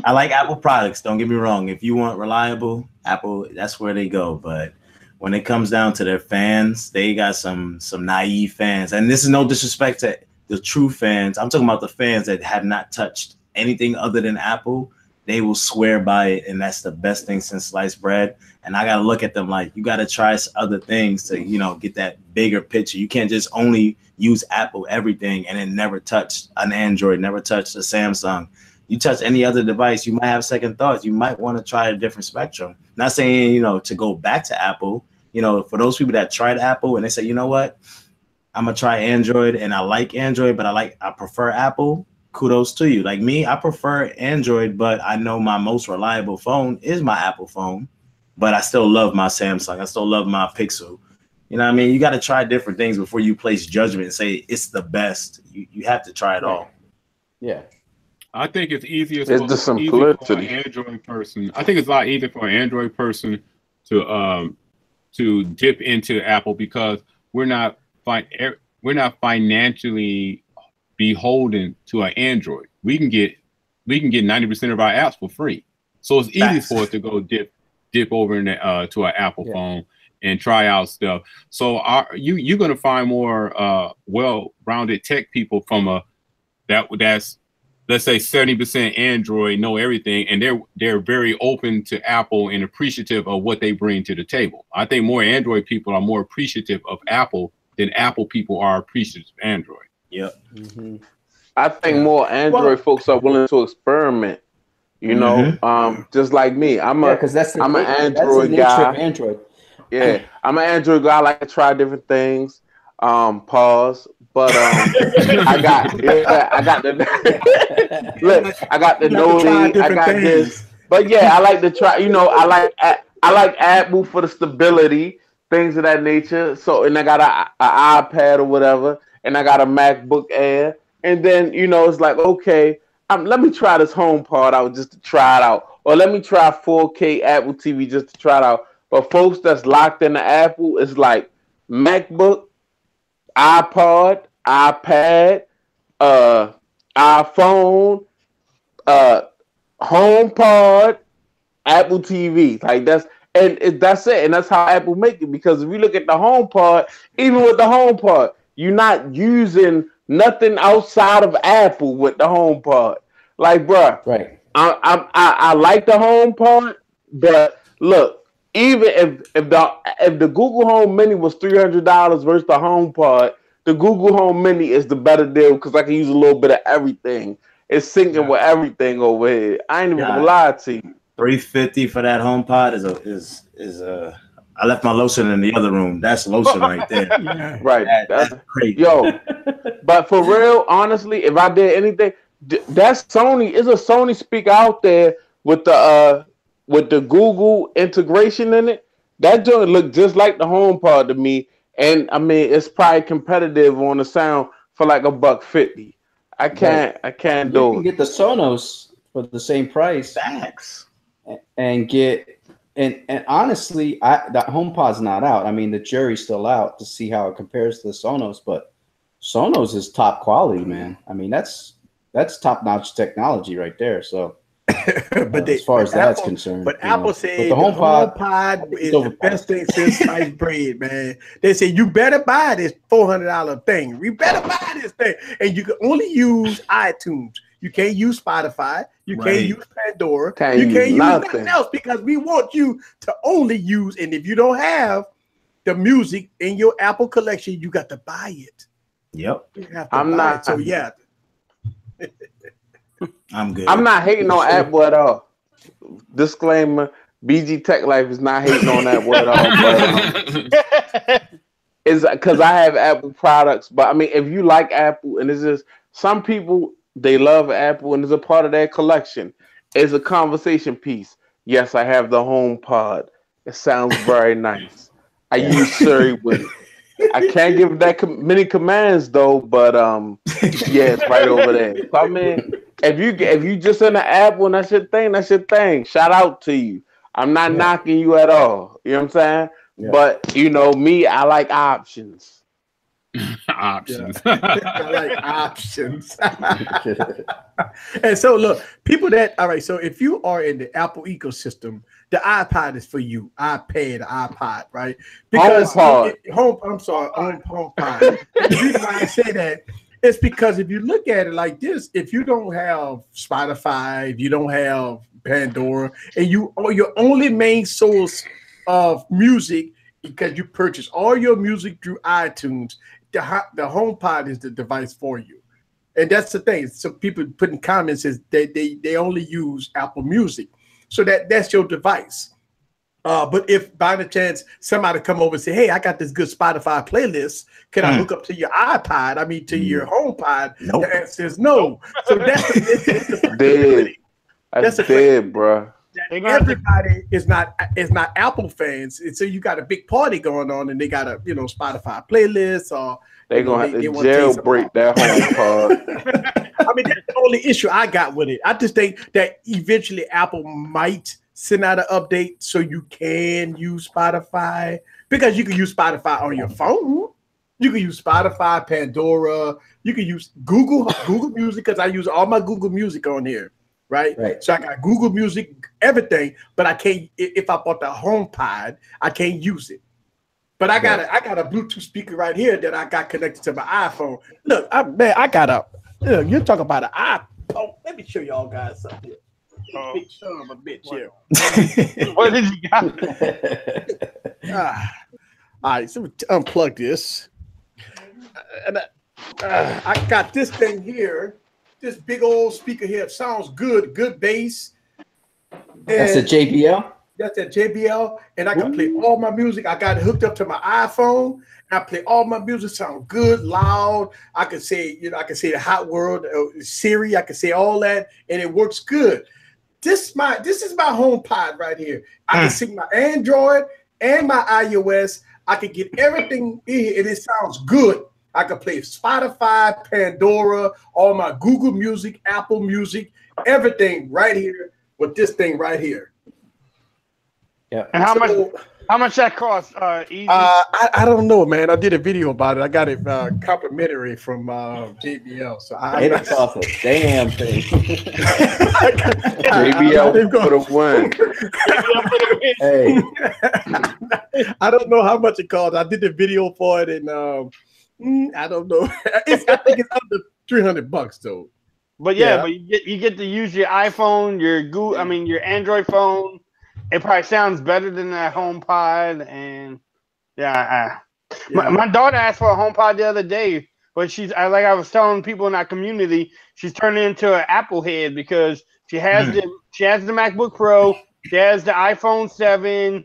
I like Apple products. Don't get me wrong. If you want reliable, Apple, that's where they go. But when it comes down to their fans, they got some naive fans. And this is no disrespect to the true fans. I'm talking about the fans that have not touched anything other than Apple. They will swear by it, and that's the best thing since sliced bread. And I gotta look at them like, you gotta try other things to, get that bigger picture. You can't just only use Apple everything and then never touch an Android, never touch a Samsung. You touch any other device, you might have second thoughts. You might want to try a different spectrum. Not saying, to go back to Apple. For those people that tried Apple and they say, you know what, I'm gonna try Android and I like Android, but I prefer Apple. Kudos to you. Like me, I prefer Android, but I know my most reliable phone is my Apple phone. But I still love my Samsung. I still love my Pixel. You know what I mean? You got to try different things before you place judgment and say it's the best. You have to try it all. Yeah. I think it's easier for an Android person. I think it's a lot easier for an Android person to dip into Apple because we're not financially beholden to an Android. We can get 90% of our apps for free. So it's easy for us to go dip over in to an Apple phone and try out stuff. So you're going to find more well-rounded tech people from that's let's say 70% Android, know everything, and they're very open to Apple and appreciative of what they bring to the table. I think more Android people are more appreciative of Apple than Apple people are appreciative of Android. Yep. Mm-hmm. I think more Android folks are willing to experiment. Just like me. I'm an Android guy. Android. Yeah, I'm an Android guy. I like to try different things. Pause. But I got the look. I got the Noti. I got this. But yeah, I like to try. I like Apple for the stability, things of that nature. So, and I got an iPad or whatever. And I got a MacBook Air, and then it's like, okay, let me try this HomePod out just to try it out, or let me try 4K Apple TV just to try it out. But folks that's locked into Apple is like MacBook, iPod, iPad, iPhone, HomePod, Apple TV. Like that's it, and that's how Apple make it. Because if we look at the HomePod, even with the HomePod, you're not using nothing outside of Apple with the HomePod. Like, bruh, right. I like the HomePod, but look, even if the Google Home Mini was $300 versus the HomePod, the Google Home Mini is the better deal because I can use a little bit of everything. It's syncing with everything over here. I ain't even gonna lie to you. $350 for that HomePod is I left my lotion in the other room. That's lotion right there. Yeah. Right. That's crazy. Yo, but for real, honestly, if I did anything, that's Sony. Is a Sony speaker out there with the Google integration in it. That joint look just like the HomePod to me, and I mean it's probably competitive on the sound for like $150. I can't You do can it. get the Sonos for the same price Facts. and get and honestly, the HomePod's not out. I mean, the jury's still out to see how it compares to the Sonos, but Sonos is top quality, man. I mean, that's top-notch technology right there. So, But as far as that's concerned, but Apple said the HomePod is the best thing since sliced bread, man. They said you better buy this $400 thing. You better buy this thing, and you can only use iTunes. You can't use Spotify. You can't use Pandora. You can't use nothing else because we want you to only use. And if you don't have the music in your Apple collection, you got to buy it. Yep. You have to buy it. So yeah. I'm good. I'm not hating on Apple at all. Disclaimer: BG Tech Life is not hating on Apple at all. But it's because I have Apple products. But I mean, if you like Apple, and it's just some people. They love Apple and it's a part of their collection. It's a conversation piece. Yes, I have the HomePod. It sounds very nice. I use Siri with it. I can't give that many commands though, but yeah, it's right over there. So, I mean, if you just in the Apple and that's your thing, that's your thing. Shout out to you. I'm not knocking you at all. You know what I'm saying? Yeah. But you know me, I like options. Options. Yeah. I like options. And so look, people that all right. So if you are in the Apple ecosystem, the iPod is for you. iPad, iPod, right? Because HomePod. HomePod. The reason why I say that is because if you look at it like this, if you don't have Spotify, if you don't have Pandora, and your only main source of music because you purchase all your music through iTunes. The HomePod is the device for you, and that's the thing. So people put in comments is they only use Apple Music, so that's your device. But if by the chance somebody come over and say, "Hey, I got this good Spotify playlist, can I hook up to your iPod? I mean, to your HomePod?" Nope. The answer is no. So that's the dead. That's dead, bro. Everybody is not Apple fans, and so you got a big party going on, and they got a Spotify playlist, or they're gonna have to jailbreak that HomePod. I mean, that's the only issue I got with it. I just think that eventually Apple might send out an update so you can use Spotify, because you can use Spotify on your phone. You can use Spotify, Pandora. You can use Google Music, because I use all my Google Music on here. Right. So I got Google Music, everything, but I can't. If I bought the HomePod, I can't use it. But I got a Bluetooth speaker right here that I got connected to my iPhone. Look, you're talking about an iPhone. Let me show y'all guys something here. Big son of a bitch here. What did you got? All right, so we unplug this, and I got this thing here. This big old speaker here. It sounds good bass. That's a JBL? That's a JBL. And I can play all my music. I got it hooked up to my iPhone. And I play all my music, sound good, loud. I can say, I can say the hot word, Siri, I can say all that, and it works good. This is my HomePod right here. I can sync my Android and my iOS. I can get everything in here, and it sounds good. I can play Spotify, Pandora, all my Google Music, Apple Music, everything right here with this thing right here. Yeah. And how much that cost? Easy? I don't know, man. I did a video about it. I got it complimentary from JBL. So it cost a damn thing. JBL for the win. Hey, I don't know how much it cost. I did the video for it, and I don't know. I think it's under $300 though. But but you get to use your iPhone, your Google, your Android phone. It probably sounds better than that HomePod, and my daughter asked for a HomePod the other day, but I was telling people in our community, she's turning into an Apple head because she has the MacBook Pro, She has the iPhone 7.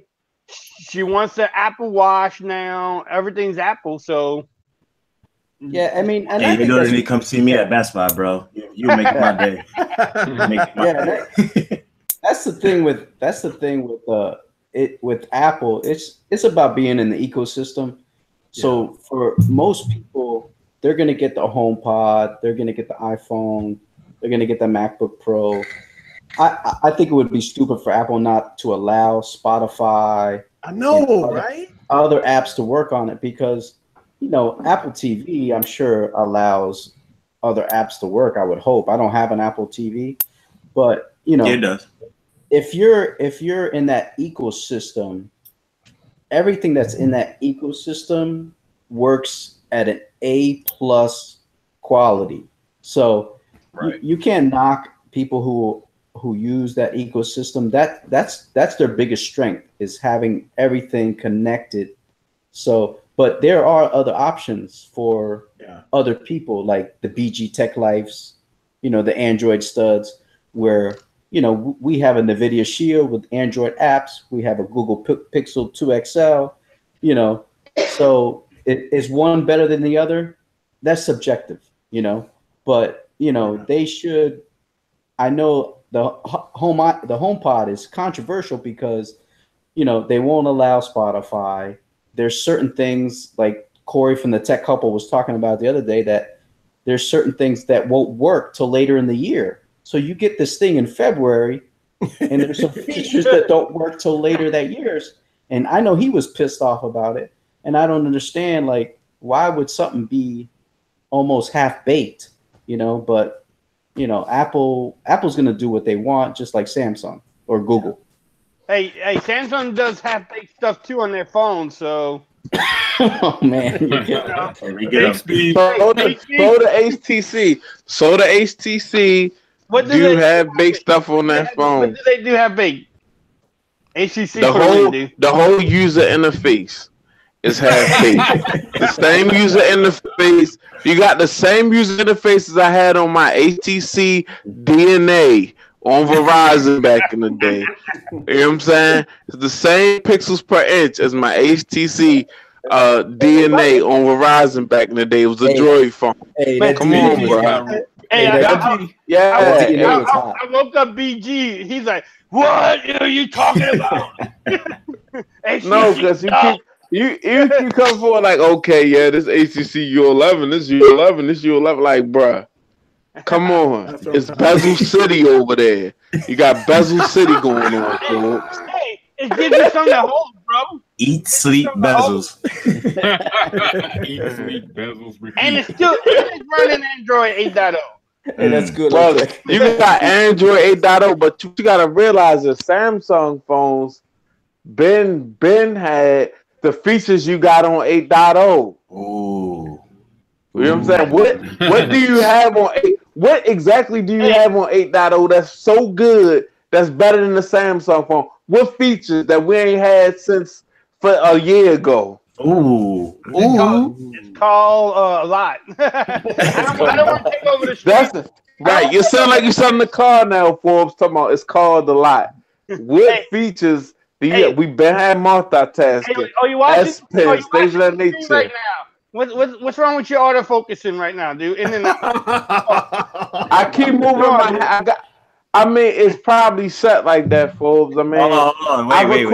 She wants the Apple Watch now. Everything's Apple, so. Yeah, I mean, and Hey, you don't need to come see me at Best Buy, bro. You make my day. That's the thing with with Apple. It's about being in the ecosystem. So for most people, they're gonna get the HomePod, they're gonna get the iPhone, they're gonna get the MacBook Pro. I think it would be stupid for Apple not to allow Spotify. I know, right? Other apps to work on it because, Apple TV, I'm sure allows other apps to work. I would hope. I don't have an Apple TV, but it does. If you're in that ecosystem, everything that's in that ecosystem works at an A+ quality. So you can't knock people who use that ecosystem. That's their biggest strength, is having everything connected. So, but there are other options for other people, like the BG Tech Lifes, the Android studs, where we have a NVIDIA Shield with Android apps. We have a Google Pixel 2 XL. So is one better than the other? That's subjective, But they should. I know the HomePod is controversial because they won't allow Spotify. There's certain things, like Corey from the Tech Couple was talking about the other day, that there's certain things that won't work till later in the year. So you get this thing in February, and there's some features that don't work till later that year. And I know he was pissed off about it. And I don't understand, like, why would something be almost half baked, But Apple's gonna do what they want, just like Samsung or Google. Hey, Samsung does have baked stuff too on their phone, so. Oh man, So the HTC. So the HTC do have baked stuff on their phone. What do they do have baked? HTC. The whole user interface is half baked. The same user interface. You got the same user interface as I had on my HTC DNA on Verizon back in the day. You know what I'm saying? It's the same pixels per inch as my HTC DNA on Verizon back in the day. It was a Droid phone. Hey, come on, bro. I woke up BG. He's like, "What are you talking about?" No, because you come forward like, okay, yeah, this HTC U11, this U11, this U11, like, bruh. Come on. It's Bezel City over there. You got Bezel City going on, folks. Hey, it gives you something to hold, bro. Eat, sleep, bezels. Eat, sleep, bezels. Repeat. And it's running Android 8.0. Hey, that's good. Well, you got Android 8.0, but you got to realize that Samsung phones been had the features you got on 8.0. Ooh. You know what I'm saying? What do you have on 8? What exactly do you have on 8.0 that's so good that's better than the Samsung phone? What features that we ain't had since for a year ago? Ooh. It's called a lot. I don't want to take over the street. Right. You sound like you're selling the car now, Forbes. Talking about it's called a lot. What features do you have? We've been having multitasking. You watching? S-Pen, things of that nature. Right now. What's wrong with your autofocusing right now, dude? I keep moving my hand. It's probably set like that, Forbes. Hold on. Wait.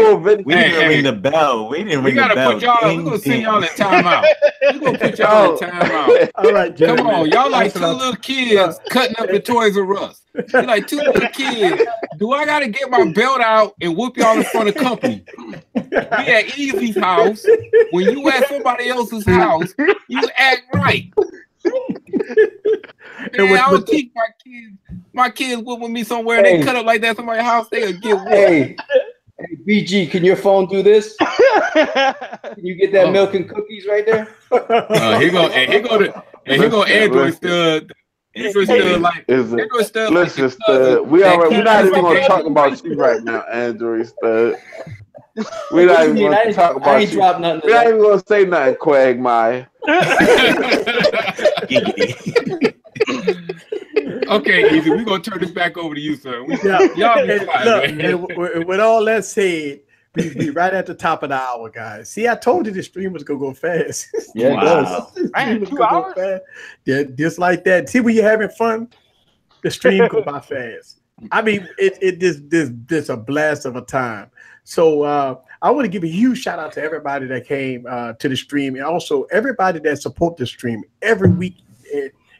We didn't ring the bell. We gotta put y'all. We're gonna send y'all in timeout. We're gonna put y'all in timeout. All right, come on, y'all like two little kids cutting up the Toys R Us. You're like two little kids. Do I gotta get my belt out and whoop y'all in front of company? We at Easy's house. When you at somebody else's house, you act right. Man, I would teach my kids with me somewhere and they cut up like that somebody's house, they'll get whooped. Hey, BG, can your phone do this? Can you get that milk and cookies right there? Here go Android stud. Android stud like Android stud. Listen, stud. We're not even gonna talk about you right now, Android stud. We're not even gonna talk about you. We're not even gonna say nothing, Quagmire. Okay, Easy, we're gonna turn this back over to you, sir. Y'all be quiet, man. With all that said, we right at the top of the hour, guys. See, I told you the stream was gonna go fast. Yeah, Wow. Man, 2 hours? Yeah, just like that. See, when you're having fun, the stream go by fast. I mean, this a blast of a time. So I want to give a huge shout out to everybody that came to the stream, and also everybody that support the stream every week.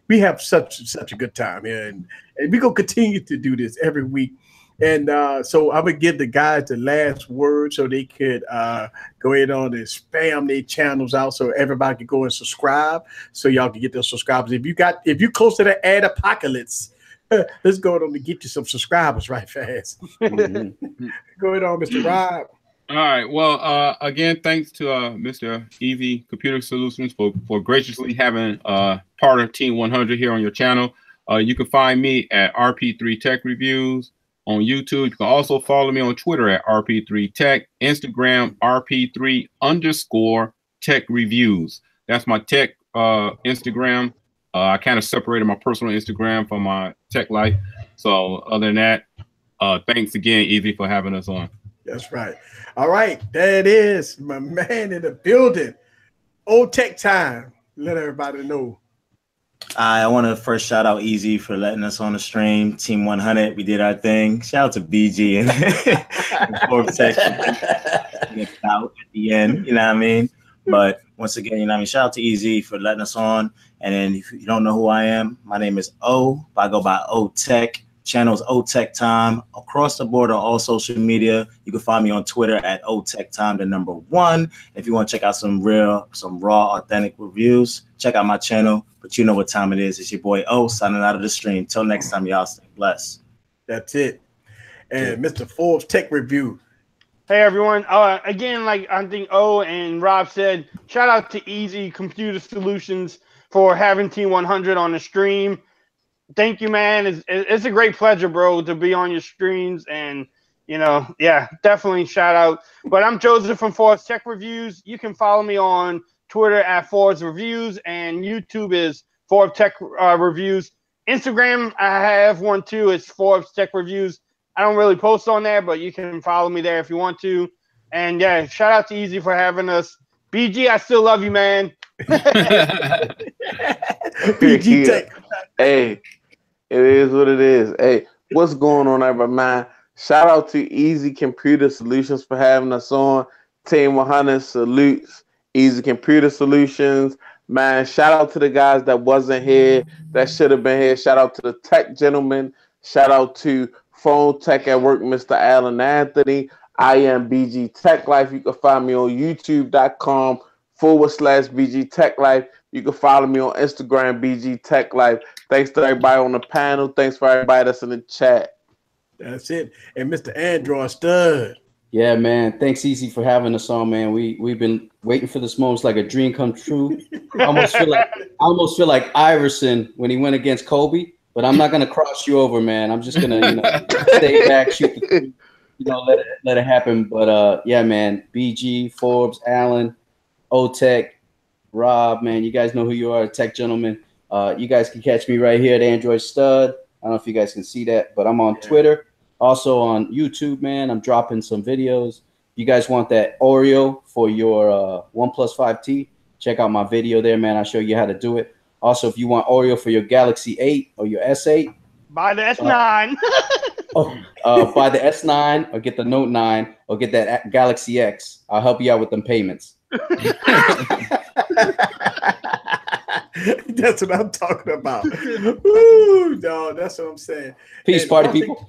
We have such a good time, and we're gonna continue to do this every week. And so I'm gonna give the guys the last word so they could go ahead on and spam their channels out so everybody can go and subscribe, so y'all can get those subscribers. If you're close to the ad apocalypse, let's go on to get you some subscribers right fast. Mm-hmm. Go ahead on, Mr. Rob. All right. Well, again, thanks to Mr. Easy Computer Solutions for graciously having part of Team 100 here on your channel. You can find me at RP3 Tech Reviews on YouTube. You can also follow me on Twitter at RP3 Tech, Instagram RP3_Tech Reviews. That's my tech Instagram. I kind of separated my personal Instagram from my tech life. So other than that, thanks again, Easy, for having us on. That's right. All right, there it is, my man in the building. Old Tech Time. Let everybody know. I want to first shout out Easy for letting us on the stream. Team 100, we did our thing. Shout out to BG and Forbes Tech out at the end. You know what I mean? But once again, you know what I mean? Shout out to Easy for letting us on. And then if you don't know who I am, my name is O. I go by O Tech. Channel is O Tech Time. Across the board on all social media. You can find me on Twitter at O Tech Time, the number 1. If you want to check out some raw, authentic reviews, check out my channel. But you know what time it is. It's your boy O signing out of the stream. Till next time, y'all stay blessed. That's it. And Mr. Forbes Tech Review. Hey everyone. Again, like I think O and Rob said, shout out to Easy Computer Solutions for having Team 100 on the stream. Thank you, man. It's a great pleasure, bro, to be on your streams, and yeah, definitely shout out. But I'm Joseph from Forbes Tech Reviews. You can follow me on Twitter at Forbes Reviews, and YouTube is Forbes Tech Reviews. Instagram, I have one too. It's Forbes Tech Reviews. I don't really post on there, but you can follow me there if you want to. And yeah, shout out to Easy for having us. BG, I still love you, man. BG Tech. Hey, it is what it is. Hey, what's going on, everybody, man? Shout out to Easy Computer Solutions for having us on. Team 100 salutes Easy Computer Solutions. Man, shout out to the guys that wasn't here, that should have been here. Shout out to the tech gentlemen. Shout out to Phone Tech at Work, Mr. Allen Anthony. I am BG Tech Life. You can find me on youtube.com/BG Tech Life. You can follow me on Instagram, BG Tech Life. Thanks to everybody on the panel. Thanks for everybody that's in the chat. That's it. And Mr. Android Stud. Yeah, man. Thanks, Easy, for having us on, man. We've been waiting for this moment. It's like a dream come true. I almost feel like Iverson when he went against Kobe, but I'm not gonna cross you over, man. I'm just gonna stay back, shoot the let it happen. But yeah, man. BG, Forbes, Allen, O-Tech, Rob, man, you guys know who you are, tech gentlemen. You guys can catch me right here at Android Stud. I don't know if you guys can see that, but I'm on Twitter. Also on YouTube, man. I'm dropping some videos. If you guys want that Oreo for your OnePlus 5T, check out my video there, man. I'll show you how to do it. Also, if you want Oreo for your Galaxy 8 or your S8, buy the S9. Buy the S9 or get the Note 9 or get that Galaxy X. I'll help you out with them payments. That's what I'm talking about. Ooh, no, that's what I'm saying. Peace, party people.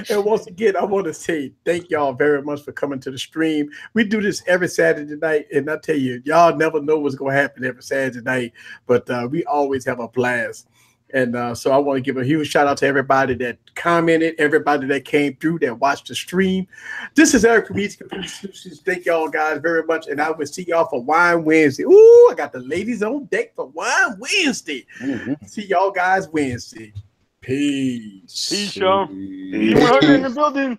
And once again, I want to say thank y'all very much for coming to the stream. We do this every Saturday night, and I tell you, y'all never know what's going to happen every Saturday night, but we always have a blast. And so I want to give a huge shout out to everybody that commented, everybody that came through, that watched the stream. This is Eric from Easy Computer Solutions. Thank y'all guys very much, and I will see y'all for Wine Wednesday. Ooh, I got the ladies on deck for Wine Wednesday. See y'all guys Wednesday. Peace. Peace, y'all. Team 100 in the building.